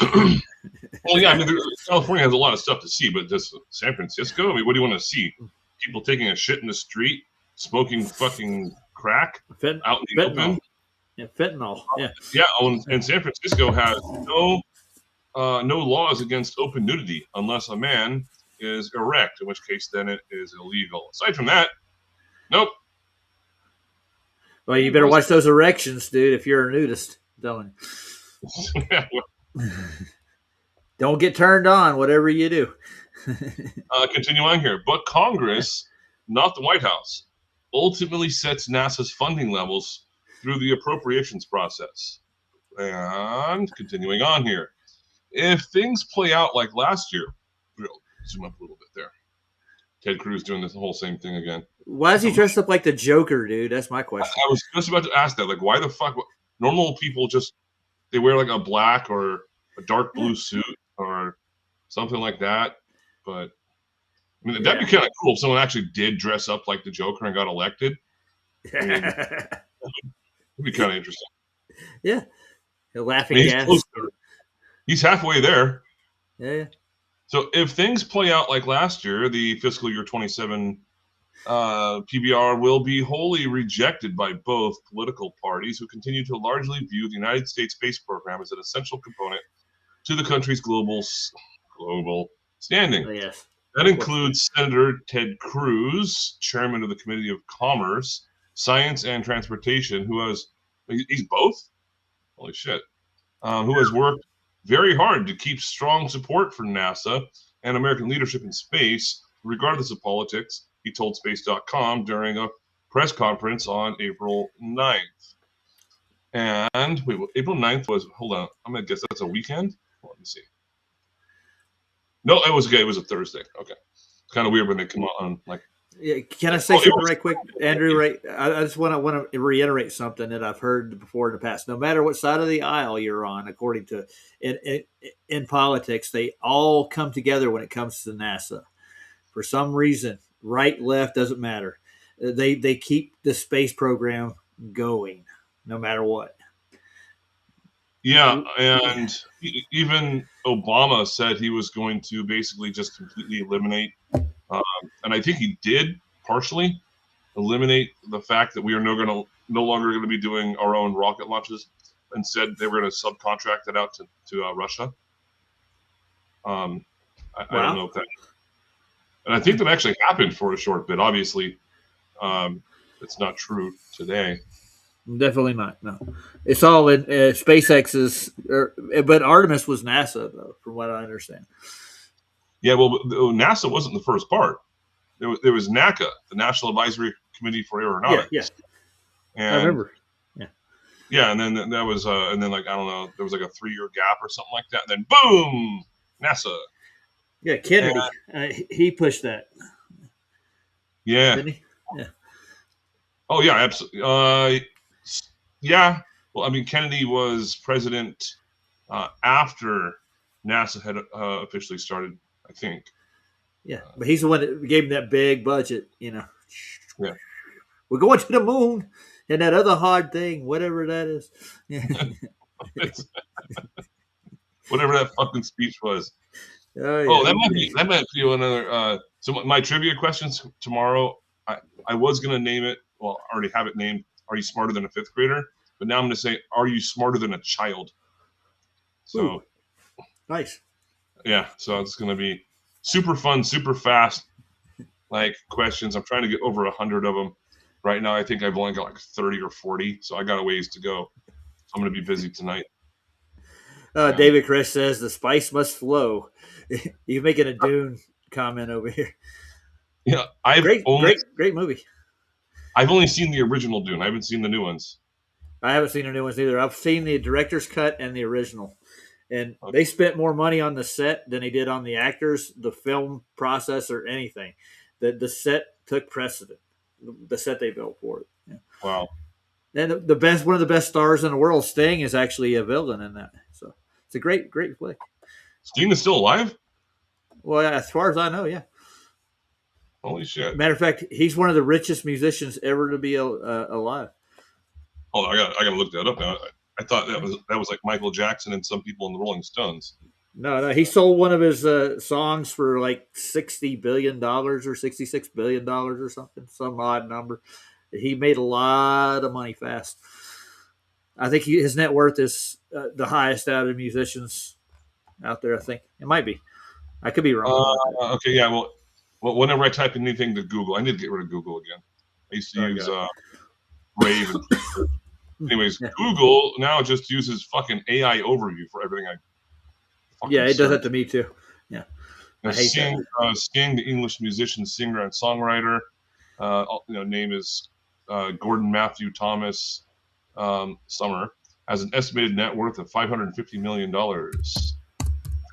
Well, yeah, I mean, California has a lot of stuff to see, but just San Francisco. I mean, what do you want to see? People taking a shit in the street, smoking fucking crack out in the open. Yeah, fentanyl. Yeah. Yeah, and San Francisco has no laws against open nudity unless a man is erect, in which case then it is illegal. Aside from that, nope. Well, you better watch those erections, dude. If you're a nudist, don't don't get turned on. Whatever you do. Continue on here, but Congress, not the White House, ultimately sets NASA's funding levels through the appropriations process. And continuing on here, if things play out like last year, we'll zoom up a little bit there. Ted Cruz doing this whole same thing again. Why is he dressed up like the Joker, dude? That's my question. I was just about to ask that. Like, why the fuck? Normal people they wear like a black or a dark blue suit or something like that. But I mean, that'd be kind of cool if someone actually did dress up like the Joker and got elected. I mean, it'd be kind of interesting. Yeah, laughing gas. He's halfway there. Yeah. So if things play out like last year, the fiscal year 27 PBR will be wholly rejected by both political parties who continue to largely view the United States space program as an essential component to the country's global standing. Yes. That includes Senator Ted Cruz, chairman of the Committee of Commerce, Science and Transportation, he's both? Holy shit. Who has worked very hard to keep strong support for NASA and American leadership in space, regardless of politics, he told Space.com during a press conference on April 9th. And wait, April 9th was, hold on, I'm going to guess that's a weekend? Let me see. No, it was okay. It was a Thursday. Okay. It's kind of weird when they come out on like. Yeah, can I say something right quick, Andrew? Right, I just want to reiterate something that I've heard before in the past. No matter what side of the aisle you're on, according to in politics, they all come together when it comes to NASA. For some reason, right, left doesn't matter. They keep the space program going, no matter what. Yeah, and even Obama said he was going to basically just completely eliminate. And I think he did partially eliminate the fact that we are no longer going to be doing our own rocket launches. Instead, they were going to subcontract it out to Russia. I don't know if that, and I think that actually happened for a short bit. Obviously, it's not true today. Definitely not. No, it's all in SpaceX's. But Artemis was NASA, though, from what I understand. Yeah, well, NASA wasn't the first part. There was NACA, the National Advisory Committee for Aeronautics. Yeah. And, I remember. Yeah, and then that was, and then like I don't know, there was like a 3-year gap or something like that. And then boom, NASA. Yeah, Kennedy. He pushed that. Yeah. Didn't he? Yeah. Oh yeah, absolutely. Yeah. Well, I mean, Kennedy was president after NASA had officially started, I think. Yeah, but he's the one that gave him that big budget, Yeah. We're going to the moon and that other hard thing, whatever that is. Whatever that fucking speech was. Oh, yeah. Oh, that might be another. So my trivia questions tomorrow. I was gonna name it. Well, I already have it named. Are you smarter than a 5th grader? But now I'm gonna say, are you smarter than a child? So. Ooh, nice. Yeah, so it's gonna be super fun, super fast, like questions. I'm trying to get over 100 of them. Right now, I think I've only got like 30 or 40, so I got a ways to go. I'm gonna be busy tonight. David Chris says the spice must flow. You're making a Dune comment over here. Yeah, great movie. I've only seen the original Dune. I haven't seen the new ones. I haven't seen the new ones either. I've seen the director's cut and the original. And they spent more money on the set than they did on the actors, the film process, or anything. The set took precedent. The set they built for it. Yeah. Wow. And one of the best stars in the world, Sting, is actually a villain in that. So it's a great flick. Sting is still alive? Well, as far as I know, yeah. Holy shit! Matter of fact, he's one of the richest musicians ever to be alive. Hold on, I gotta look that up now. I thought that was like Michael Jackson and some people in the Rolling Stones. No, he sold one of his songs for like $60 billion or $66 billion or something, some odd number. He made a lot of money fast. I think his net worth is the highest out of musicians out there. I think it might be. I could be wrong. Okay, yeah. Well, whenever I type in anything to Google, I need to get rid of Google again. I used to use Brave. Anyways, Yeah. Google now just uses fucking AI overview for everything. Yeah, it does that to me too. Yeah, Now, I hate Sting, Sting, the English musician, singer, and songwriter. Name is Gordon Matthew Thomas Summer, has an estimated net worth of $550 million.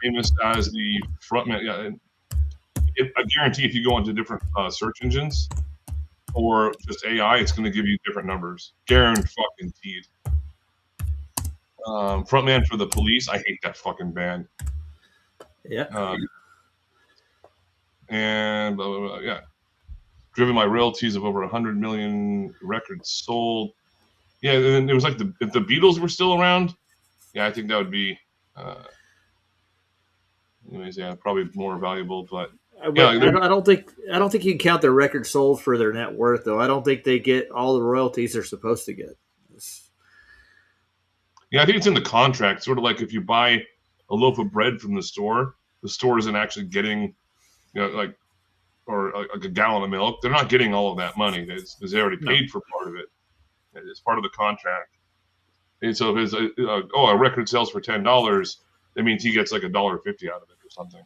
Famous as the frontman. Yeah, I guarantee if you go into different search engines or just AI, it's going to give you different numbers. Guaranteed. Frontman for the Police. I hate that fucking band. Yeah. And blah, blah, blah, yeah. Driven by royalties of over 100 million records sold. Yeah, and it was like if the Beatles were still around, yeah, I think that would be anyways, yeah, probably more valuable, but yeah, I don't think you can count their records sold for their net worth though. I don't think they get all the royalties they're supposed to get. Yeah, I think it's in the contract. Sort of like if you buy a loaf of bread from the store isn't actually getting, or like a gallon of milk. They're not getting all of that money because they already paid for part of it. It's part of the contract. And so if it's a record sells for $10, that means he gets like $1.50 out of it or something.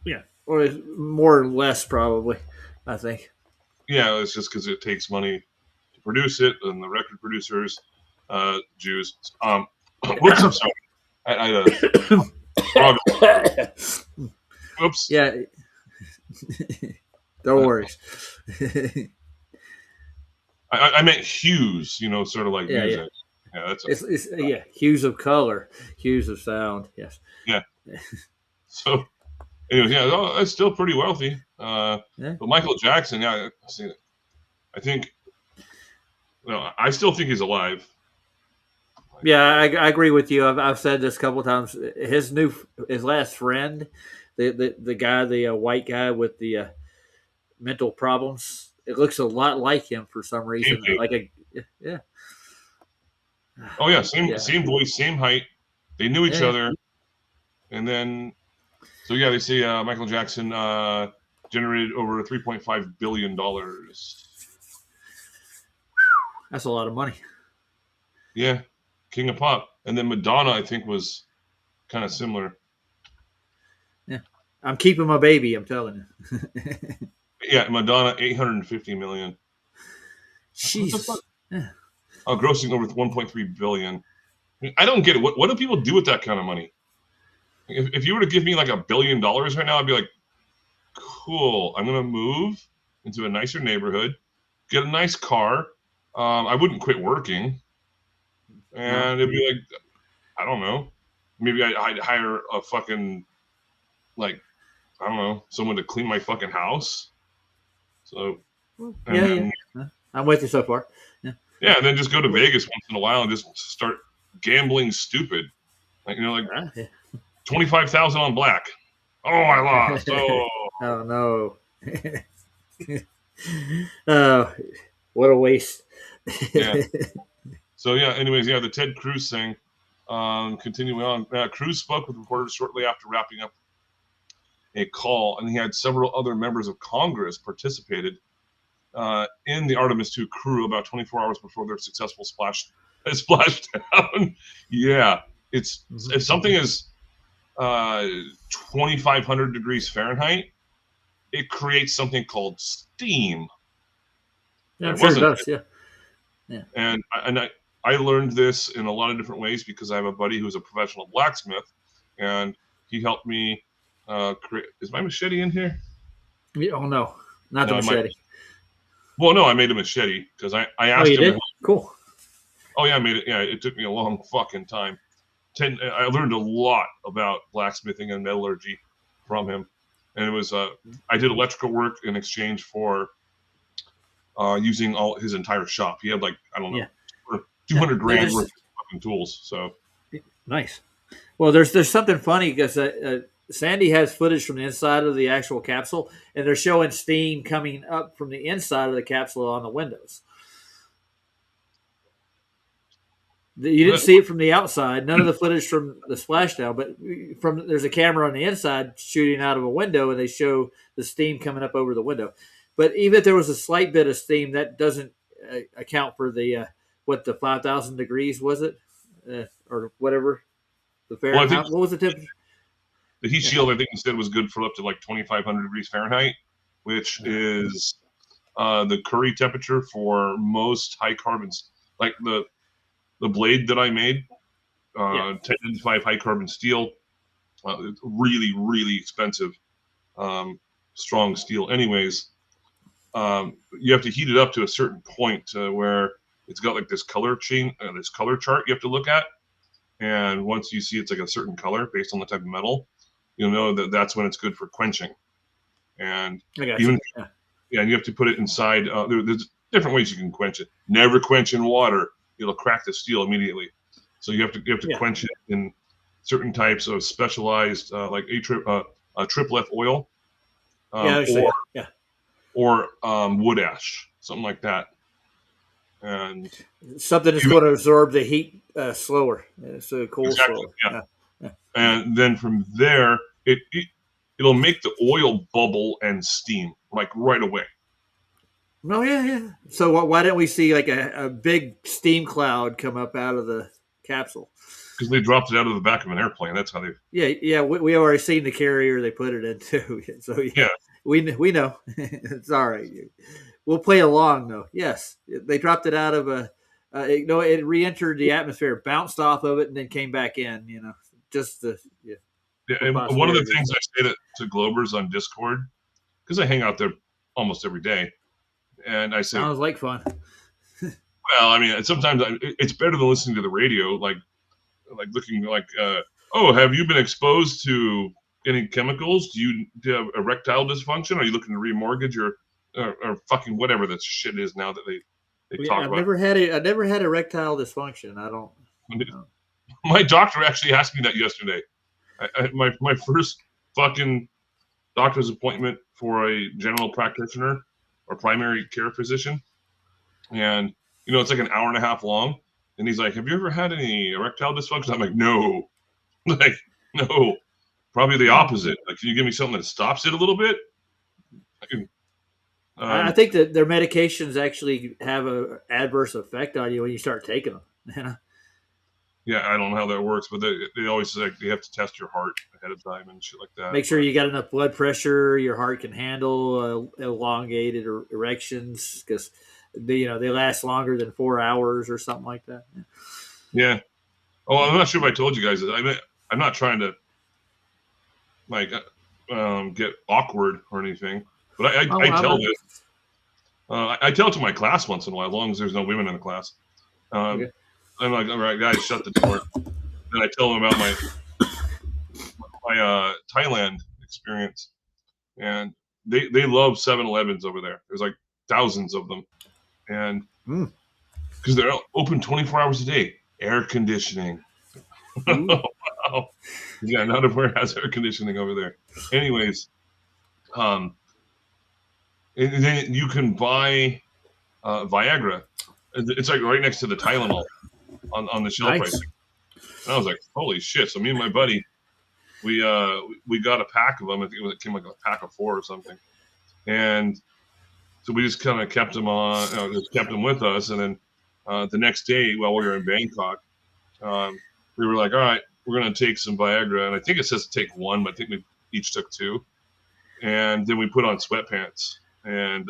Yeah, or more or less probably. I think. Yeah, it's just because it takes money to produce it, and the record producers, Jews. Whoops, I'm sorry. Whoops. Yeah. Don't worry. I meant hues, sort of like music. Yeah, that's it's hues of color, hues of sound. Yes. Yeah. So, anyways, yeah, that's still pretty wealthy. But Michael Jackson, yeah, I think, I still think he's alive. Yeah, I agree with you. I've said this a couple of times. His last friend, the guy, the white guy with the mental problems, it looks a lot like him for some reason. Yeah. Oh yeah, same voice, same height. They knew each other, and then, so yeah, they say Michael Jackson generated over $3.5 billion. That's a lot of money. Yeah, King of Pop, and then Madonna, I think, was kind of similar. Yeah, I'm keeping my baby. I'm telling you. Yeah, Madonna, $850 million. Jesus. Yeah. Grossing over $1.3 billion. I don't get it. What do people do with that kind of money? If you were to give me like $1 billion right now, I'd be like, cool. I'm gonna move into a nicer neighborhood, get a nice car. I wouldn't quit working, and it'd be like, I don't know, maybe I'd hire a fucking, like, I don't know, someone to clean my fucking house. So yeah. I'm with you so far. Yeah, and then just go to Vegas once in a while and just start gambling stupid. Like, 25,000 on black. Oh, I lost. Oh. Oh no. Oh, what a waste. Yeah. So yeah, anyways, the Ted Cruz thing. Continuing on. Cruz spoke with reporters shortly after wrapping up a call, and he had several other members of Congress participated in the Artemis II crew about 24 hours before their successful splashdown. Yeah, if something is 2,500 degrees Fahrenheit, it creates something called steam. Yeah, I'm sure it does. Yeah. And I learned this in a lot of different ways because I have a buddy who's a professional blacksmith, and he helped me create. Is my machete in here? Oh no, not the machete. Well, no, I made a machete because I asked him. Did? Cool. Oh yeah, I made it. Yeah, it took me a long fucking time. I learned a lot about blacksmithing and metallurgy from him, and it was I did electrical work in exchange for using all his entire shop. He had like, I don't know, 200 grand worth of fucking tools. So nice. Well, there's something funny because Sandy has footage from the inside of the actual capsule, and they're showing steam coming up from the inside of the capsule on the windows. You didn't see it from the outside. None of the footage from the splashdown, but there's a camera on the inside shooting out of a window, and they show the steam coming up over the window. But even if there was a slight bit of steam, that doesn't account for the 5,000 degrees, was it, or whatever the Fahrenheit? Well, what was the temperature? The heat shield, I think, instead was good for up to like 2,500 degrees Fahrenheit, which is the Curie temperature for most high carbons, like the blade that I made, 10-5 high carbon steel. It's really, really expensive, strong steel. Anyways, you have to heat it up to a certain point where it's got like this color chart you have to look at. And once you see it's like a certain color based on the type of metal, you'll know that that's when it's good for quenching. And and you have to put it inside. There's different ways you can quench it. Never quench in water; it'll crack the steel immediately. So you have to quench it in certain types of specialized, like triplet oil, or wood ash, something like that. And something that's going to absorb the heat slower, so it cools slower. Yeah. And then from there, it'll make the oil bubble and steam like right away. Oh yeah. So why didn't we see like a big steam cloud come up out of the capsule? Because they dropped it out of the back of an airplane. That's how they. Yeah. We already seen the carrier they put it into. So we know. It's all right. We'll play along though. Yes, they dropped it out of it re-entered the atmosphere, bounced off of it, and then came back in. Just the and one of the things I say to Globers on Discord, because I hang out there almost every day, and I say, sounds like fun. Well, I mean, sometimes it's better than listening to the radio, like looking like, have you been exposed to any chemicals? Do you have erectile dysfunction? Are you looking to remortgage or fucking whatever that shit is now that they talk about? I never had erectile dysfunction. I don't. My doctor actually asked me that yesterday. My first fucking doctor's appointment for a general practitioner or primary care physician, and it's like an hour and a half long. And he's like, "Have you ever had any erectile dysfunction?" I'm like, "No, no, probably the opposite. Like, can you give me something that stops it a little bit?" I think that their medications actually have an adverse effect on you when you start taking them. Yeah, I don't know how that works, but they always say you have to test your heart ahead of time and shit like that. Make sure you got enough blood pressure, your heart can handle elongated erections, because they last longer than 4 hours or something like that. Yeah. Oh, I'm not sure if I told you guys that. I mean, I'm not trying to get awkward or anything, but I tell this. I tell it to my class once in a while, as long as there's no women in the class. Okay. I'm like, all right, guys, shut the door. Then I tell them about my Thailand experience, and they love 7-Elevens over there. There's like thousands of them, and because they're open 24 hours a day, air conditioning. Wow. Yeah, not everywhere has air conditioning over there. Anyways, and then you can buy Viagra. It's like right next to the Tylenol on the shelf. Nice. Right there. And I was like, holy shit. So me and my buddy, we got a pack of them. I think it came like a pack of 4 or something. And so we just kind of kept them just kept them with us. And then the next day, while we were in Bangkok, we were like, all right, we're going to take some Viagra. And I think it says to take 1, but I think we each took 2. And then we put on sweatpants. And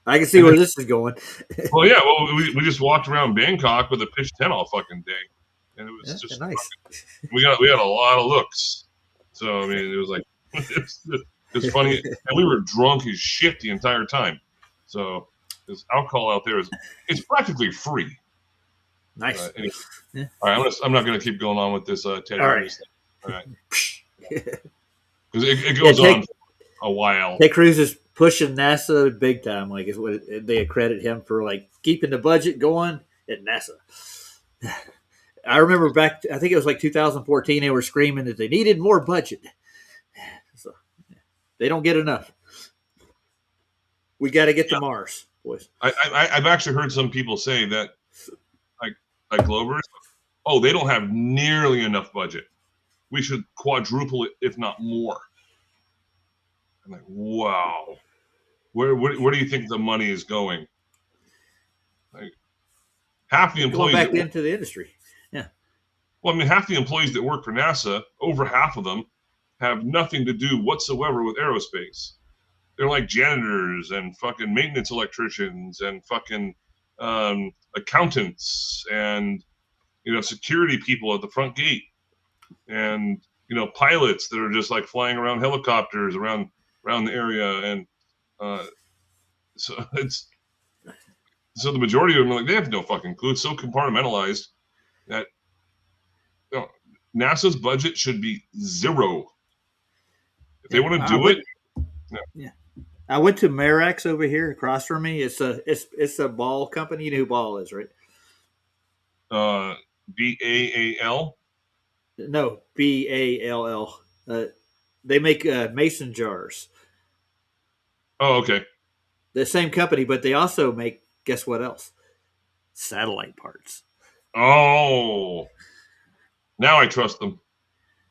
I can see where this is going. Well, yeah. Well, we just walked around Bangkok with a pitch tent all fucking day, and it was just nice. We had a lot of looks. So I mean, it was like it's funny, and we were drunk as shit the entire time. So this alcohol out there it's practically free. Nice. Anyway. Yeah. All right, I'm not going to keep going on with this. Teddy. All right. All right. because it goes on for a while. Ted Cruz is pushing NASA big time. Like, is what they accredit him for, like keeping the budget going at NASA. I remember back, I think it was like 2014, they were screaming that they needed more budget. So they don't get enough. We got to get to Mars, boys. I've actually heard some people say that, like Globers, oh, they don't have nearly enough budget. We should quadruple it, if not more. I'm like, wow. Where do you think the money is going? Like, half the employees going back into the industry. Yeah. Well, I mean, half the employees that work for NASA, over half of them, have nothing to do whatsoever with aerospace. They're like janitors and fucking maintenance electricians and fucking accountants and, you know, security people at the front gate and, you know, pilots that are just like flying around helicopters around the area. And so the majority of them are like, they have no fucking clue. It's so compartmentalized that, you know, NASA's budget should be zero. If they want to do it. Yeah. I went to Merax over here across from me. It's a Ball company. You know who Ball is, right? BAAL? No, BALL. They make mason jars. Oh, okay. The same company, but they also make, guess what else? Satellite parts. Oh, now I trust them.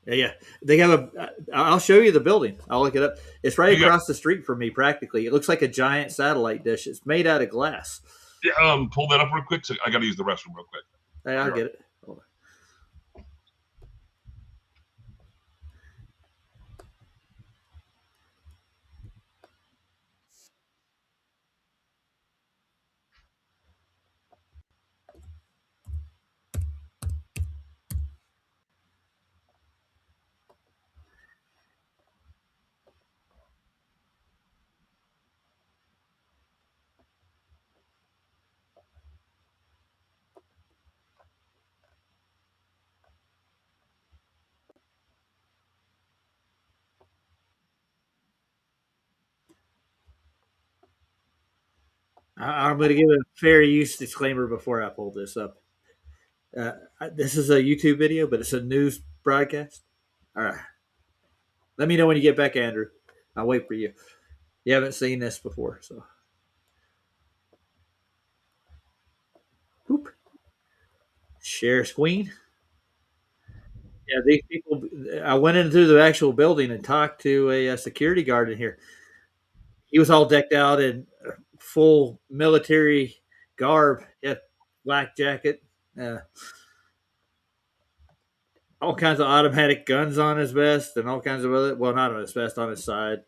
Yeah. They have I'll show you the building. I'll look it up. It's right across the street from me, practically. It looks like a giant satellite dish. It's made out of glass. Yeah, pull that up real quick. So I got to use the restroom real quick. Hey, I'll get it. Hold on. I'm going to give a fair use disclaimer before I pull this up. This is a YouTube video, but it's a news broadcast. All right. Let me know when you get back, Andrew. I'll wait for you. You haven't seen this before, so. Whoop. Share screen. Yeah, these people. I went into the actual building and talked to a security guard in here. He was all decked out in full military garb. Yeah, black jacket. All kinds of automatic guns on his vest and all kinds of other. Well, not on his vest, on his side.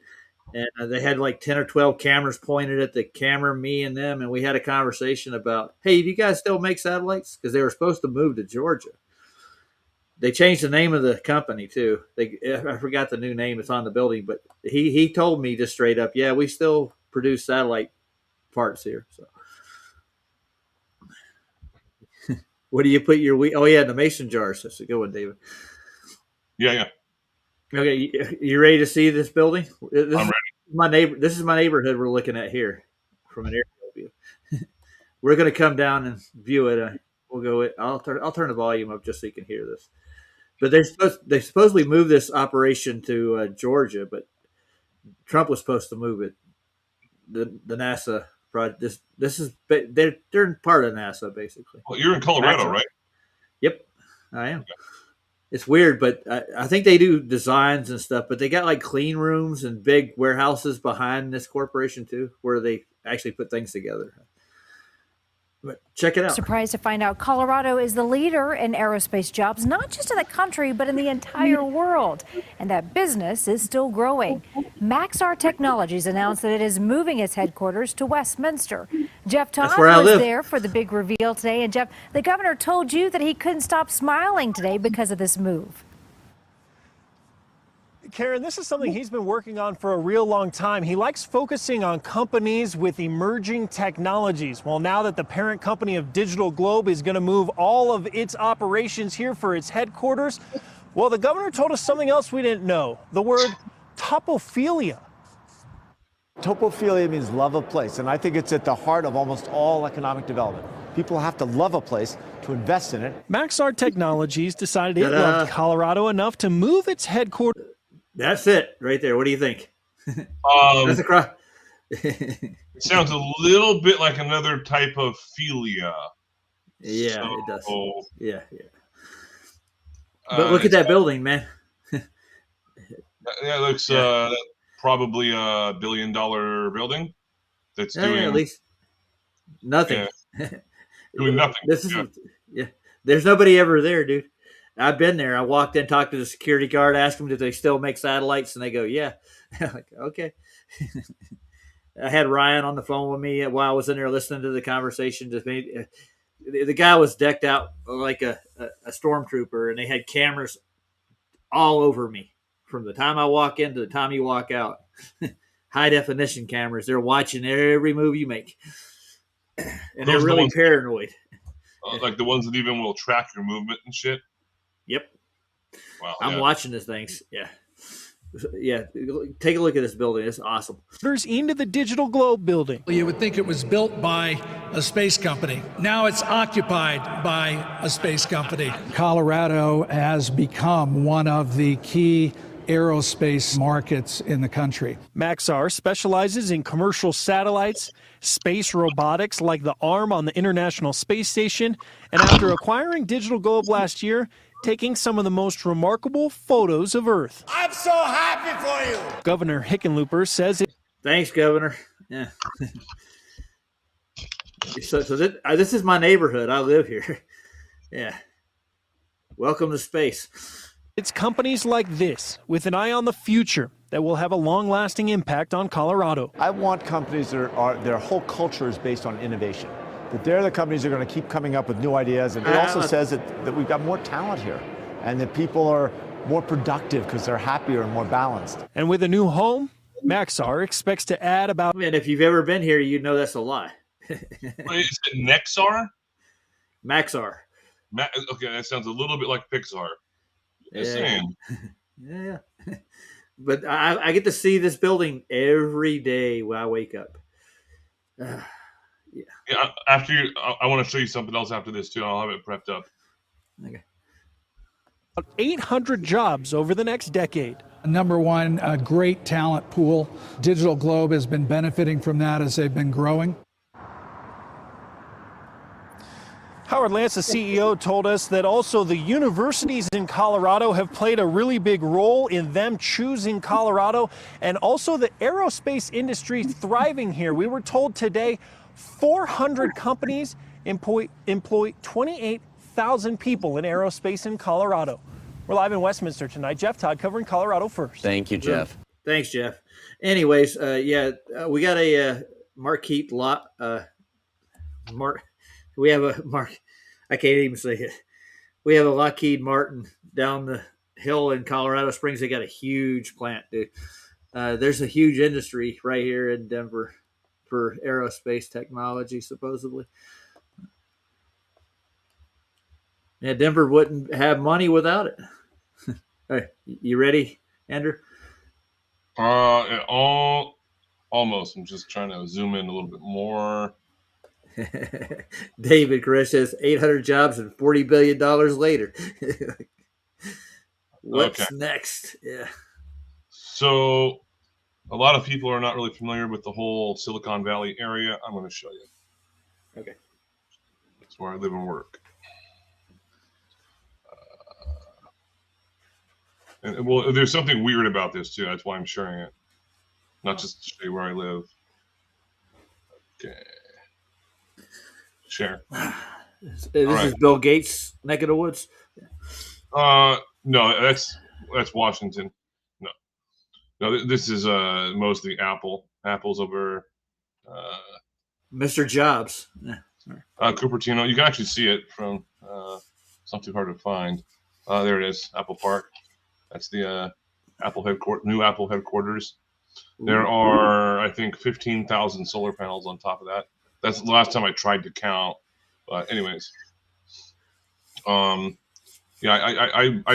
And they had like 10 or 12 cameras pointed at the camera, me and them. And we had a conversation about, hey, do you guys still make satellites? Because they were supposed to move to Georgia. They changed the name of the company too. I forgot the new name. It's on the building, but he told me just straight up, yeah, we still produce satellite parts here. So, what do you put your wheat? Oh yeah, the mason jars. That's a good one, David. Yeah. Okay, you ready to see this building? I'm ready. This is my neighborhood we're looking at here from an aerial view. We're going to come down and view it. We'll go. I'll turn the volume up just so you can hear this. But they supposedly moved this operation to Georgia, but Trump was supposed to move it. The NASA project. This is they're part of NASA basically. Well, you're in Colorado, right? Yep, I am. Okay. It's weird, but I think they do designs and stuff. But they got like clean rooms and big warehouses behind this corporation too, where they actually put things together. But check it out. Surprised to find out Colorado is the leader in aerospace jobs, not just in the country, but in the entire world. And that business is still growing. Maxar Technologies announced that it is moving its headquarters to Westminster. Jeff Todd was there for the big reveal today. And Jeff, the governor told you that he couldn't stop smiling today because of this move. Karen, this is something he's been working on for a real long time. He likes focusing on companies with emerging technologies. Well, now that the parent company of Digital Globe is going to move all of its operations here for its headquarters, well, the governor told us something else we didn't know. The word topophilia. Topophilia means love of place, and I think it's at the heart of almost all economic development. People have to love a place to invest in it. Maxar Technologies decided it loved Colorado enough to move its headquarters. That's it right there. What do you think? That's a cross. It sounds a little bit like another type of philia. Yeah, So, it does. Yeah. But look at it's- that building, man. Yeah, it looks probably a $1 billion building that's Yeah, doing at least nothing. doing nothing. This is There's nobody ever there, dude. I've been there. I walked in, talked to the security guard, asked them, "Do they still make satellites?" And they go, "Yeah." I'm like, okay. I had Ryan on the phone with me while I was in there listening to the conversation. Just made the guy was decked out like a stormtrooper, and they had cameras all over me from the time I walk in to the time you walk out. High definition cameras. They're watching every move you make, and Those they're are the really ones- paranoid. Like the ones that even will track your movement and shit. Yep. Wow. I'm watching these things. Yeah. Take a look at this building. It's awesome. Into the Digital Globe building. You would think it was built by a space company. Now it's occupied by a space company. Colorado has become one of the key aerospace markets in the country. Maxar specializes in commercial satellites, space robotics like the arm on the International Space Station, and after acquiring Digital Globe last year, taking some of the most remarkable photos of Earth. I'm so happy for you. Governor Hickenlooper says it. Thanks, Governor. Yeah. This is my neighborhood. I live here. Yeah. Welcome to space. It's companies like this, with an eye on the future, that will have a long-lasting impact on Colorado. I want companies that their whole culture is based on innovation. That they're the companies that are going to keep coming up with new ideas. And it also says that we've got more talent here and that people are more productive because they're happier and more balanced. And with a new home, Maxar expects to add about... And if you've ever been here, you know that's a lie. Is it Nexar? Maxar. Okay, that sounds a little bit like Pixar. Just saying. Yeah. But I get to see this building every day when I wake up. Yeah. After I want to show you something else after this too. I'll have it prepped up. Okay. 800 jobs over the next decade. Number one, a great talent pool. Digital Globe has been benefiting from that as they've been growing. Howard Lance, the CEO, told us that also the universities in Colorado have played a really big role in them choosing Colorado, and also the aerospace industry thriving here. We were told today 400 companies employ 28,000 people in aerospace in Colorado. We're live in Westminster tonight. Jeff Todd covering Colorado First. Thank you, Jeff. Thanks, Jeff. Anyways, we got a Marquette lot. We have a Mark. I can't even say it. We have a Lockheed Martin down the hill in Colorado Springs. They got a huge plant, dude. There's a huge industry right here in Denver for aerospace technology, supposedly. Yeah, Denver wouldn't have money without it. Hey, you ready, Andrew? Almost. I'm just trying to zoom in a little bit more. David Koresh says 800 jobs and $40 billion later. What's next? Yeah. So a lot of people are not really familiar with the whole Silicon Valley area. I'm going to show you. Okay. That's where I live and work. And well, there's something weird about this too. That's why I'm sharing it. Not just to show you where I live. Okay. Share. This is Bill Gates' neck of the woods. No, that's Washington. No, this is mostly Apple. Apple's over. Mr. Jobs. Cupertino. You can actually see it from. It's not too hard to find. There it is, Apple Park. That's the new Apple headquarters. There are, I think, 15,000 solar panels on top of that. That's the last time I tried to count. But anyways, I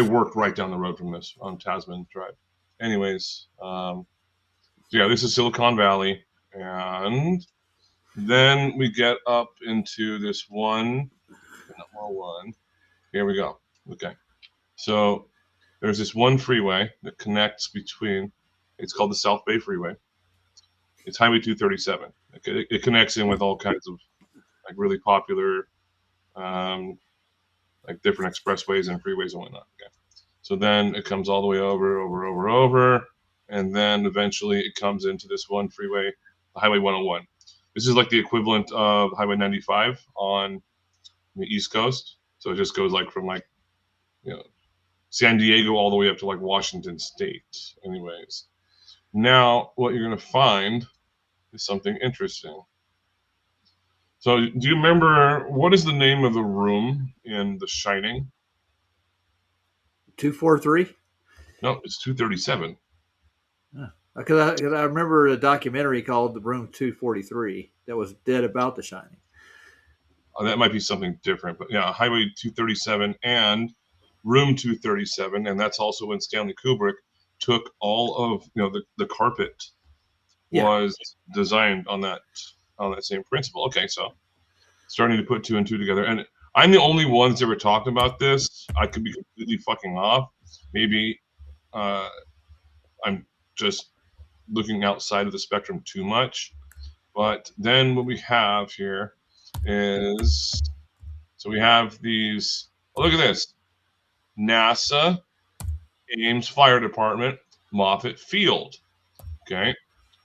worked right down the road from this on Tasman Drive. anyways, yeah, this is Silicon Valley, and then we get up into this one. Here we go. Okay, so there's this one freeway that connects between. It's called the South Bay Freeway. It's Highway 237. It connects in with all kinds of like really popular, like different expressways and freeways and whatnot. Okay, so then it comes all the way over, and then eventually it comes into this one freeway, Highway 101. This is like the equivalent of Highway 95 on the East Coast. So it just goes like from like, San Diego all the way up to like Washington State. Anyways, now what you're going to find is something interesting. So do you remember, what is the name of the room in The Shining? 243? No, it's 237. Because I remember a documentary called The Room 243 that was dead about The Shining. Oh, that might be something different, but yeah, Highway 237 and Room 237, and that's also when Stanley Kubrick took all of the carpet was designed on that same principle. Okay, so starting to put two and two together, and I'm the only one that's ever talked about this. I could be completely fucking off. Maybe I'm just looking outside of the spectrum too much. But then what we have here is, so we have these. Oh, look at this. NASA, Ames Fire Department, Moffett Field. Okay,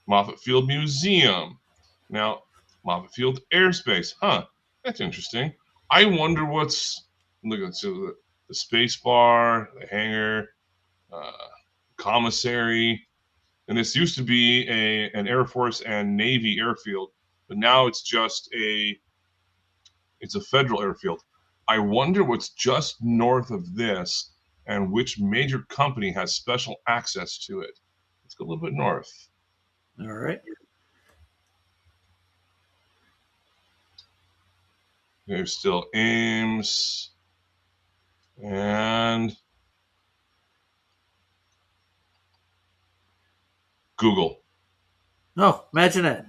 Moffett Field Museum. Now, Moffett Field Airspace. Huh, that's interesting. I wonder what's, look at the space bar, the hangar, commissary. And this used to be an Air Force and Navy airfield, but now it's just it's a federal airfield. I wonder what's just north of this and which major company has special access to it. Let's go a little bit north. All right. There's still Ames and Google. Oh, imagine that.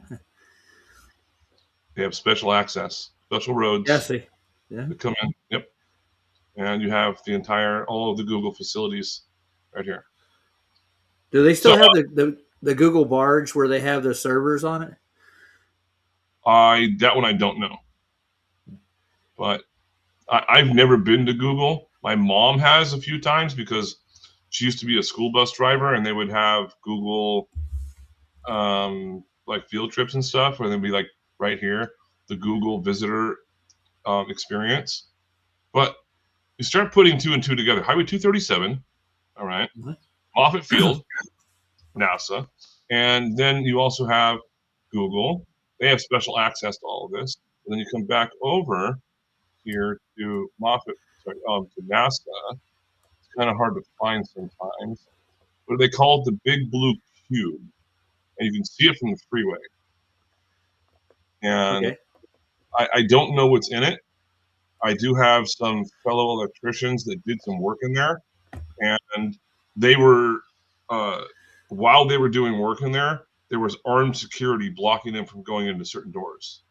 They have special access, special roads. Yeah, see. Yeah. That come in. Yep. And you have all of the Google facilities right here. Do they still have the Google barge where they have their servers on it? That one I don't know. But I've never been to Google. My mom has a few times because she used to be a school bus driver, and they would have Google like field trips and stuff, where they'd be like right here, the Google visitor experience. But you start putting two and two together. Highway 237, all right, Moffett Field, NASA, and then you also have Google. They have special access to all of this. And then you come back over here to to NASA. It's kind of hard to find sometimes. But they call it the Big Blue Cube, and you can see it from the freeway. And Okay. I don't know what's in it. I do have some fellow electricians that did some work in there, and they were while they were doing work in there was armed security blocking them from going into certain doors,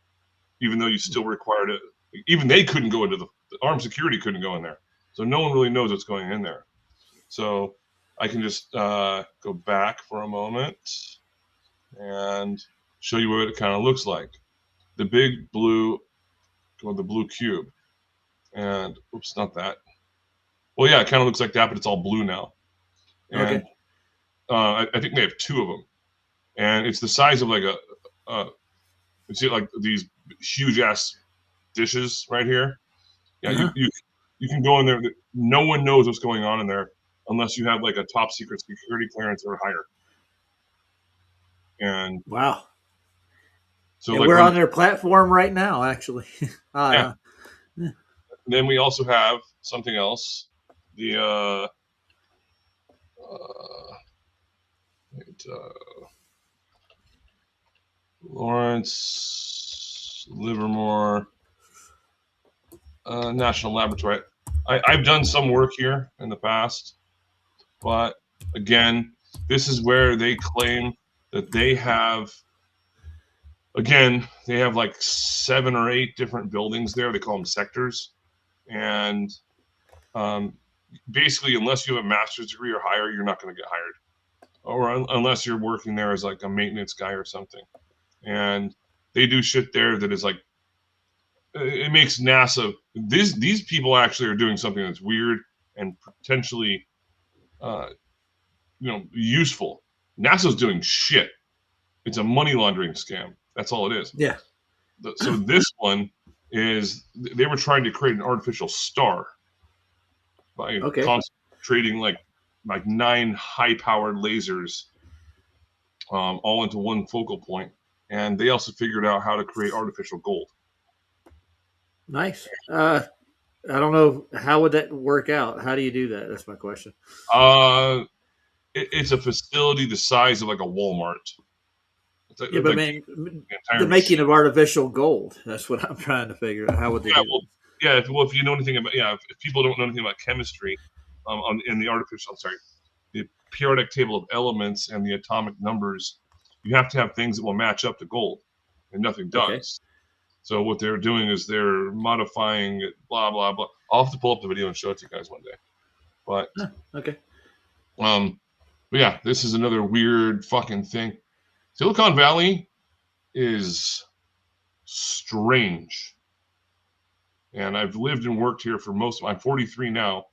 even though you still required it. Even they couldn't go into the armed security couldn't go in there, so no one really knows what's going in there. So I can just go back for a moment and show you what it kind of looks like. The big blue, the blue cube. And oops, not that. Well, yeah, it kind of looks like that, but it's all blue now. And Okay. I think they have two of them, and it's the size of like you see like these huge ass dishes right here. Yeah, you can go in there. No one knows what's going on in there unless you have like a top secret security clearance or higher. And wow. So Yeah, like we're on their platform right now, actually. Yeah. Then we also have something else. The Lawrence Livermore National Laboratory. I've done some work here in the past, but again, this is where they claim that they have. Again, they have like 7 or 8 different buildings there. They call them sectors, and basically, unless you have a master's degree or higher, you're not going to get hired, or unless you're working there as like a maintenance guy or something. And they do shit there that is like, it makes NASA. These people actually are doing something that's weird and potentially, useful. NASA's doing shit. It's a money laundering scam. That's all it is. Yeah. So this one is they were trying to create an artificial star by concentrating like 9 high-powered lasers all into one focal point, and they also figured out how to create artificial gold. Nice. I don't know, how would that work out? How do you do that? That's my question. It's a facility the size of like a Walmart. But man, the making of artificial gold. That's what I'm trying to figure out. How would they do that? If you know anything about, if people don't know anything about chemistry, in the periodic table of elements and the atomic numbers, you have to have things that will match up to gold, and nothing does. Okay. So what they're doing is they're modifying it, blah, blah, blah. I'll have to pull up the video and show it to you guys one day. But, okay. But yeah, this is another weird fucking thing. Silicon Valley is strange. And I've lived and worked here for I'm 43 now.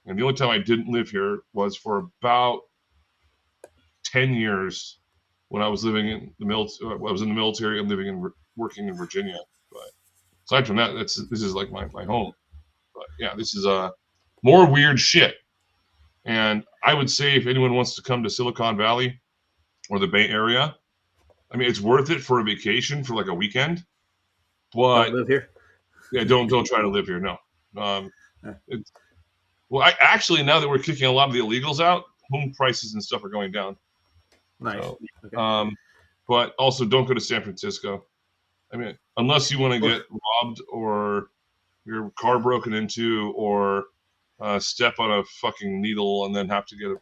And the only time I didn't live here was for about 10 years when I was living in the military. I was in the military and working in Virginia. But aside from that, this is like my home. But yeah, this is more weird shit. And I would say if anyone wants to come to Silicon Valley or the Bay Area, I mean, it's worth it for a vacation for like a weekend. But don't live here. Yeah, don't try to live here. No. I actually, now that we're kicking a lot of the illegals out, home prices and stuff are going down. Nice. So, okay. But also, don't go to San Francisco. I mean, unless you want to get robbed or your car broken into or step on a fucking needle and then have to get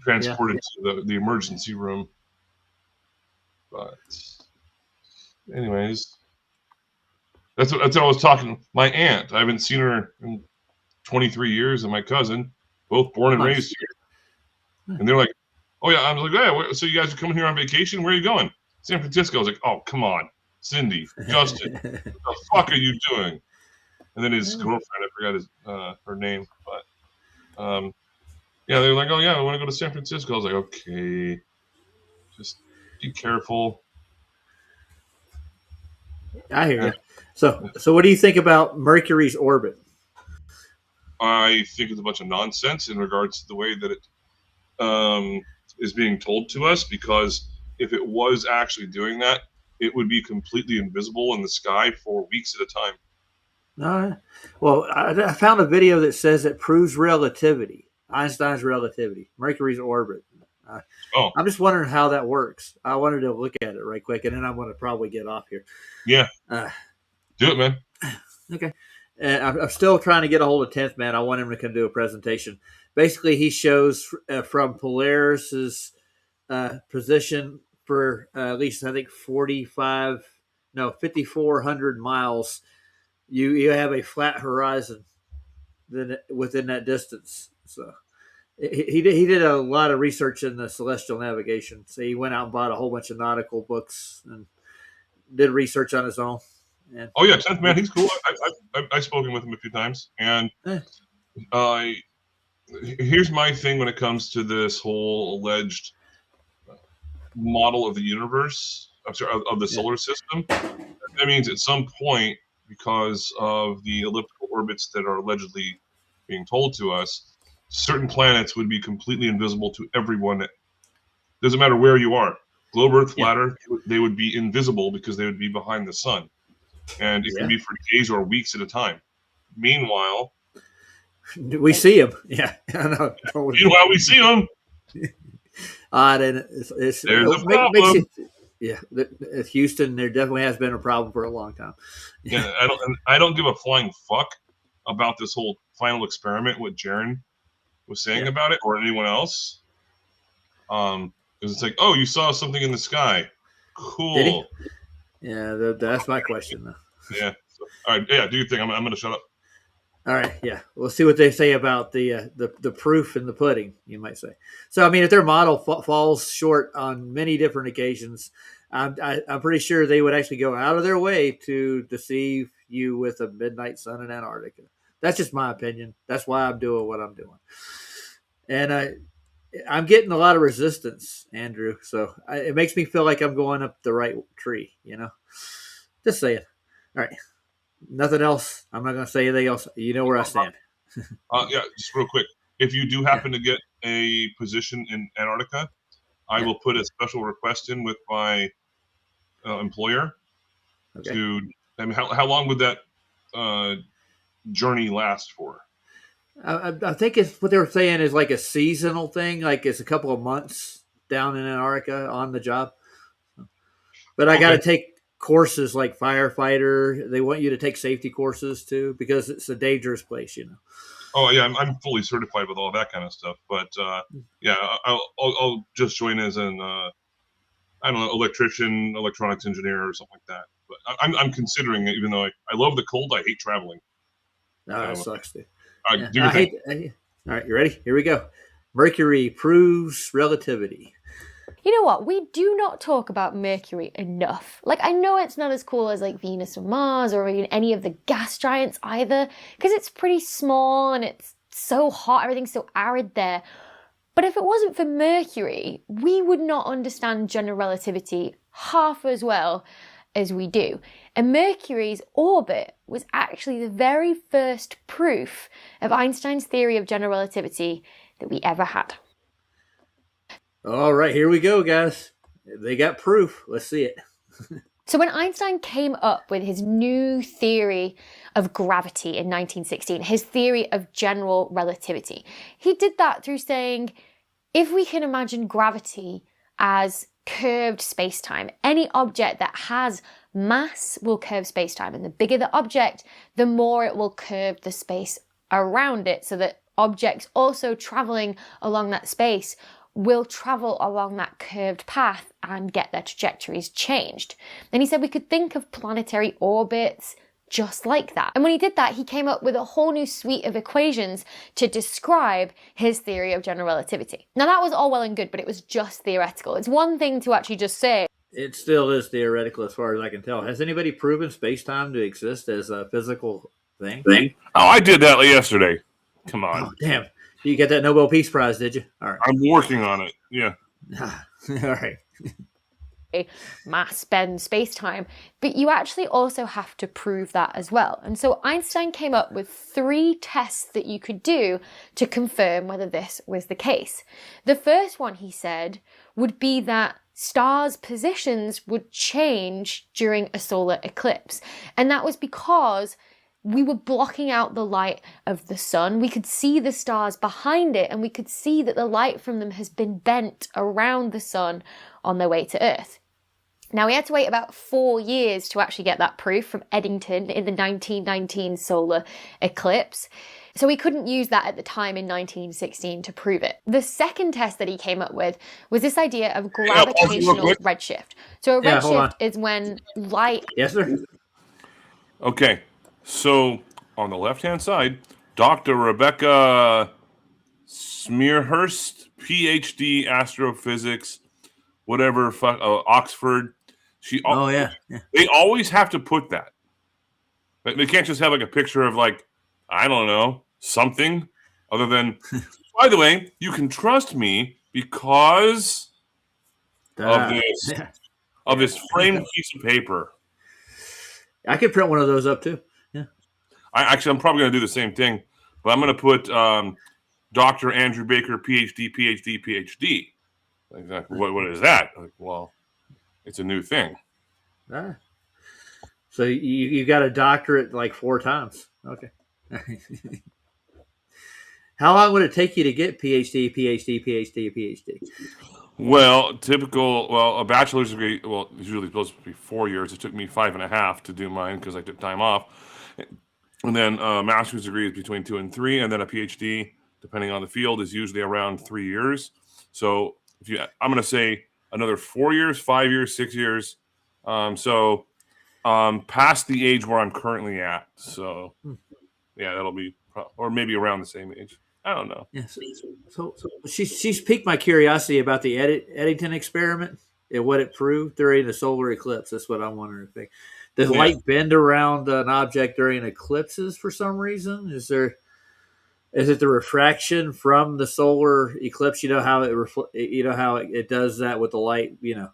transported to the emergency room. But anyways, that's what I was talking. My aunt, I haven't seen her in 23 years, and my cousin, both born and raised here. And they're like, "Oh yeah," I was like, "Yeah, so you guys are coming here on vacation? Where are you going?" San Francisco. I was like, "Oh, come on, Cindy, Justin, what the fuck are you doing?" And then his girlfriend, I forgot her name, but yeah, they were like, "Oh yeah, I want to go to San Francisco." I was like, "Okay, just be careful." I hear you. So what do you think about Mercury's orbit? I think it's a bunch of nonsense in regards to the way that it is being told to us, because if it was actually doing that, it would be completely invisible in the sky for weeks at a time. Well, I found a video that says it proves relativity, Einstein's relativity, Mercury's orbit. I'm just wondering how that works. I wanted to look at it right quick, and then I'm going to probably get off here. Yeah. Do it, man. Okay. And I'm still trying to get a hold of 10th Man. I want him to come do a presentation. Basically, he shows from Polaris's position for at least, I think, 5,400 miles. You have a flat horizon within that distance. So he did a lot of research in the celestial navigation. So he went out and bought a whole bunch of nautical books and did research on his own. And, oh yeah, 10th Man, he's cool. I've spoken with him a few times, and here's my thing when it comes to this whole alleged model of the universe. I'm sorry, of the solar system. That means at some point, because of the elliptical orbits that are allegedly being told to us, certain planets would be completely invisible to everyone. Doesn't matter where you are, globe, Earth, flat Earth, they would be invisible because they would be behind the sun. And it can be for days or weeks at a time. Meanwhile, we see them. Yeah, I know. Meanwhile, we see them. Then there's a problem. Houston, there definitely has been a problem for a long time. Yeah, I don't give a flying fuck about this whole final experiment. What Jaron was saying about it, or anyone else. Because it's like, oh, you saw something in the sky. Cool. Did he? Yeah, that's my question though. Yeah. So, all right. Yeah. Do your thing. I'm going to shut up. All right, yeah, we'll see what they say about the proof in the pudding, you might say. So, I mean, if their model falls short on many different occasions, I'm pretty sure they would actually go out of their way to deceive you with a midnight sun in Antarctica. That's just my opinion. That's why I'm doing what I'm doing, and I'm getting a lot of resistance, Andrew. So it makes me feel like I'm going up the right tree. Just saying. All right. Nothing else. I'm not going to say anything else. You know where I stand. Yeah, just real quick. If you do happen to get a position in Antarctica, I will put a special request in with my employer. Okay. I mean, how long would that journey last for? I think it's what they were saying is like a seasonal thing, like it's a couple of months down in Antarctica on the job. But I got to take courses like firefighter. They want you to take safety courses too because it's a dangerous place, Oh yeah, I'm fully certified with all that kind of stuff. But yeah, I'll just join as an I don't know, electrician, electronics engineer, or something like that. But I'm considering it, even though I love the cold. I hate traveling. No, that sucks, dude. Do your thing. All right, you ready? Here we go. Mercury proves relativity. You know what? We do not talk about Mercury enough. Like, I know it's not as cool as like Venus or Mars or even any of the gas giants either, because it's pretty small and it's so hot, everything's so arid there. But if it wasn't for Mercury, we would not understand general relativity half as well as we do. And Mercury's orbit was actually the very first proof of Einstein's theory of general relativity that we ever had. All right, here we go, guys. They got proof. Let's see it. So when Einstein came up with his new theory of gravity in 1916, his theory of general relativity, he did that through saying, if we can imagine gravity as curved space-time, any object that has mass will curve space-time, and the bigger the object, the more it will curve the space around it, so that objects also traveling along that space will travel along that curved path and get their trajectories changed. And he said we could think of planetary orbits just like that. And when he did that, he came up with a whole new suite of equations to describe his theory of general relativity. Now that was all well and good, but it was just theoretical. It's one thing to actually just say. It still is theoretical as far as I can tell. Has anybody proven space-time to exist as a physical thing? Oh, I did that yesterday. Come on. Oh, damn. You get that Nobel Peace Prize, did you? All right. I'm working on it. Yeah. All right. Mass bend space-time, but you actually also have to prove that as well. And so Einstein came up with 3 tests that you could do to confirm whether this was the case. The first one, he said, would be that stars' positions would change during a solar eclipse. And that was because we were blocking out the light of the sun. We could see the stars behind it, and we could see that the light from them has been bent around the sun on their way to Earth. Now, we had to wait about 4 years to actually get that proof from Eddington in the 1919 solar eclipse. So we couldn't use that at the time in 1916 to prove it. The second test that he came up with was this idea of gravitational redshift. So a redshift is when light... Yes, sir? Okay. So on the left-hand side, Dr. Rebecca Smearhurst, PhD, astrophysics, whatever, Oxford. Yeah. They always have to put that. They can't just have like a picture of like, I don't know, something other than, by the way, you can trust me because of this framed piece of paper. I could print one of those up too. I'm probably going to do the same thing, but I'm going to put Dr. Andrew Baker, PhD, PhD, PhD. Like, what is that? Like, well, it's a new thing. So you got a doctorate like 4 times. Okay. How long would it take you to get PhD, PhD, PhD, PhD? Well, a bachelor's degree, it's usually supposed to be 4 years. It took me 5.5 to do mine because I took time off. And then a master's degree is between 2 and 3, and then a PhD, depending on the field, is usually around 3 years. So I'm going to say another 4 years, 5 years, 6 years. So past the age where I'm currently at. So yeah, that'll be, or maybe around the same age. I don't know. Yeah, so she's piqued my curiosity about the Eddington experiment and what it proved during the solar eclipse. That's what I'm wondering. Does light bend around an object during eclipses for some reason? Is it the refraction from the solar eclipse? You know how it does that with the light. You know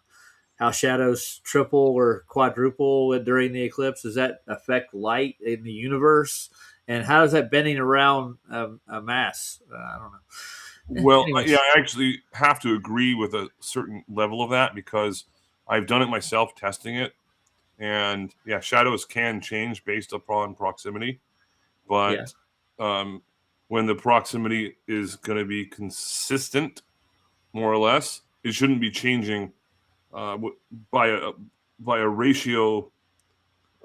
how shadows triple or quadruple during the eclipse. Does that affect light in the universe? And how is that bending around a mass? I don't know. Well, Anyways. yeah, I actually have to agree with a certain level of that because I've done it myself, testing it. And yeah, shadows can change based upon proximity. But when the proximity is going to be consistent, more or less, it shouldn't be changing by a ratio,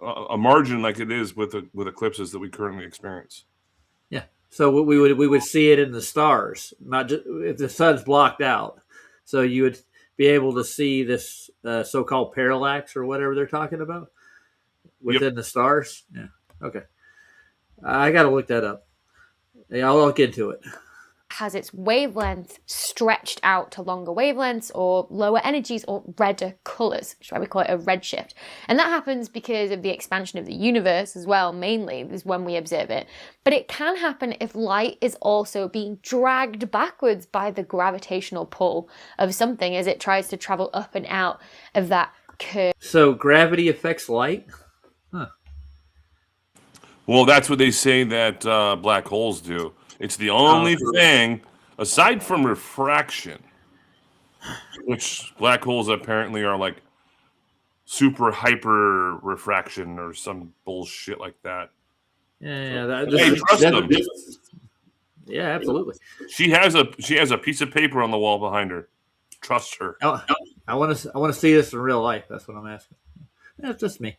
a margin like it is with eclipses that we currently experience. Yeah. So we would see it in the stars, not just if the sun's blocked out. So you would be able to see this so-called parallax or whatever they're talking about within the stars. Yeah. Okay. I got to look that up. Yeah, I'll look into it. Has its wavelength stretched out to longer wavelengths or lower energies or redder colours, which is why we call it a redshift. And that happens because of the expansion of the universe as well, mainly, is when we observe it. But it can happen if light is also being dragged backwards by the gravitational pull of something as it tries to travel up and out of that curve. So gravity affects light? Huh. Well, that's what they say that black holes do. It's the only thing, aside from refraction, which black holes apparently are like super hyper refraction or some bullshit like that. Yeah, trust them. Yeah, absolutely. She has a piece of paper on the wall behind her. Trust her. I want to see this in real life. That's what I'm asking. That's just me.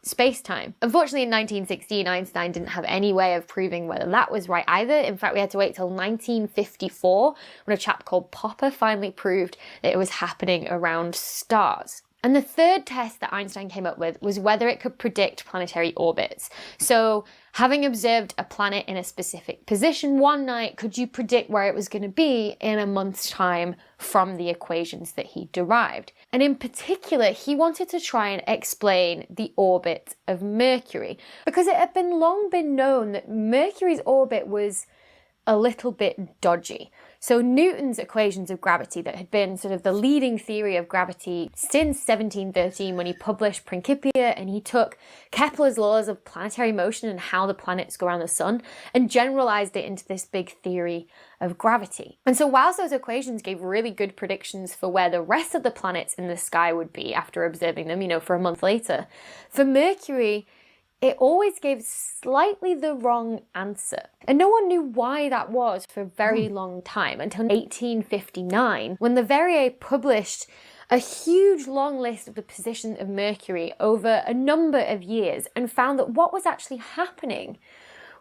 Space-time. Unfortunately, in 1916, Einstein didn't have any way of proving whether that was right either. In fact, we had to wait till 1954 when a chap called Popper finally proved that it was happening around stars. And the third test that Einstein came up with was whether it could predict planetary orbits. So, having observed a planet in a specific position one night, could you predict where it was going to be in a month's time from the equations that he derived? And in particular, he wanted to try and explain the orbit of Mercury, because it had long been known that Mercury's orbit was a little bit dodgy. So Newton's equations of gravity, that had been sort of the leading theory of gravity since 1713 when he published Principia, and he took Kepler's laws of planetary motion and how the planets go around the sun and generalized it into this big theory of gravity. And so whilst those equations gave really good predictions for where the rest of the planets in the sky would be after observing them, for a month later, for Mercury, it always gave slightly the wrong answer. And no one knew why that was for a very long time, until 1859, when Leverrier published a huge long list of the position of Mercury over a number of years and found that what was actually happening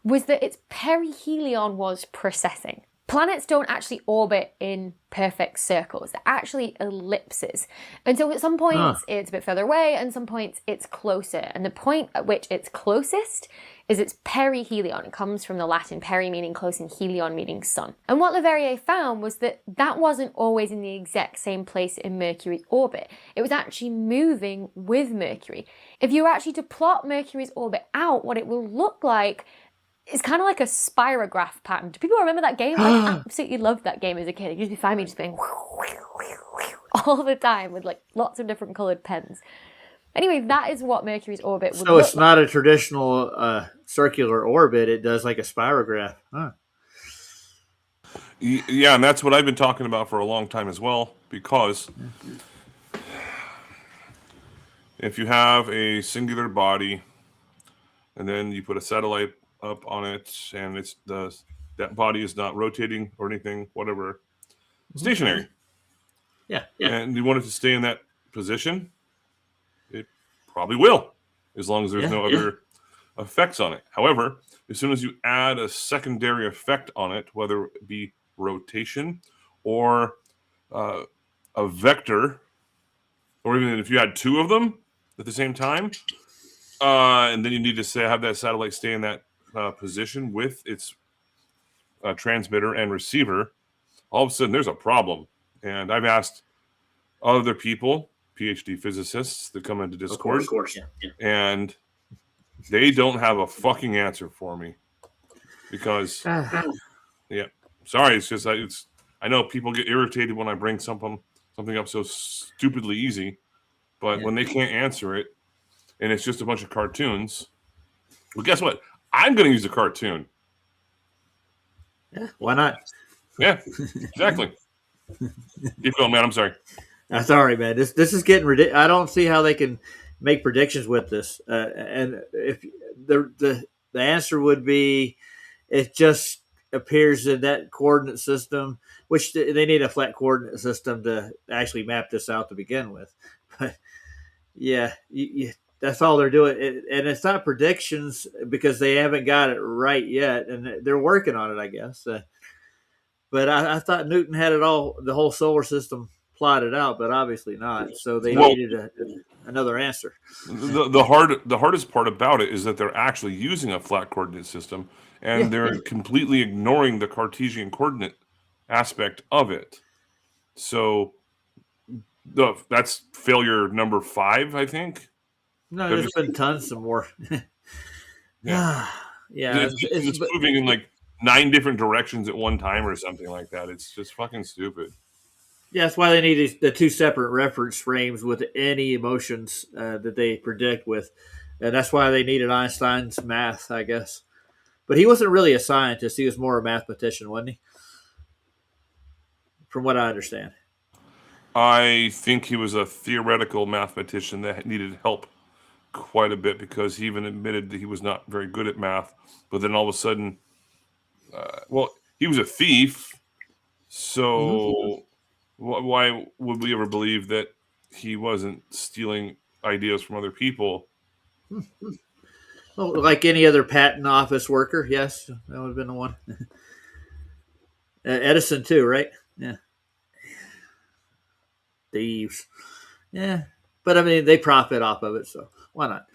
was that its perihelion was precessing. Planets don't actually orbit in perfect circles. They're actually ellipses. And so at some points it's a bit further away and some points it's closer. And the point at which it's closest is its perihelion. It comes from the Latin peri meaning close and helion meaning sun. And what Leverrier found was that that wasn't always in the exact same place in Mercury's orbit. It was actually moving with Mercury. If you were actually to plot Mercury's orbit out, what it will look like, it's kind of like a spirograph pattern. Do people remember that game? I absolutely loved that game as a kid. It used to find me just going all the time with lots of different coloured pens. Anyway, that is what Mercury's orbit would look like. So it's not a traditional circular orbit. It does like a spirograph. Huh. Yeah, and that's what I've been talking about for a long time as well, because if you have a singular body and then you put a satellite up on it and that body is not rotating or anything, whatever, stationary. Yeah. And you want it to stay in that position, it probably will, as long as there's no other effects on it. However, as soon as you add a secondary effect on it, whether it be rotation or a vector, or even if you had two of them at the same time, and then you need to have that satellite stay in that position with its transmitter and receiver, all of a sudden there's a problem. And I've asked other people, PhD physicists, that come into Discord, of course. Yeah. and they don't have a fucking answer for me because, yeah, sorry, it's just I know people get irritated when I bring something up so stupidly easy, but when they can't answer it, and it's just a bunch of cartoons, well, guess what? I'm going to use a cartoon. Yeah, why not? Yeah, exactly. Keep going, man. I'm sorry. That's all right, man. This is getting ridiculous. I don't see how they can make predictions with this. And if the answer would be, it just appears in that coordinate system, which they need a flat coordinate system to actually map this out to begin with. But yeah, that's all they're doing. And it's not predictions because they haven't got it right yet. And they're working on it, I guess. But I thought Newton had it all, the whole solar system plotted out, but obviously not. So they needed another answer. The hardest part about it is that they're actually using a flat coordinate system, and they're completely ignoring the Cartesian coordinate aspect of it. So that's failure number 5, I think. No, there's been tons of more. Yeah, it's moving in like 9 different directions at one time or something like that. It's just fucking stupid. Yeah, that's why they need the 2 separate reference frames with any emotions that they predict with. And that's why they needed Einstein's math, I guess. But he wasn't really a scientist. He was more a mathematician, wasn't he? From what I understand. I think he was a theoretical mathematician that needed help quite a bit because he even admitted that he was not very good at math. But then all of a sudden, he was a thief. So why would we ever believe that he wasn't stealing ideas from other people? Well, like any other patent office worker, yes, that would have been the one. Edison too, right? Yeah. Thieves. Yeah. But I mean, they profit off of it, so why not?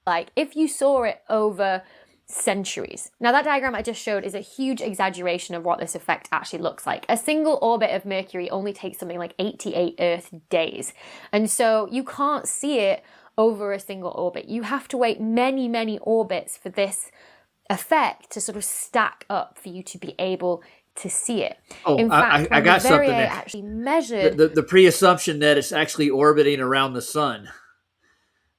Like, if you saw it over centuries. Now, that diagram I just showed is a huge exaggeration of what this effect actually looks like. A single orbit of Mercury only takes something like 88 Earth days. And so you can't see it over a single orbit. You have to wait many, many orbits for this effect to sort of stack up for you to be able to see it. Oh, in fact, I got something there. Actually measured the pre-assumption that it's actually orbiting around the sun.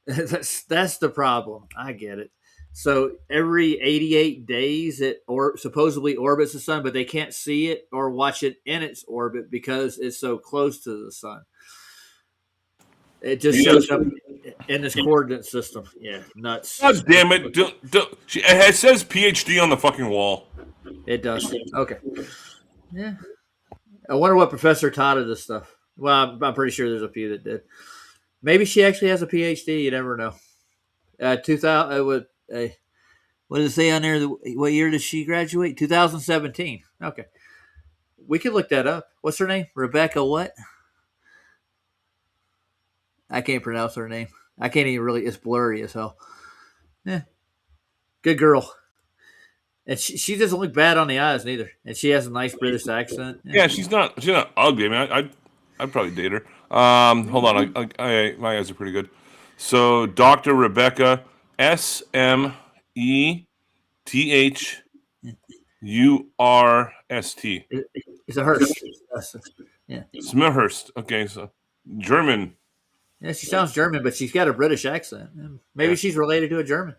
That's the problem. I get it. So every 88 days it supposedly orbits the sun, but they can't see it or watch it in its orbit because it's so close to the sun. It just shows up in this coordinate system. Yeah, nuts. God damn it. It says PhD on the fucking wall. It does. Okay. Yeah. I wonder what professor taught her this stuff. Well, I'm pretty sure there's a few that did. Maybe she actually has a PhD. You never know. 2000. What does it say on there? What year did she graduate? 2017. Okay. We could look that up. What's her name? Rebecca what? I can't pronounce her name. I can't even really. It's blurry as hell. Yeah. Good girl. And she doesn't look bad on the eyes neither. And she has a nice British accent. Yeah, she's not ugly. I mean, I'd probably date her. Hold on. My eyes are pretty good. So Dr. Rebecca Smethurst. It's a Hurst. Yeah. Smethurst. Okay, so German. Yeah, she sounds German, but she's got a British accent. Maybe she's related to a German.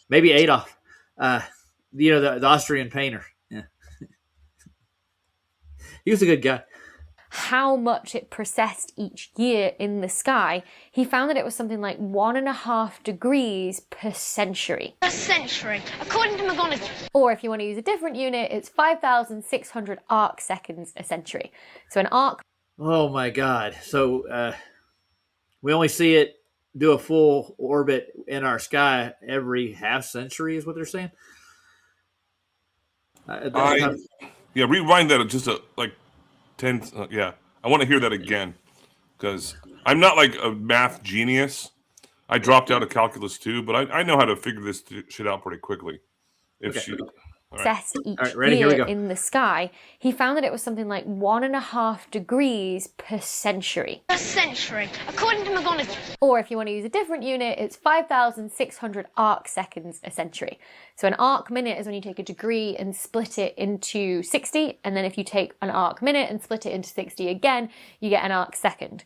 Maybe Adolf. The Austrian painter. Yeah. He was a good guy. How much it precessed each year in the sky, he found that it was something like 1.5 degrees per century. A century, according to McGonagall. Or if you want to use a different unit, it's 5,600 arc seconds a century. So an arc. Oh my God. So we only see it do a full orbit in our sky every half century is what they're saying? Rewind that just Yeah, I want to hear that again because I'm not like a math genius. I dropped out of calculus too, but I know how to figure this shit out pretty quickly. If she. Success each ready? Here we year go. in the sky, he found that it was something like 1.5 degrees per century. A century, according to McGonagall. Or if you want to use a different unit, it's 5,600 arc seconds a century. So an arc minute is when you take a degree and split it into 60, and then if you take an arc minute and split it into 60 again, you get an arc second,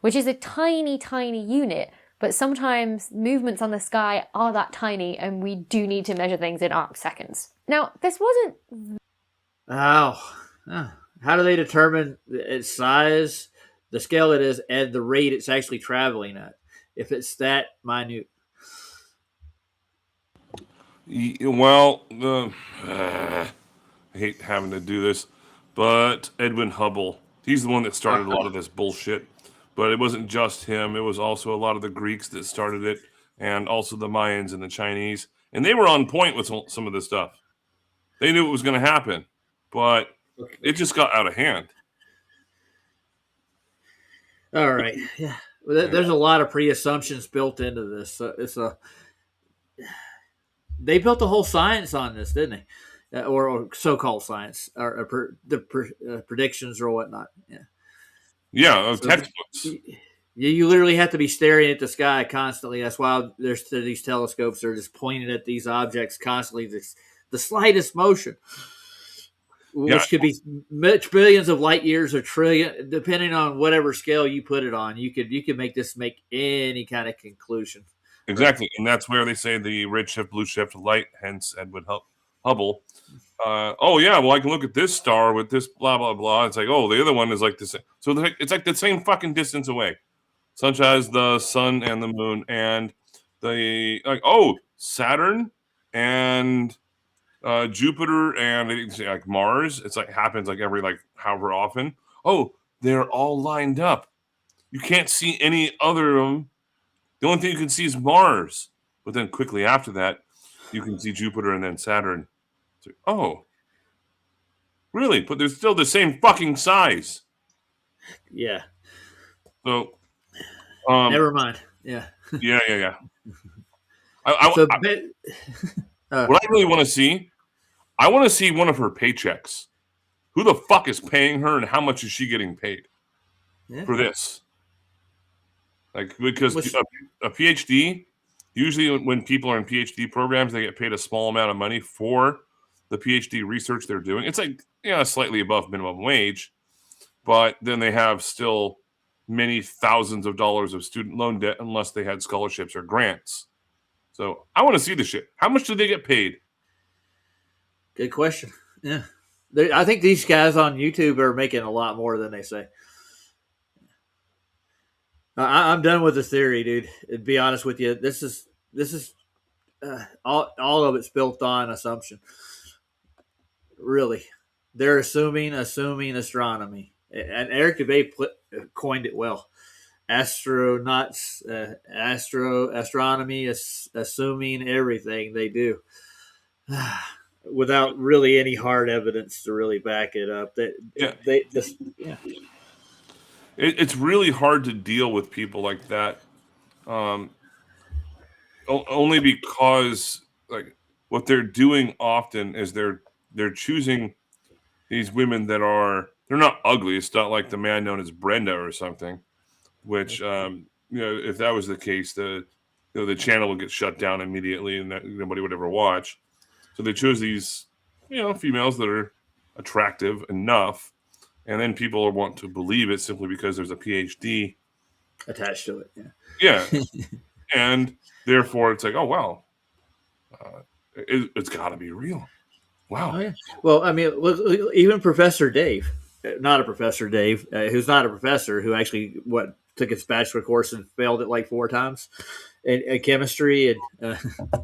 which is a tiny, tiny unit. But sometimes movements on the sky are that tiny and we do need to measure things in arc seconds. Now, this wasn't... How do they determine its size, the scale it is, and the rate it's actually traveling at, if it's that minute? Well, I hate having to do this, but Edwin Hubble, he's the one that started a lot of this bullshit. But it wasn't just him. It was also a lot of the Greeks that started it, and also the Mayans and the Chinese. And they were on point with some of this stuff. They knew it was going to happen, but it just got out of hand. All right. Yeah. Well, there's a lot of pre-assumptions built into this. They built the whole science on this, didn't they? Or so-called science, or predictions or whatnot. Yeah. Yeah, textbooks. You literally have to be staring at the sky constantly. That's why there's these telescopes that are just pointing at these objects constantly. The slightest motion, which could be billions of light years or trillion, depending on whatever scale you put it on. You could make any kind of conclusion. Exactly, and that's where they say the redshift, blue shift light. Hence, Edwin Hubble. Oh yeah, well I can look at this star with this blah blah blah. It's like, oh, the other one is like this. So it's like the same fucking distance away, such as the sun and the moon and Saturn and Jupiter and like Mars. It's like happens like every like however often. Oh, they're all lined up. You can't see any other of them. The only thing you can see is Mars. But then quickly after that, you can see Jupiter and then Saturn. So, oh, really? But they're still the same fucking size. Yeah. So, never mind. Yeah. Yeah. What I really want to see, I want to see one of her paychecks. Who the fuck is paying her, and how much is she getting paid for this? Like, because a PhD, usually when people are in PhD programs, they get paid a small amount of money for the PhD research they're doing. It's like, slightly above minimum wage, but then they have still many thousands of dollars of student loan debt unless they had scholarships or grants. So I want to see the shit. How much do they get paid? Good question. Yeah. I think these guys on YouTube are making a lot more than they say. I'm done with the theory, dude. To be honest with you, this is all of it's built on assumption. Really, they're assuming astronomy, and Eric Dubay coined it well. Astronauts, astronomy is assuming everything they do, without really any hard evidence to really back it up. It's really hard to deal with people like that, only because like what they're doing often is they're choosing these women that they're not ugly. It's not like the man known as Brenda or something, which if that was the case, the channel would get shut down immediately and nobody would ever watch. So they chose these females that are attractive enough. And then people want to believe it simply because there's a PhD attached to it. Yeah. And therefore, it's like, oh, wow. It's got to be real. Wow. Oh, yeah. Well, I mean, look, even Professor Dave, who's not a professor, who actually took his bachelor course and failed it like 4 times in chemistry and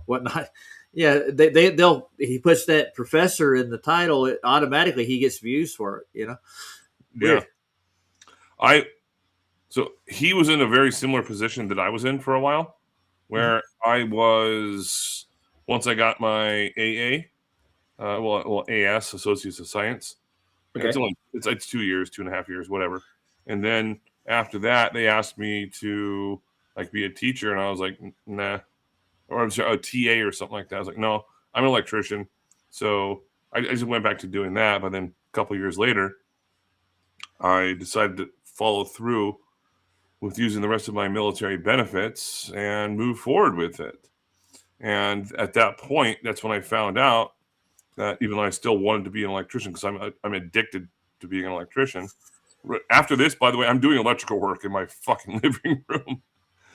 whatnot. Yeah, he puts that professor in the title, automatically he gets views for it, Yeah. So he was in a very similar position that I was in for a while, where I was, once I got my AA, AS, Associates of Science, Okay. It's 2 years, 2.5 years, whatever. And then after that, they asked me to like be a teacher, and I was like, nah, or I'm sorry, a TA or something like that. I was like, no, I'm an electrician. So I just went back to doing that. But then a couple years later, I decided to follow through with using the rest of my military benefits and move forward with it. And at that point, that's when I found out that even though I still wanted to be an electrician, because I'm addicted to being an electrician. After this, by the way, I'm doing electrical work in my fucking living room.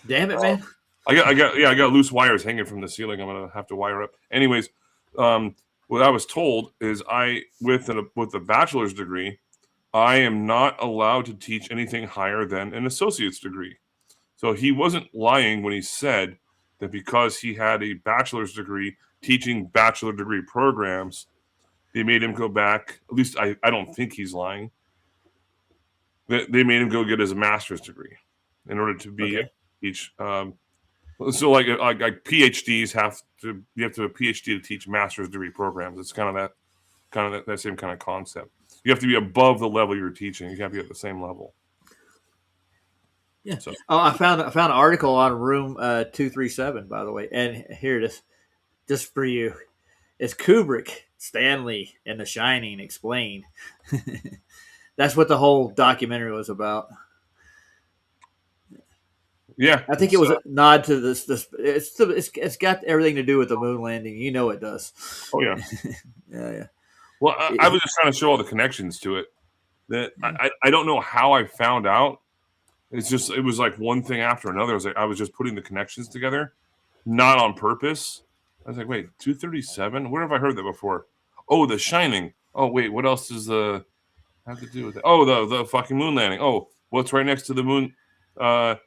Damn it, man! I got loose wires hanging from the ceiling. I'm gonna have to wire up. Anyways, what I was told is with a bachelor's degree, I am not allowed to teach anything higher than an associate's degree. So he wasn't lying when he said that because he had a bachelor's degree teaching bachelor degree programs, they made him go back. At least I don't think he's lying. They made him go get his master's degree in order to be teach. So like PhDs you have to have a PhD to teach master's degree programs. It's kind of that same kind of concept. You have to be above the level you're teaching. You can't be at the same level. Yeah. So. Oh, I found an article on room 237, by the way, and here it is, just for you. It's Kubrick, Stanley, and The Shining explained. That's what the whole documentary was about. Yeah, I think it was a nod to this. It's got everything to do with the moon landing. You know it does. Oh yeah, yeah. Well, I was just trying to show all the connections to it. That I don't know how I found out. It was like one thing after another. I was just putting the connections together, not on purpose. I was like, wait, 237? Where have I heard that before? Oh, The Shining. Oh, wait, what else does have to do with it? Oh, the fucking moon landing. Oh, what's right next to the moon? The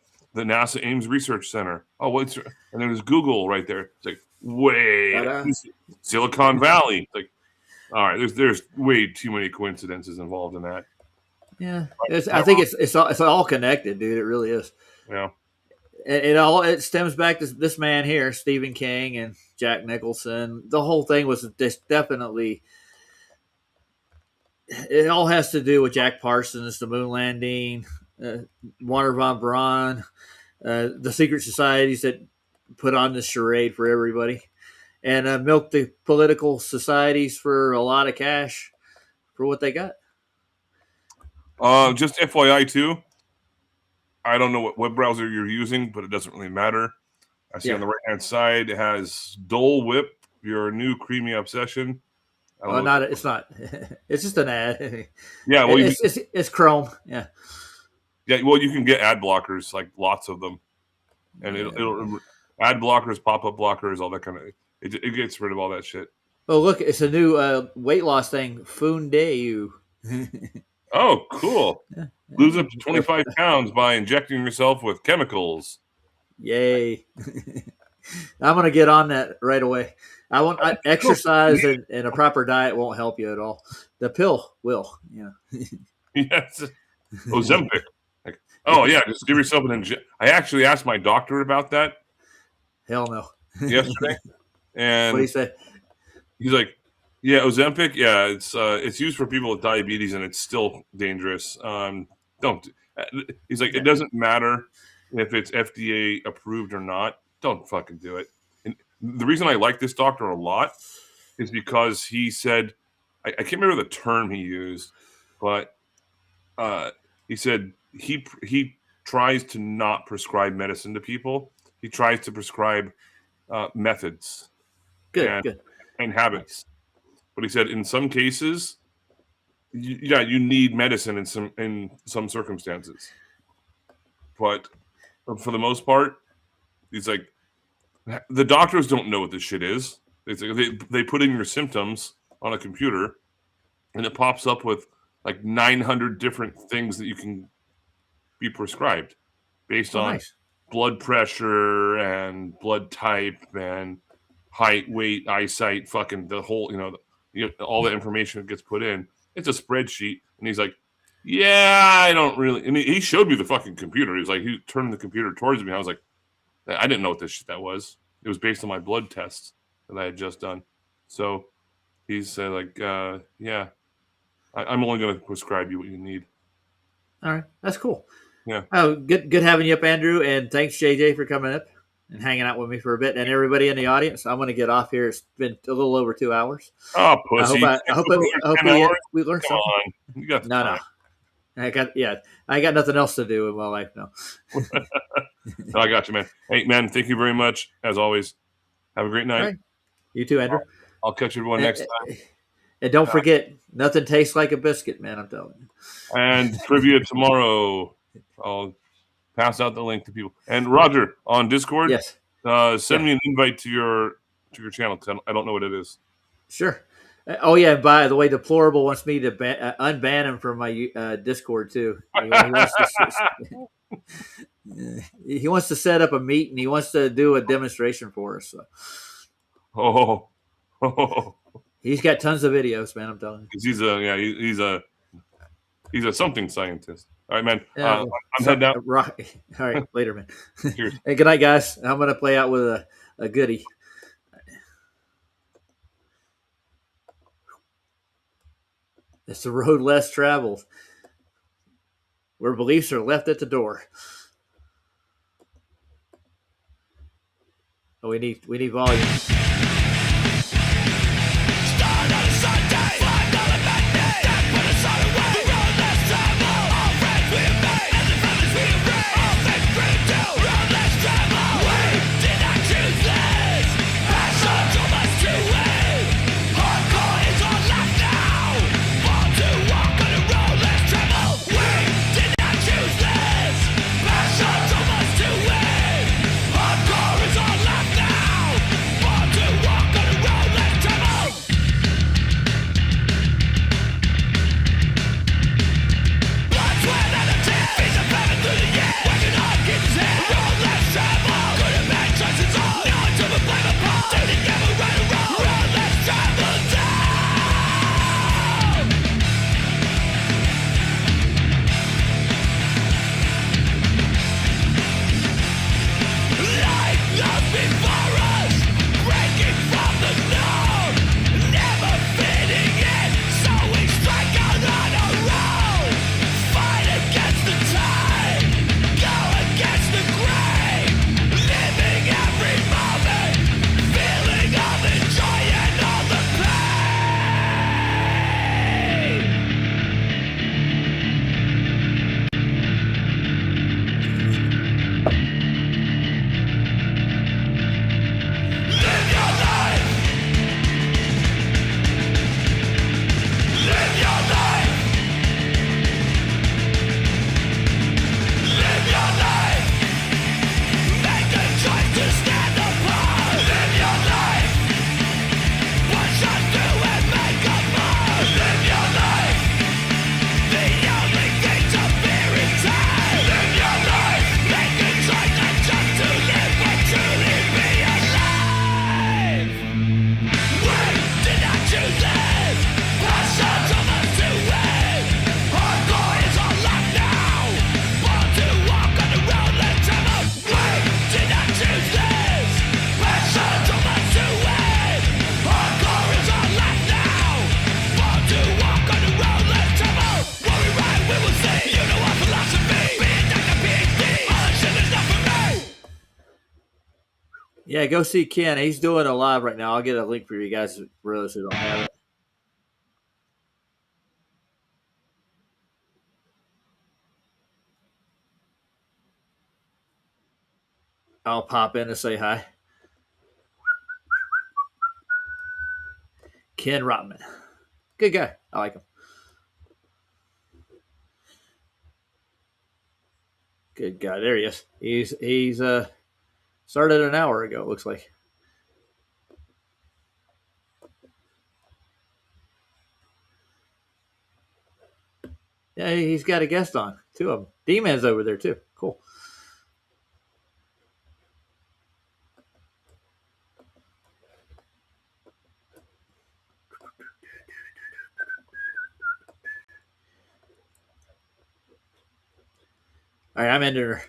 NASA Ames Research Center. Oh, and there's Google right there. It's like, wait, Silicon Valley. Like, all right, there's way too many coincidences involved in that. Yeah, I think it's all connected, dude. It really is. Yeah. It stems back to this man here, Stephen King and Jack Nicholson. The whole thing was definitely. It all has to do with Jack Parsons, the moon landing, Wernher von Braun, the secret societies that put on this charade for everybody, and milked the political societies for a lot of cash for what they got. Just FYI too. I don't know what web browser you're using, but it doesn't really matter. I see on the right-hand side it has Dole Whip, your new creamy obsession. It's not. It's just an ad. Yeah, well, it's Chrome. Yeah. Yeah, well, you can get ad blockers, like lots of them, and it'll ad blockers, pop-up blockers, all that kind of. It gets rid of all that shit. Oh, look! It's a new weight loss thing, Foondayu. Oh, cool! Yeah. Lose up to 25 pounds by injecting yourself with chemicals. Yay! I'm gonna get on that right away. Exercise and a proper diet won't help you at all. The pill will. Yeah. Yes. Ozempic. Oh yeah, just give yourself an injection. I actually asked my doctor about that. Hell no. Yesterday, and what did he say? He's like, "Yeah, Ozempic. Yeah, it's used for people with diabetes, and it's still dangerous. Don't." He's like, "It doesn't matter if it's FDA approved or not. Don't fucking do it." And the reason I like this doctor a lot is because he said, I can't remember the term he used, but he said he tries to not prescribe medicine to people. He tries to prescribe methods and habits. But he said in some cases, you need medicine in some circumstances. But for the most part, he's like, the doctors don't know what this shit is. They put in your symptoms on a computer, and it pops up with like 900 different things that you can be prescribed based on blood pressure and blood type and height, weight, eyesight, fucking the whole, all the information that gets put in. It's a spreadsheet. And he's like, yeah, I don't really. And he showed me the fucking computer. He turned the computer towards me. I was like, I didn't know what this shit that was. It was based on my blood tests that I had just done. So he said, like, yeah. I'm only going to prescribe you what you need. All right, that's cool. Yeah. Oh, good having you up, Andrew, and thanks JJ for coming up and hanging out with me for a bit, and everybody in the audience. I'm going to get off here. It's been a little over 2 hours. Oh, pussy! I hope we learned Come something. on, you got No. I got nothing else to do in my life now. I got you, man. Hey, man, thank you very much as always. Have a great night. Right. You too, Andrew. I'll catch everyone next time. And don't forget, nothing tastes like a biscuit, man. I'm telling you. And trivia tomorrow. I'll pass out the link to people. And Roger on Discord. Yes. Send me an invite to your channel because I don't know what it is. Sure. Oh yeah. By the way, Deplorable wants me to unban him from my Discord too. He wants to set up a meet and he wants to do a demonstration for us. So. Oh. He's got tons of videos, man. I'm telling you. He's a something scientist. All right, man. Yeah, I'm heading out. All right, later, man. Cheers. Hey, good night, guys. I'm gonna play out with a goodie. It's the road less traveled, where beliefs are left at the door. Oh, we need volume. Yeah, go see Ken. He's doing a live right now. I'll get a link for you guys for those who don't have it. I'll pop in to say hi. Ken Rotman. Good guy. I like him. Good guy. There he is. He's started an hour ago, it looks like. Yeah, he's got a guest on. 2 of them. D-Man's over there too. Cool. All right, I'm ending her.